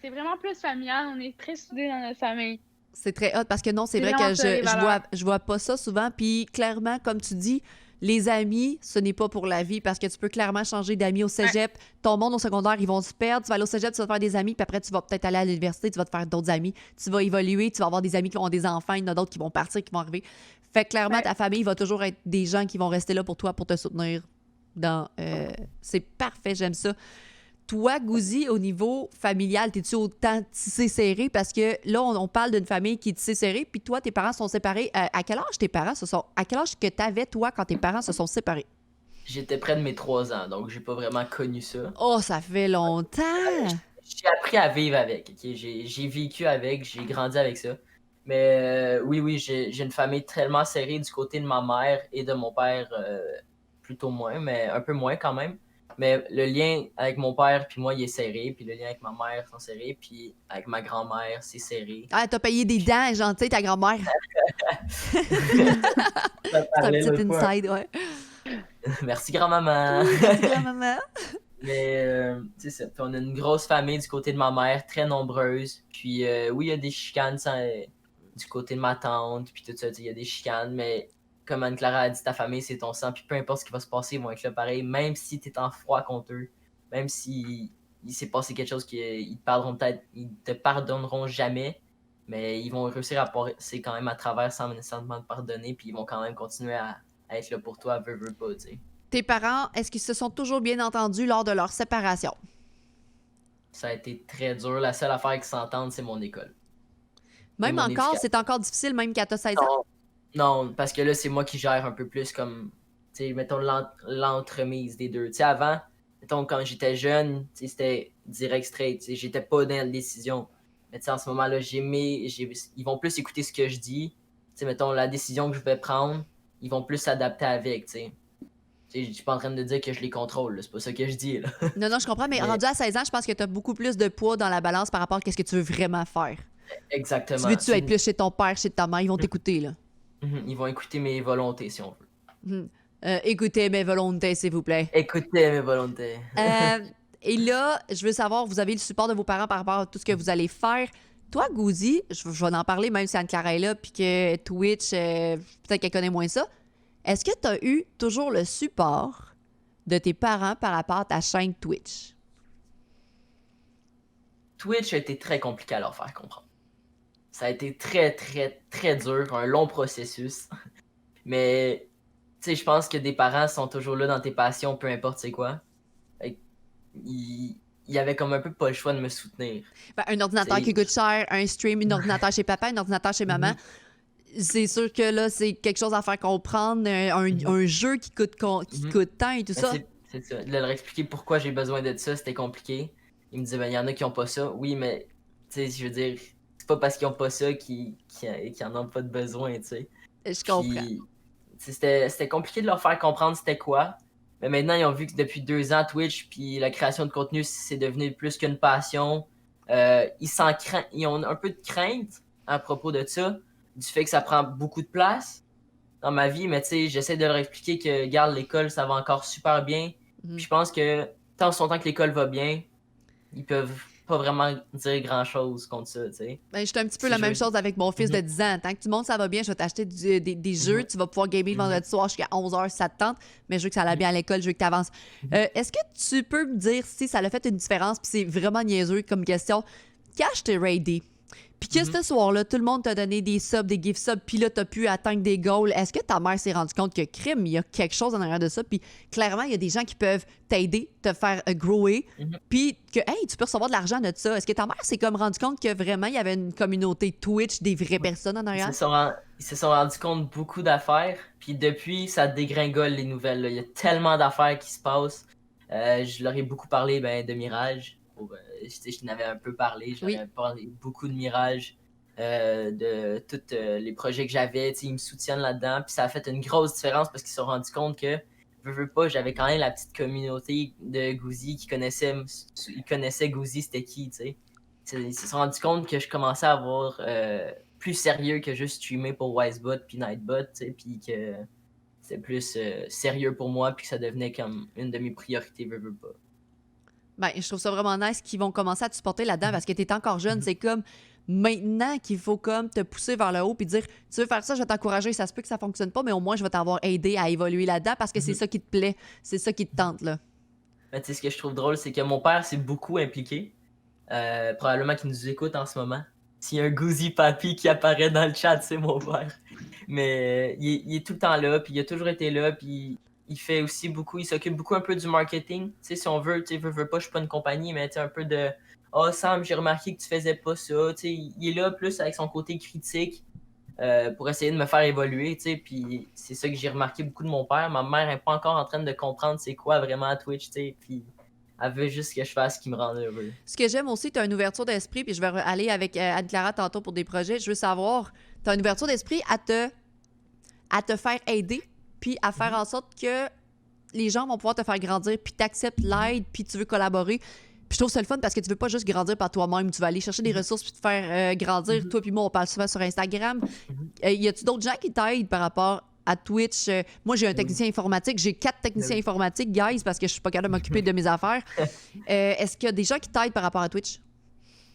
Speaker 3: C'est vraiment plus familial, on est très soudés dans notre famille.
Speaker 1: C'est très hot parce que non, c'est vrai que je vois pas ça souvent. Puis clairement, comme tu dis, les amis, ce n'est pas pour la vie parce que tu peux clairement changer d'amis au cégep. Ton monde au secondaire, ils vont se perdre. Tu vas aller au cégep, tu vas te faire des amis, puis après, tu vas peut-être aller à l'université, tu vas te faire d'autres amis. Tu vas évoluer, tu vas avoir des amis qui vont avoir des enfants, il y en a d'autres qui vont partir, qui vont arriver. Fait que clairement, ta famille va toujours être des gens qui vont rester là pour toi, pour te soutenir. C'est parfait, j'aime ça. Toi, Gouzi, au niveau familial, t'es-tu autant tissé serré? Parce que là, on parle d'une famille qui est tissée serrée, puis toi, tes parents sont séparés. À quel âge tes parents se sont... À quel âge que t'avais, toi, quand tes parents se sont séparés?
Speaker 2: J'étais près de mes 3 ans, donc j'ai pas vraiment connu ça.
Speaker 1: Oh, ça fait longtemps!
Speaker 2: J'ai appris à vivre avec, ok? J'ai vécu avec, j'ai grandi avec ça. Mais oui, j'ai une famille tellement serrée du côté de ma mère et de mon père, plutôt moins, mais un peu moins quand même. Mais le lien avec mon père puis moi, il est serré. Puis le lien avec ma mère, sont serrés. Puis avec ma grand-mère, c'est serré.
Speaker 1: Ah, t'as payé des dents, elle est gentille, ta grand-mère. C'est un petit inside, ouais.
Speaker 2: Merci, grand-maman.
Speaker 1: Merci, grand-maman.
Speaker 2: Mais, tu sais, on a une grosse famille du côté de ma mère, très nombreuse. Puis, oui, il y a des chicanes du côté de ma tante. Puis tout ça, il y a des chicanes. Mais comme Anne-Clara a dit, ta famille, c'est ton sang. Puis peu importe ce qui va se passer, ils vont être là pareil. Même si t'es en froid contre eux. Même si il s'est passé quelque chose qu'ils te pardonneront jamais. Mais ils vont réussir à passer quand même à travers sans nécessairement te pardonner. Puis ils vont quand même continuer à être là pour toi, veux pas, tu sais.
Speaker 1: Tes parents, est-ce qu'ils se sont toujours bien entendus lors de leur séparation?
Speaker 2: Ça a été très dur. La seule affaire qui s'entende, c'est mon école.
Speaker 1: Même
Speaker 2: mon
Speaker 1: encore,
Speaker 2: éducation.
Speaker 1: c'est encore difficile, même quand t'as 16 ans?
Speaker 2: Non, parce que là, c'est moi qui gère un peu plus comme, tu sais, mettons, l'entremise des deux. Tu sais, avant, mettons, quand j'étais jeune, tu sais, c'était direct straight, tu sais, j'étais pas dans la décision. Mais tu sais, en ce moment-là, ils vont plus écouter ce que je dis. Tu sais, mettons, la décision que je vais prendre, ils vont plus s'adapter avec, tu sais. Tu sais, je suis pas en train de dire que je les contrôle, là, c'est pas ça que je dis, là.
Speaker 1: Non, non, je comprends, mais
Speaker 2: Mais
Speaker 1: rendu à 16 ans, je pense que t'as beaucoup plus de poids dans la balance par rapport à ce que tu veux vraiment faire. Tu
Speaker 2: exactement.
Speaker 1: veux-tu être plus chez ton père, chez ta mère? Ils vont t'écouter, là.
Speaker 2: Ils vont écouter mes volontés, si on veut.
Speaker 1: Écoutez mes volontés, s'il vous plaît.
Speaker 2: Écoutez mes volontés.
Speaker 1: Euh, et là, je veux savoir, vous avez le support de vos parents par rapport à tout ce que vous allez faire. Toi, Gouzi, je vais en parler même si Anne-Clara est là, puis que Twitch, peut-être qu'elle connaît moins ça. Est-ce que tu as eu toujours le support de tes parents par rapport à ta chaîne Twitch?
Speaker 2: Twitch a été très compliqué à leur faire comprendre. Ça a été très, très, très dur, un long processus. Mais, tu sais, je pense que des parents sont toujours là dans tes passions, peu importe c'est quoi. Fait que il y avait comme un peu pas le choix de me soutenir.
Speaker 1: Ben, un ordinateur
Speaker 2: C'est-
Speaker 1: qui coûte cher, un stream, un ordinateur chez papa, un ordinateur chez maman. C'est sûr que là, c'est quelque chose à faire comprendre. Un jeu qui
Speaker 2: Mhm.
Speaker 1: coûte tant et tout
Speaker 2: Mais
Speaker 1: ça.
Speaker 2: c'est ça. De leur expliquer pourquoi j'ai besoin de ça, c'était compliqué. Ils me disaient, ben, il y en a qui ont pas ça. Oui, mais, tu sais, je veux dire, c'est pas parce qu'ils ont pas ça qu'ils en ont pas de besoin, tu sais.
Speaker 1: Je comprends.
Speaker 2: Puis, c'était compliqué de leur faire comprendre c'était quoi. Mais maintenant, ils ont vu que depuis 2 ans, Twitch, puis la création de contenu, c'est devenu plus qu'une passion. Ils ont un peu de crainte à propos de ça, du fait que ça prend beaucoup de place dans ma vie. Mais tu sais, j'essaie de leur expliquer que, regarde, l'école, ça va encore super bien.
Speaker 1: Mhm.
Speaker 2: Puis je pense que tant son temps que l'école va bien, ils peuvent pas vraiment dire grand-chose contre ça, tu sais.
Speaker 1: Ben, j'étais un petit peu
Speaker 2: Si
Speaker 1: la
Speaker 2: je
Speaker 1: même
Speaker 2: veux-
Speaker 1: chose avec mon fils de
Speaker 2: Mhm.
Speaker 1: 10 ans. Tant que tout le monde, ça va bien, je vais t'acheter des jeux,
Speaker 2: Mhm.
Speaker 1: tu vas pouvoir gamer le vendredi soir jusqu'à 11h si ça te tente, mais je veux que ça aille bien à l'école, je veux que tu avances. Est-ce que tu peux me dire si ça a fait une différence, puis c'est vraiment niaiseux comme question, quand je t'ai raidé, puis que ce soir-là, tout le monde t'a donné des subs, des gift subs, puis là, t'as pu atteindre des goals, est-ce que ta mère s'est rendue compte que crime, il y a quelque chose en arrière de ça, puis clairement, il y a des gens qui peuvent t'aider, te faire grower, puis que, hey, tu peux recevoir de l'argent de ça. Est-ce que ta mère s'est comme rendue compte que vraiment, il y avait une communauté Twitch, des vraies personnes en
Speaker 2: Ils
Speaker 1: arrière?
Speaker 2: ils se sont rendus compte beaucoup d'affaires, puis depuis, ça dégringole les nouvelles, là. Il y a tellement d'affaires qui se passent. Je leur ai beaucoup parlé ben, de Mirage. Je n'avais un peu parlé, je leur
Speaker 1: Oui.
Speaker 2: ai parlé beaucoup de Mirage, de tous les projets que j'avais. Ils me soutiennent là-dedans, puis ça a fait une grosse différence parce qu'ils se sont rendus compte que, veux pas, j'avais quand même la petite communauté de Gouzi ils connaissaient Gouzi, c'était qui, tu sais. Ils se sont rendus compte que je commençais à avoir plus sérieux que juste streamer pour Wisebot puis Nightbot, tu sais, puis que c'était plus sérieux pour moi, puis que ça devenait comme une de mes priorités, veux pas.
Speaker 1: Ben, je trouve ça vraiment nice qu'ils vont commencer à te supporter là-dedans parce que t'es encore jeune. C'est comme maintenant qu'il faut comme te pousser vers le haut puis dire tu veux faire ça, je vais t'encourager. Ça se peut que ça fonctionne pas, mais au moins je vais t'avoir aidé à évoluer là-dedans parce que c'est ça qui te plaît, c'est ça qui te tente là.
Speaker 2: Mais tu sais, ce que je trouve drôle, c'est que mon père s'est beaucoup impliqué. Probablement qu'il nous écoute en ce moment. S'il y a un Gouzi Papi qui apparaît dans le chat, c'est mon père. Mais il est tout le temps là, puis il a toujours été là, puis il fait aussi beaucoup, il s'occupe beaucoup un peu du marketing. Tu sais, si on veut, tu sais, veux pas, je suis pas une compagnie, mais tu sais, un peu de oh Sam, j'ai remarqué que tu faisais pas ça. Tu sais, il est là plus avec son côté critique pour essayer de me faire évoluer, tu sais, puis c'est ça que j'ai remarqué beaucoup de mon père. Ma mère n'est pas encore en train de comprendre c'est quoi vraiment Twitch, tu sais, puis elle veut juste que je fasse ce qui me rend heureux.
Speaker 1: Ce que j'aime aussi, tu as une ouverture d'esprit, puis je vais aller avec Anne-Clara tantôt pour des projets. Je veux savoir, tu as une ouverture d'esprit à te faire aider, puis à faire en sorte que les gens vont pouvoir te faire grandir, puis t'acceptes l'aide, puis tu veux collaborer. Puis je trouve ça le fun parce que tu veux pas juste grandir par toi-même, tu vas aller chercher des ressources puis te faire grandir. Toi puis moi, on parle souvent sur Instagram. Y a-tu d'autres gens qui t'aident par rapport à Twitch? Moi, j'ai un technicien informatique. J'ai 4 techniciens informatiques, guys, parce que je suis pas capable de m'occuper de mes affaires. Est-ce qu'il y a des gens qui t'aident par rapport à Twitch?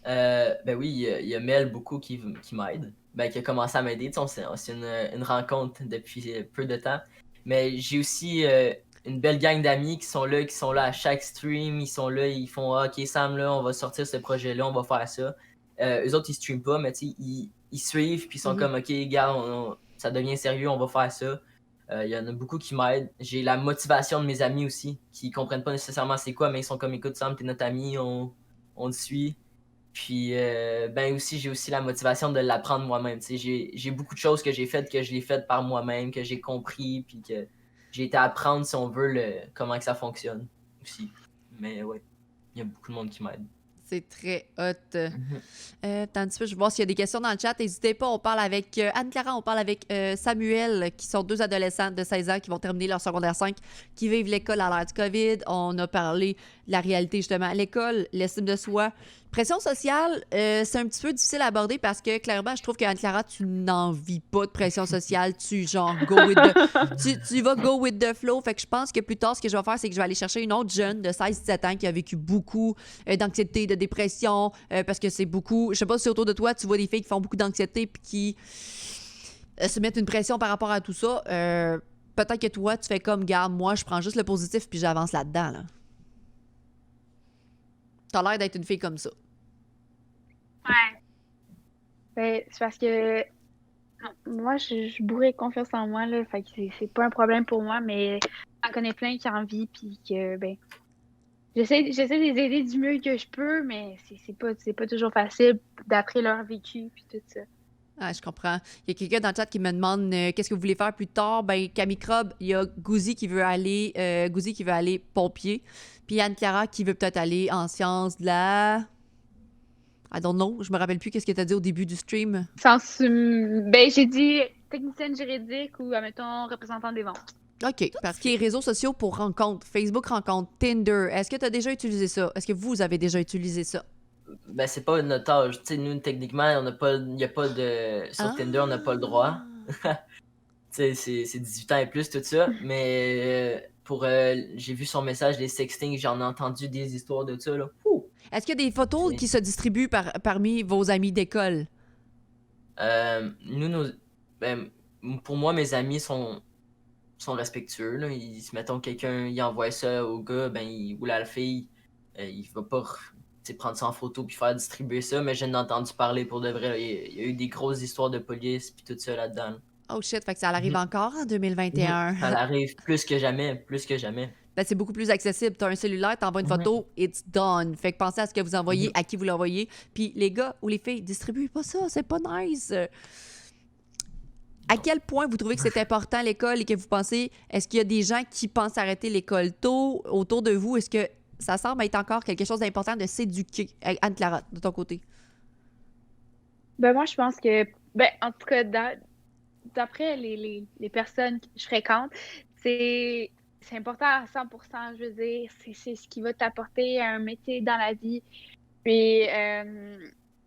Speaker 2: Ben oui, il y a Mel beaucoup qui m'aide. Ben, qui a commencé à m'aider. C'est une rencontre depuis peu de temps. Mais j'ai aussi une belle gang d'amis qui sont là à chaque stream. Ils sont là, ils font ah, ok, Sam, là, on va sortir ce projet-là, on va faire ça. Eux autres, ils streament pas, mais tu sais, ils suivent, puis ils sont comme ok, gars, ça devient sérieux, on va faire ça. Il y en a beaucoup qui m'aident. J'ai la motivation de mes amis aussi, qui comprennent pas nécessairement c'est quoi, mais ils sont comme écoute, Sam, t'es notre ami, on te suit. Puis, ben aussi, j'ai aussi la motivation de l'apprendre moi-même. Tu sais, j'ai beaucoup de choses que j'ai faites, que je l'ai faites par moi-même, que j'ai compris, puis que j'ai été apprendre, si on veut, comment que ça fonctionne aussi. Mais ouais, il y a beaucoup de monde qui m'aide.
Speaker 1: C'est très hot.
Speaker 2: Mhm.
Speaker 1: Attends un petit peu, je vais voir s'il y a des questions dans le chat. N'hésitez pas, on parle avec Anne-Clara, on parle avec Samuel, qui sont deux adolescents de 16 ans qui vont terminer leur secondaire 5, qui vivent l'école à l'ère du COVID. On a parlé de la réalité justement à l'école, l'estime de soi. Pression sociale, c'est un petit peu difficile à aborder parce que clairement, je trouve qu'Anne-Clara, tu n'en vis pas de pression sociale. Tu genre tu vas go with the flow. Fait que je pense que plus tard, ce que je vais faire, c'est que je vais aller chercher une autre jeune de 16-17 ans qui a vécu beaucoup d'anxiété, de dépression, parce que c'est beaucoup. Je sais pas si autour de toi, tu vois des filles qui font beaucoup d'anxiété puis qui se mettent une pression par rapport à tout ça. Peut-être que toi, tu fais comme, garde, moi, je prends juste le positif puis j'avance là-dedans. Là. T'as l'air d'être une fille comme ça.
Speaker 3: Ouais. Ben, c'est parce que moi, je suis bourrée de confiance en moi, là. Fait que c'est pas un problème pour moi, mais j'en connais plein qui en vivent, puis que, ben, j'essaie de les aider du mieux que je peux, mais c'est pas toujours facile d'après leur vécu, puis tout ça.
Speaker 1: Ah, je comprends. Il y a quelqu'un dans le chat qui me demande qu'est-ce que vous voulez faire plus tard. Ben, Camicrobe, il y a Gouzi qui veut aller pompier. Puis Anne-Clara qui veut peut-être aller en sciences de la... I don't know. Je me rappelle plus qu'est-ce que tu as dit au début du stream.
Speaker 3: Ben, j'ai dit technicienne juridique ou, admettons, représentant des ventes.
Speaker 1: OK. Parce qu'il y a réseaux sociaux pour rencontres. Facebook rencontre, Tinder. Est-ce que tu as déjà utilisé ça? Est-ce que vous avez déjà utilisé ça?
Speaker 2: Ben, c'est pas notre âge. Tu sais, nous, techniquement, on n'a pas, il y a pas de. Sur Tinder, on n'a pas le droit. Tu sais, c'est 18 ans et plus, tout ça. Mais j'ai vu son message des sexting, j'en ai entendu des histoires de ça, là. Ouh!
Speaker 1: Est-ce qu'il y a des photos
Speaker 2: C'est-
Speaker 1: qui se distribuent parmi vos amis d'école?
Speaker 2: Nous, ben, pour moi, mes amis sont respectueux, là. Mettons, quelqu'un, il envoie ça au gars, ben, ou à la fille, il va pas tu sais, prendre ça en photo puis faire distribuer ça, mais j'en ai entendu parler pour de vrai, là. Il y a eu des grosses histoires de police puis tout ça là-dedans, là.
Speaker 1: Oh shit, fait que ça arrive
Speaker 2: Mhm.
Speaker 1: encore en
Speaker 2: Mhm.
Speaker 1: 2021.
Speaker 2: Ça arrive plus que jamais, plus que jamais.
Speaker 1: Ben, c'est beaucoup plus accessible. T'as un cellulaire, t'envoies une
Speaker 2: Mhm.
Speaker 1: photo, it's done. Fait que pensez à ce que vous envoyez,
Speaker 2: Mhm.
Speaker 1: à qui vous l'envoyez. Puis les gars ou les filles, distribuez pas ça, c'est pas nice. À quel point vous trouvez que c'est important l'école et que vous pensez, est-ce qu'il y a des gens qui pensent arrêter l'école tôt autour de vous? Est-ce que ça semble être encore quelque chose d'important de s'éduquer? Anne-Clara, de ton côté.
Speaker 3: Ben, moi, je pense que, ben, en tout cas, d'après les personnes que je fréquente, c'est important à 100%, je veux dire. C'est ce qui va t'apporter un métier dans la vie. Puis,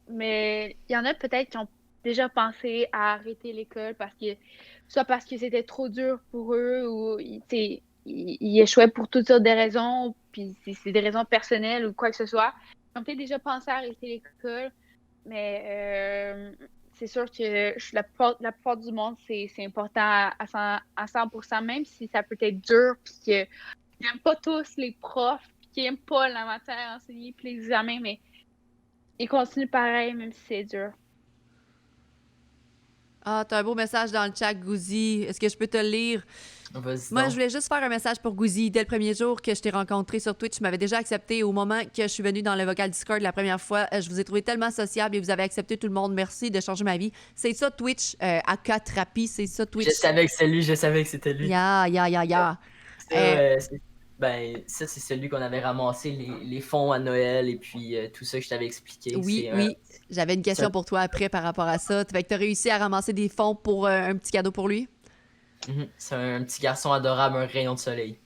Speaker 3: mais il y en a peut-être qui ont déjà pensé à arrêter l'école soit parce que c'était trop dur pour eux ou ils échouaient pour toutes sortes de raisons, puis c'est des raisons personnelles ou quoi que ce soit. Ils ont peut-être déjà pensé à arrêter l'école, mais c'est sûr que la plupart du monde, c'est important à 100%, même si ça peut être dur, puis qu'ils n'aiment pas tous les profs, puis qu'ils n'aiment pas la matière enseignée, puis les examens, mais ils continuent pareil, même si c'est dur.
Speaker 1: Ah, t'as un beau message dans le chat, Gouzi. Est-ce que je peux te le lire?
Speaker 2: Vas-y
Speaker 1: Moi,
Speaker 2: donc.
Speaker 1: je voulais juste faire un message pour Gouzi. Dès le premier jour que je t'ai rencontré sur Twitch, tu m'avais déjà accepté. Au moment que je suis venue dans le vocal Discord la première fois, je vous ai trouvé tellement sociable et vous avez accepté tout le monde. Merci de changer ma vie. C'est ça, Twitch. Aka Trapi, c'est ça, Twitch.
Speaker 2: Je savais que c'était lui, je savais que c'était lui.
Speaker 1: Ya.
Speaker 2: Ça, ben, ça, c'est celui qu'on avait ramassé les fonds à Noël et puis tout ça que je t'avais expliqué.
Speaker 1: Oui. J'avais une question pour toi après par rapport à ça. Fait que t'as réussi à ramasser des fonds pour un petit cadeau pour lui?
Speaker 2: C'est un petit garçon adorable, un rayon de soleil.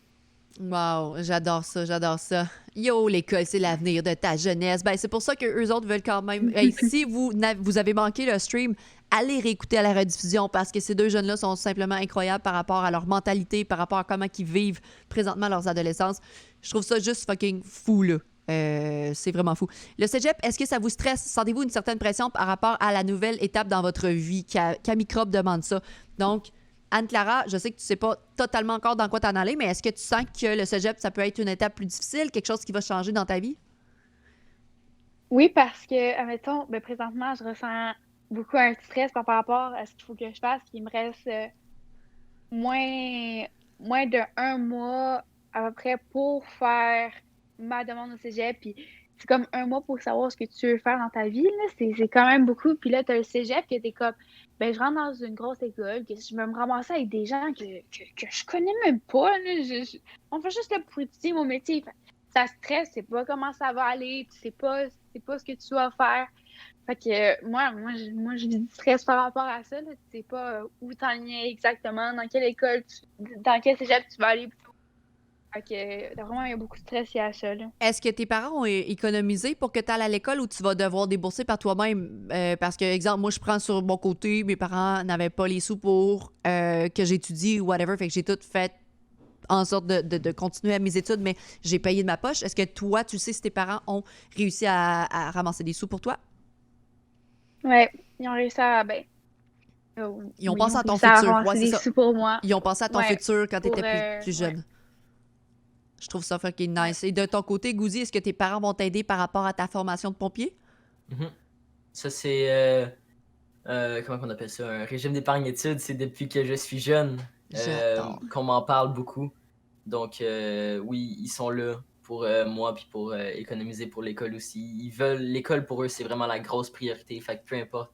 Speaker 1: Wow, j'adore ça. Yo, l'école, c'est l'avenir de ta jeunesse. Ben, c'est pour ça que eux autres veulent quand même. Hey, si vous avez manqué le stream, allez réécouter à la rediffusion parce que ces deux jeunes-là sont simplement incroyables par rapport à leur mentalité, par rapport à comment ils vivent présentement leurs adolescences. Je trouve ça juste fucking fou, là. C'est vraiment fou. Le cégep, est-ce que ça vous stresse? Sentez-vous une certaine pression par rapport à la nouvelle étape dans votre vie? Camicrobe demande ça. Donc, Anne-Clara, je sais que tu sais pas totalement encore dans quoi t'en aller, mais est-ce que tu sens que le cégep, ça peut être une étape plus difficile, quelque chose qui va changer dans ta vie?
Speaker 3: Oui, parce que, admettons, ben, présentement, je ressens beaucoup un stress par rapport à ce qu'il faut que je fasse. Il me reste moins de 1 mois à peu près pour faire ma demande au cégep. Puis c'est comme un mois pour savoir ce que tu veux faire dans ta vie, là. C'est quand même beaucoup. Puis là, t'as le cégep que t'es comme, ben, je rentre dans une grosse école, que je vais me ramasser avec des gens que je connais même pas, là. On fait juste là pour étudier mon métier. Ça stresse, tu sais pas comment ça va aller, tu sais pas ce que tu vas faire. Fait que moi, je vis du stress par rapport à ça, là. Tu sais pas où t'enligner exactement, dans quelle école, dans quel cégep tu vas aller. Fait que vraiment, il y a beaucoup de stress à ça, là.
Speaker 1: Est-ce que tes parents ont économisé pour que tu ailles à l'école ou tu vas devoir débourser par toi-même? Parce que, exemple, moi, je prends sur mon côté, mes parents n'avaient pas les sous pour que j'étudie ou whatever, fait que j'ai tout fait en sorte de continuer à mes études, mais j'ai payé de ma poche. Est-ce que toi, tu sais si tes parents ont réussi à ramasser des sous pour toi?
Speaker 3: Ouais, ils ont réussi à,
Speaker 1: Ils ont
Speaker 3: oui,
Speaker 1: pensé à ton
Speaker 3: réussi à
Speaker 1: futur. Ouais,
Speaker 3: ramasser
Speaker 1: c'est
Speaker 3: des
Speaker 1: ça.
Speaker 3: sous pour moi.
Speaker 1: Ils ont pensé à ton
Speaker 3: Ouais,
Speaker 1: futur quand tu
Speaker 3: pour,
Speaker 1: étais plus
Speaker 3: ouais.
Speaker 1: jeune. Je trouve ça fucking
Speaker 3: Ouais.
Speaker 1: nice. Et de ton côté, Gouzi, est-ce que tes parents vont t'aider par rapport à ta formation de pompier?
Speaker 2: Mhm. Ça, c'est. Comment on appelle ça? Un régime d'épargne-études. C'est depuis que je suis jeune
Speaker 1: J'adore.
Speaker 2: qu'on m'en parle beaucoup. Donc, oui, ils sont là pour moi puis pour économiser pour l'école aussi. Ils veulent. L'école pour eux, c'est vraiment la grosse priorité. Fait que peu importe,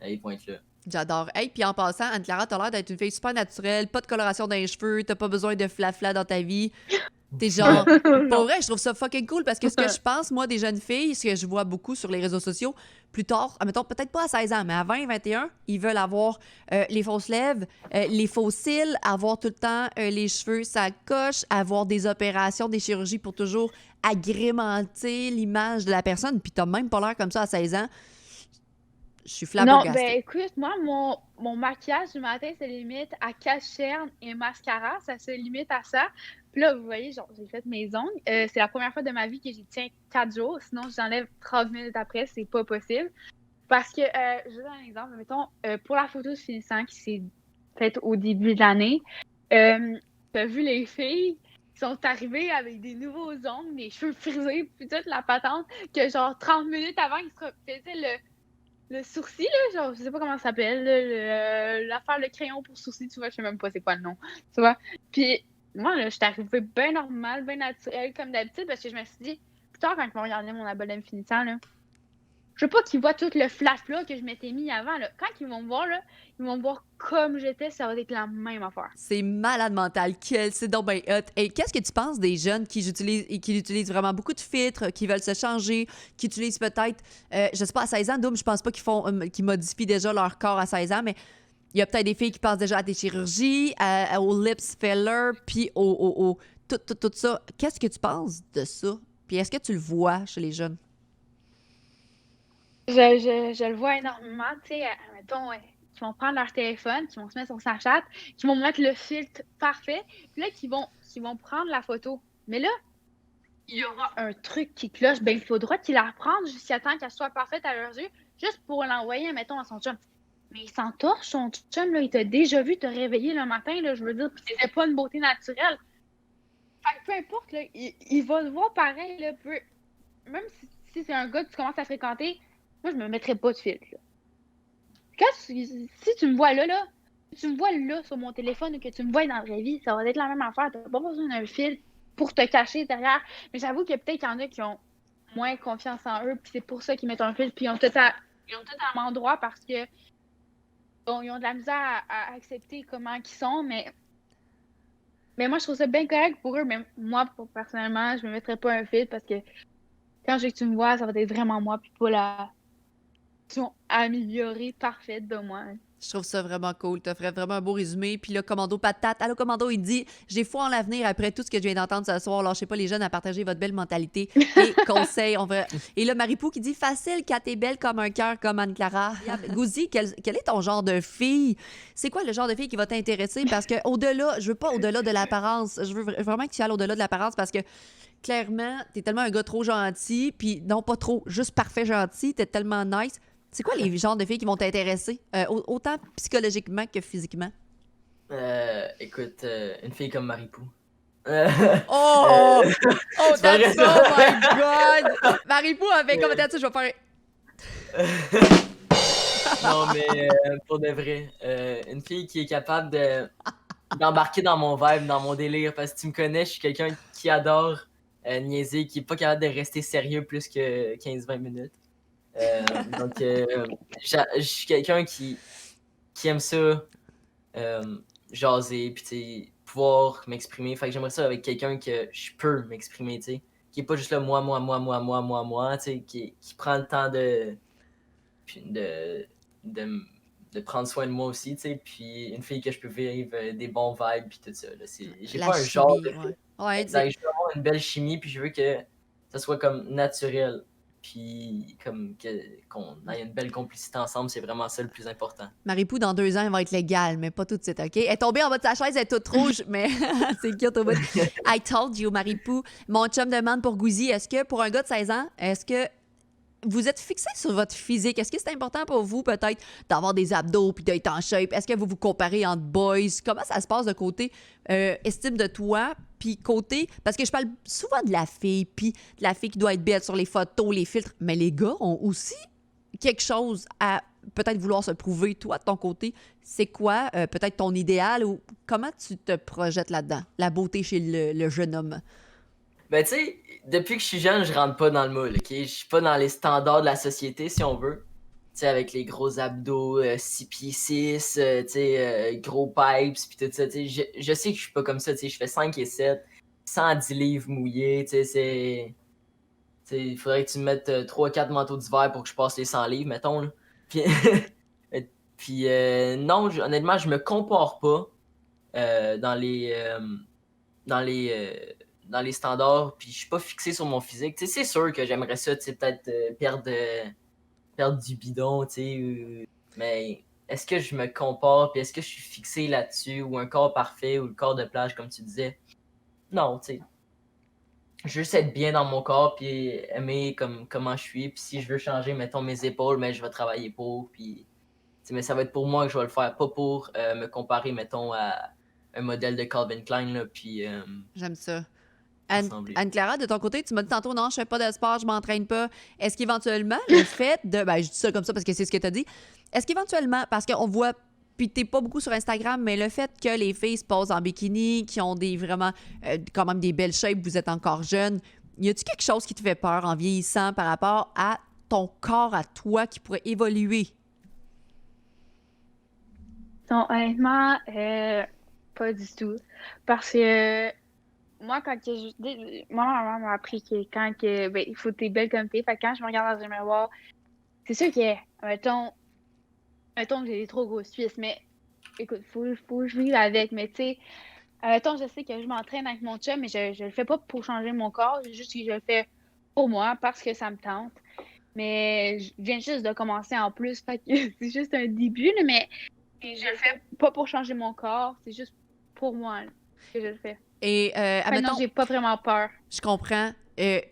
Speaker 2: ils vont être là.
Speaker 1: J'adore. Hey, puis en passant, Anne-Clara, t'as l'air d'être une fille super naturelle, pas de coloration dans les cheveux, t'as pas besoin de flafla dans ta vie. T'es genre. Pour
Speaker 3: Non.
Speaker 1: vrai, je trouve ça fucking cool parce que ce que je pense, moi, des jeunes filles, ce que je vois beaucoup sur les réseaux sociaux, plus tard, admettons, peut-être pas à 16 ans, mais à 20, 21, ils veulent avoir les fausses lèvres, les faux cils, avoir tout le temps les cheveux, ça coche, avoir des opérations, des chirurgies pour toujours agrémenter l'image de la personne. Puis t'as même pas l'air comme ça à 16 ans. Je suis
Speaker 3: Non,
Speaker 1: flabbergastée.
Speaker 3: écoute, moi, mon maquillage du matin se limite à cache-cerne et mascara. Ça se limite à ça. Puis là, vous voyez, genre, j'ai fait mes ongles. C'est la première fois de ma vie que j'y tiens 4 jours. Sinon, j'enlève 30 minutes après. C'est pas possible. Parce que, je vais donner un exemple. Mettons, pour la photo de finissant qui s'est faite au début de l'année, t'as vu les filles qui sont arrivées avec des nouveaux ongles, des cheveux frisés, puis toute la patente, que genre 30 minutes avant, ils se faisaient le sourcil, là, genre, je sais pas comment ça s'appelle, là, l'affaire, le crayon pour sourcil, tu vois, je sais même pas c'est quoi le nom, tu vois. Puis moi, là, je suis arrivée bien normal, bien naturel, comme d'habitude, parce que je me suis dit, plus tard, quand ils vont regarder mon abonnement finissant, là, je veux pas qu'ils voient tout le flash-là que je m'étais mis avant, là. Quand ils vont me voir, là, ils vont me voir comme j'étais, ça va être la même affaire.
Speaker 1: C'est malade mental. C'est donc bien hot. Et qu'est-ce que tu penses des jeunes qui utilisent vraiment beaucoup de filtres, qui veulent se changer, qui utilisent peut-être, je sais pas, à 16 ans, Doom, je pense pas qu'ils modifient déjà leur corps à 16 ans, mais il y a peut-être des filles qui passent déjà à des chirurgies, aux lips filler, puis tout ça. Qu'est-ce que tu penses de ça? Puis est-ce que tu le vois chez les jeunes?
Speaker 3: Je le vois énormément, tu sais, mettons, qui vont prendre leur téléphone, qui vont se mettre sur Snapchat, qui vont mettre le filtre parfait, puis là, qui vont prendre la photo. Mais là, il y aura un truc qui cloche, ben il faudra qu'ils la reprennent jusqu'à temps qu'elle soit parfaite à leurs yeux, juste pour l'envoyer, mettons, à son chum. Mais il s'entorche, son chum, là, il t'a déjà vu te réveiller le matin, là, je veux dire, puis c'était pas une beauté naturelle. Fait que peu importe, là, il va le voir pareil, là, même si c'est un gars que tu commences à fréquenter, moi, je me mettrais pas de filtre, là. Si tu me vois là, si tu me vois là sur mon téléphone ou que tu me vois dans la vraie vie, ça va être la même affaire. T'as pas besoin d'un filtre pour te cacher derrière. Mais j'avoue que peut-être qu'il y en a qui ont moins confiance en eux, puis c'est pour ça qu'ils mettent un filtre, puis ils ont totalement droit parce que bon, ils ont de la misère à accepter comment ils sont, mais moi, je trouve ça bien correct pour eux. Mais moi, personnellement, je me mettrais pas un filtre parce que quand je veux que tu me vois, ça va être vraiment moi, puis pas la version améliorée, parfaite de moi.
Speaker 1: Je trouve ça vraiment cool. Tu as fait vraiment un beau résumé. Puis là, Commando Patate. Allô, Commando, il dit j'ai foi en l'avenir après tout ce que je viens d'entendre ce soir. Lâchez pas les jeunes à partager votre belle mentalité et conseils. Et là, Maripou qui dit facile quand t'es belle comme un cœur, comme Anne-Clara. Gouzi, quel est ton genre de fille? C'est quoi le genre de fille qui va t'intéresser? Parce que au-delà, je veux pas au-delà de l'apparence. Je veux vraiment que tu ailles au-delà de l'apparence parce que clairement, t'es tellement un gars trop gentil. Puis non, pas trop, juste parfait gentil. T'es tellement nice. C'est quoi les genres de filles qui vont t'intéresser, autant psychologiquement que physiquement?
Speaker 2: Écoute, une fille comme Maripou.
Speaker 1: Oh! Oh,
Speaker 2: C'est pas
Speaker 1: that's
Speaker 2: vrai,
Speaker 1: oh my God! Maripou avait commenté là-dessus, je vais faire...
Speaker 2: Non, mais pour de vrai, une fille qui est capable d'embarquer dans mon vibe, dans mon délire, parce que tu me connais, je suis quelqu'un qui adore niaiser, qui est pas capable de rester sérieux plus que 15-20 minutes. Donc, je suis quelqu'un qui aime ça, jaser, puis tu sais, pouvoir m'exprimer. Fait que j'aimerais ça avec quelqu'un que je peux m'exprimer, tu sais. Qui est pas juste là, moi, tu sais, qui prend le temps de, de prendre soin de moi aussi, tu sais. Puis une fille que je peux vivre des bons vibes, puis tout ça. Là. J'ai
Speaker 1: La
Speaker 2: pas un genre de
Speaker 1: chimie,
Speaker 2: fille.
Speaker 1: ouais.
Speaker 2: Exact, je veux avoir une belle chimie, puis je veux que ça soit comme naturel. Puis comme qu'on ait une belle complicité ensemble, c'est vraiment ça le plus important.
Speaker 1: Marie-Pou, dans 2 ans, elle va être légale, mais pas tout de suite, OK? Elle est tombée en bas de sa chaise, elle est toute rouge, mais c'est cute au bout. I told you, Marie-Pou. Mon chum demande pour Gouzi, est-ce que pour un gars de 16 ans, est-ce que vous êtes fixé sur votre physique? Est-ce que c'est important pour vous, peut-être, d'avoir des abdos puis d'être en shape? Est-ce que vous vous comparez entre boys? Comment ça se passe de côté estime de toi? Puis côté... Parce que je parle souvent de la fille, puis de la fille qui doit être belle sur les photos, les filtres. Mais les gars ont aussi quelque chose à peut-être vouloir se prouver. Toi, de ton côté, c'est quoi peut-être ton idéal ou comment tu te projettes là-dedans? La beauté chez le jeune homme.
Speaker 2: Ben, tu sais, depuis que je suis jeune, je rentre pas dans le moule, OK? Je suis pas dans les standards de la société, si on veut. Tu sais, avec les gros abdos, 6 pieds 6, tu sais, gros pipes, puis tout ça, tu sais. Je sais que je suis pas comme ça, tu sais. Je fais 5 et 7, 110 livres mouillés, tu sais, c'est... Tu sais, il faudrait que tu me mettes 3-4 manteaux d'hiver pour que je passe les 100 livres, mettons, là. Puis, non, honnêtement, je me compare pas dans les... dans les dans les standards, puis je suis pas fixé sur mon physique. Tu sais, c'est sûr que j'aimerais ça, tu sais, peut-être perdre du bidon, tu sais, mais est-ce que je me compare, puis est-ce que je suis fixé là-dessus, ou un corps parfait, ou le corps de plage, comme tu disais? Non, tu sais. Je veux juste être bien dans mon corps, puis aimer comment je suis, puis si je veux changer, mettons, mes épaules, mais je vais travailler pour, puis... tu sais, mais ça va être pour moi que je vais le faire, pas pour me comparer, mettons, à un modèle de Calvin Klein, là, puis...
Speaker 1: J'aime ça.
Speaker 2: ressembler.
Speaker 1: Anne-Clara, de ton côté, tu m'as dit tantôt, non, je fais pas de sport, je m'entraîne pas. Est-ce qu'éventuellement, le fait de... Ben, je dis ça comme ça parce que c'est ce que tu as dit. Est-ce qu'éventuellement, parce qu'on voit, puis t'es pas beaucoup sur Instagram, mais le fait que les filles se posent en bikini, qui ont des vraiment, quand même des belles shapes, vous êtes encore jeune, y a-tu quelque chose qui te fait peur en vieillissant par rapport à ton corps, à toi, qui pourrait évoluer?
Speaker 3: Non, honnêtement, pas du tout. Parce que moi, moi, ma maman m'a appris que ben, il faut que t'es belle comme t'es. Fait que quand je me regarde dans un miroir, c'est sûr que, mettons que j'ai des trop grosses cuisses, mais écoute, faut que je vive avec. Mais tu sais, mettons, je sais que je m'entraîne avec mon chum, mais je le fais pas pour changer mon corps. C'est juste que je le fais pour moi, parce que ça me tente. Mais je viens juste de commencer en plus, fait que c'est juste un début, là, mais je le fais pas pour changer mon corps, c'est juste pour moi là, que je le fais.
Speaker 1: Et,
Speaker 3: Maintenant, j'ai pas vraiment peur.
Speaker 1: je comprends,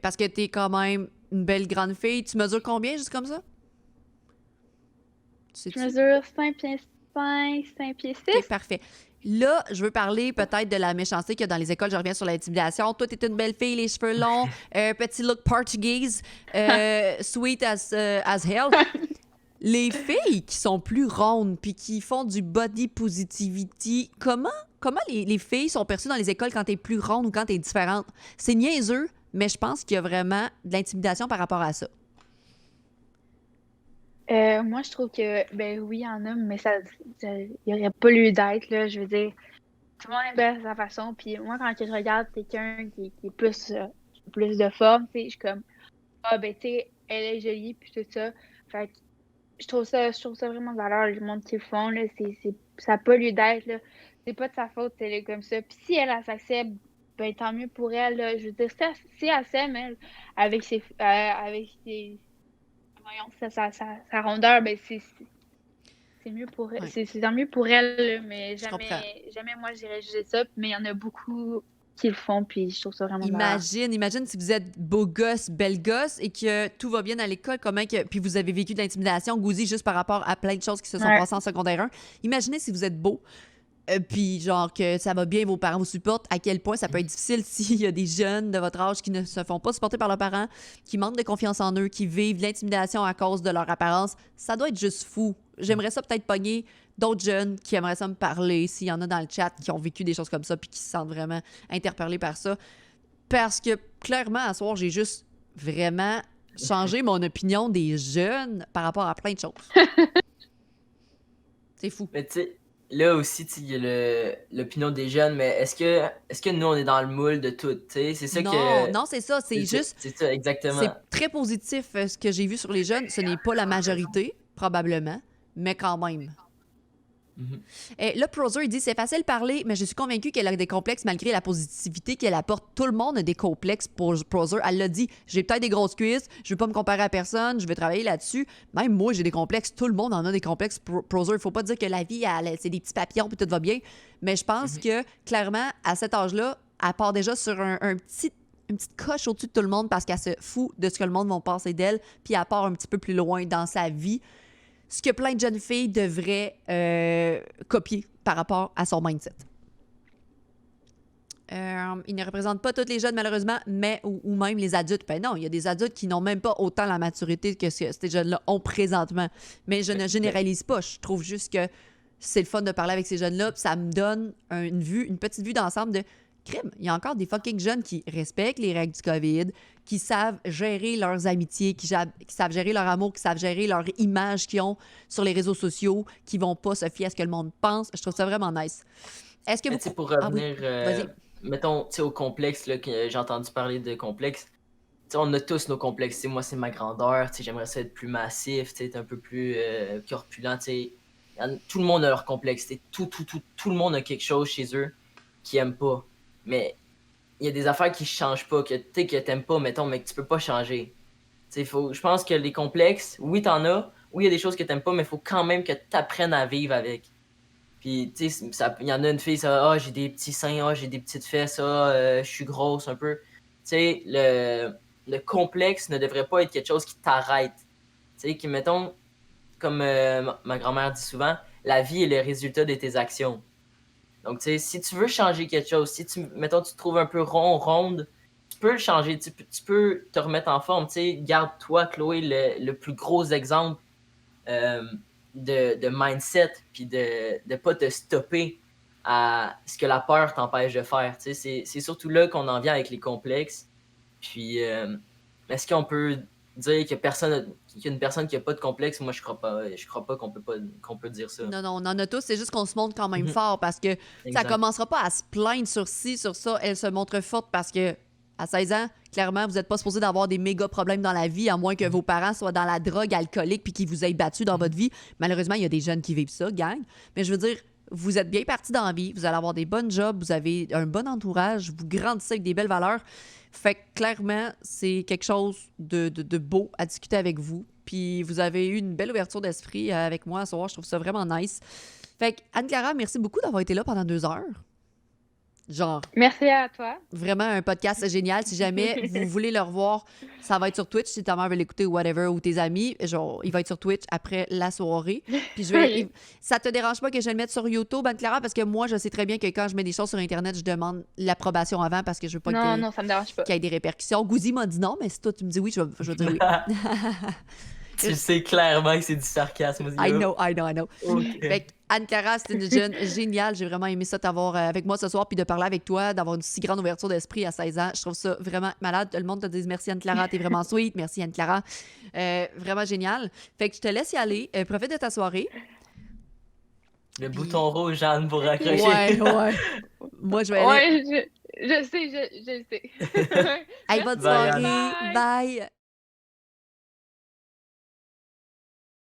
Speaker 1: parce que t'es quand même une belle grande fille. Tu mesures combien, juste comme ça?
Speaker 3: Je mesure 5 pieds 5, 5 pieds 6.
Speaker 1: OK, parfait. Là, je veux parler peut-être de la méchanceté qu'il y a dans les écoles. Je reviens sur l'intimidation. Toi, t'es une belle fille, les cheveux longs, petit look portugaise, sweet as hell. Les filles qui sont plus rondes puis qui font du body positivity, comment les filles sont perçues dans les écoles quand t'es plus ronde ou quand t'es différente? C'est niaiseux, mais je pense qu'il y a vraiment de l'intimidation par rapport à ça.
Speaker 3: Moi, je trouve que, ben oui, il y en a, mais il n'y aurait pas lieu d'être, là. Je veux dire, tout le monde est belle à sa façon. Puis moi, quand je regarde quelqu'un qui est plus de forme, tu sais, je suis comme, ah, ben, tu sais, elle est jolie, puis tout ça. Fait que je trouve ça vraiment de valeur, le monde qui le font, là. Ça n'a pas lieu d'être, là. C'est pas de sa faute, elle est comme ça. Puis si elle s'accepte, ben, tant mieux pour elle, là. Je veux dire, si elle s'aime, elle, avec ses voyons, sa rondeur, ben c'est mieux pour elle.
Speaker 1: Ouais.
Speaker 3: C'est tant mieux pour elle, là, mais
Speaker 1: Je comprends.
Speaker 3: jamais moi j'irais juger ça. Mais il y en a beaucoup qui le font, puis je trouve ça vraiment valeur.
Speaker 1: Imagine si vous êtes beau gosse, belle gosse et que tout va bien à l'école, puis vous avez vécu de l'intimidation, Gouzi, juste par rapport à plein de choses qui se sont
Speaker 3: Ouais.
Speaker 1: passées en secondaire 1. Imaginez si vous êtes beau, puis genre que ça va bien, vos parents vous supportent, à quel point ça peut être difficile s'il y a des jeunes de votre âge qui ne se font pas supporter par leurs parents, qui manquent de confiance en eux, qui vivent de l'intimidation à cause de leur apparence. Ça doit être juste fou. J'aimerais ça peut-être pogner d'autres jeunes qui aimeraient ça me parler, s'il y en a dans le chat qui ont vécu des choses comme ça puis qui se sentent vraiment interpellés par ça. Parce que, clairement, à soir, j'ai juste vraiment changé mon opinion des jeunes par rapport à plein de choses. C'est fou.
Speaker 2: Mais tu sais, là aussi, tu sais, il y a l'opinion des jeunes, mais est-ce que nous, on est dans le moule de tout, tu sais? C'est ça
Speaker 1: Non,
Speaker 2: que...
Speaker 1: non, c'est ça. C'est juste...
Speaker 2: C'est ça, exactement.
Speaker 1: C'est très positif ce que j'ai vu sur les jeunes. Ce n'est pas la majorité, probablement, mais quand même.
Speaker 2: Mhm.
Speaker 1: Et là, Prozer, il dit c'est facile de parler, mais je suis convaincue qu'elle a des complexes malgré la positivité qu'elle apporte. Tout le monde a des complexes pour Prozer. Elle l'a dit j'ai peut-être des grosses cuisses, je veux pas me comparer à personne, je vais travailler là-dessus. Même moi, j'ai des complexes. Tout le monde en a des complexes. Prozer, il faut pas dire que la vie, c'est des petits papillons puis tout va bien. Mais je pense que, clairement, à cet âge-là, elle part déjà sur une petite coche au-dessus de tout le monde parce qu'elle se fout de ce que le monde va penser d'elle, puis elle part un petit peu plus loin dans sa vie. Ce que plein de jeunes filles devraient copier par rapport à son mindset. Il ne représente pas toutes les jeunes, malheureusement, mais ou même les adultes. Ben non, il y a des adultes qui n'ont même pas autant la maturité que ces jeunes-là ont présentement. Mais je ne généralise pas. Je trouve juste que c'est le fun de parler avec ces jeunes-là, puis ça me donne une petite vue d'ensemble de crime. Il y a encore des fucking jeunes qui respectent les règles du COVID, qui savent gérer leurs amitiés, qui savent gérer leur amour, qui savent gérer leur image qu'ils ont sur les réseaux sociaux, qui vont pas se fier à ce que le monde pense. Je trouve ça vraiment nice. Est-ce que
Speaker 2: Mais
Speaker 1: vous...
Speaker 2: tu sais, pour revenir,
Speaker 1: Vas-y.
Speaker 2: mettons, tu sais, au complexe, là, que j'ai entendu parler de complexe, tu sais, on a tous nos complexes. Tu sais, moi, c'est ma grandeur, tu sais, j'aimerais ça être plus massif, tu sais, être un peu plus corpulent, tu sais. Tout le monde a leur complexe, tu sais, tout le monde a quelque chose chez eux qu'ils aiment pas. Mais il y a des affaires qui changent pas, que t'aimes pas, mettons, mais que tu peux pas changer. Je pense que les complexes, oui, t'en as, oui, il y a des choses que t'aimes pas, mais il faut quand même que t'apprennes à vivre avec. Puis, tu sais, il y en a une fille, ça, j'ai des petits seins, j'ai des petites fesses, je suis grosse un peu. Tu sais, le complexe ne devrait pas être quelque chose qui t'arrête. Tu sais, qui, mettons, comme ma grand-mère dit souvent, la vie est le résultat de tes actions. Donc, tu sais, si tu veux changer quelque chose, si mettons, tu te trouves un peu ronde, tu peux le changer, tu peux te remettre en forme. Tu sais, garde-toi, Chloé, le plus gros exemple de mindset, puis de ne pas te stopper à ce que la peur t'empêche de faire. Tu sais, c'est surtout là qu'on en vient avec les complexes. Puis, est-ce qu'on peut dire qu'il y a une personne qui n'a pas de complexe? Moi, je crois pas qu'on peut dire ça.
Speaker 1: Non, on en a tous. C'est juste qu'on se montre quand même
Speaker 2: Mhm.
Speaker 1: fort parce que ça
Speaker 2: Exact.
Speaker 1: commencera pas à se plaindre sur ci, sur ça. Elle se montre forte parce que à 16 ans, clairement, vous n'êtes pas supposé d'avoir des méga problèmes dans la vie, à moins que vos parents soient dans la drogue alcoolique puis qu'ils vous aient battu dans votre vie. Malheureusement, il y a des jeunes qui vivent ça, gang. Mais je veux dire, vous êtes bien partis dans la vie, vous allez avoir des bonnes jobs, vous avez un bon entourage, vous grandissez avec des belles valeurs. Fait que clairement, c'est quelque chose de beau à discuter avec vous. Puis vous avez eu une belle ouverture d'esprit avec moi ce soir. Je trouve ça vraiment nice. Fait que Anne-Clara, merci beaucoup d'avoir été là pendant 2 heures. Genre,
Speaker 3: Merci à toi.
Speaker 1: vraiment un podcast génial. Si jamais vous voulez le revoir, ça va être sur Twitch. Si ta mère veut l'écouter ou whatever, ou tes amis, genre, il va être sur Twitch après la soirée. Puis
Speaker 3: Oui.
Speaker 1: ça te dérange pas que je le mette sur YouTube, Anne-Clara? Parce que moi, je sais très bien que quand je mets des choses sur Internet, je demande l'approbation avant parce que je veux pas
Speaker 3: Non, ça me dérange pas.
Speaker 1: qu'il y ait des répercussions. Gouzi m'a dit non, mais si toi, tu me dis oui, je vais dire oui.
Speaker 2: Tu sais clairement que c'est du sarcasme.
Speaker 1: I know.
Speaker 2: Ok.
Speaker 1: Fait que Anne-Clara, c'est une jeune géniale. J'ai vraiment aimé ça t'avoir avec moi ce soir puis de parler avec toi, d'avoir une si grande ouverture d'esprit à 16 ans. Je trouve ça vraiment malade. Le monde te dit merci Anne-Clara, t'es vraiment sweet. Merci Anne-Clara. Vraiment génial. Fait que je te laisse y aller. Profite de ta soirée.
Speaker 2: Le bouton rouge, Jeanne, pour raccrocher.
Speaker 1: Ouais. Moi, je vais aller.
Speaker 3: Ouais, je sais, je le sais.
Speaker 1: Hey, bonne
Speaker 2: Bye,
Speaker 1: soirée.
Speaker 2: Anne.
Speaker 1: Bye.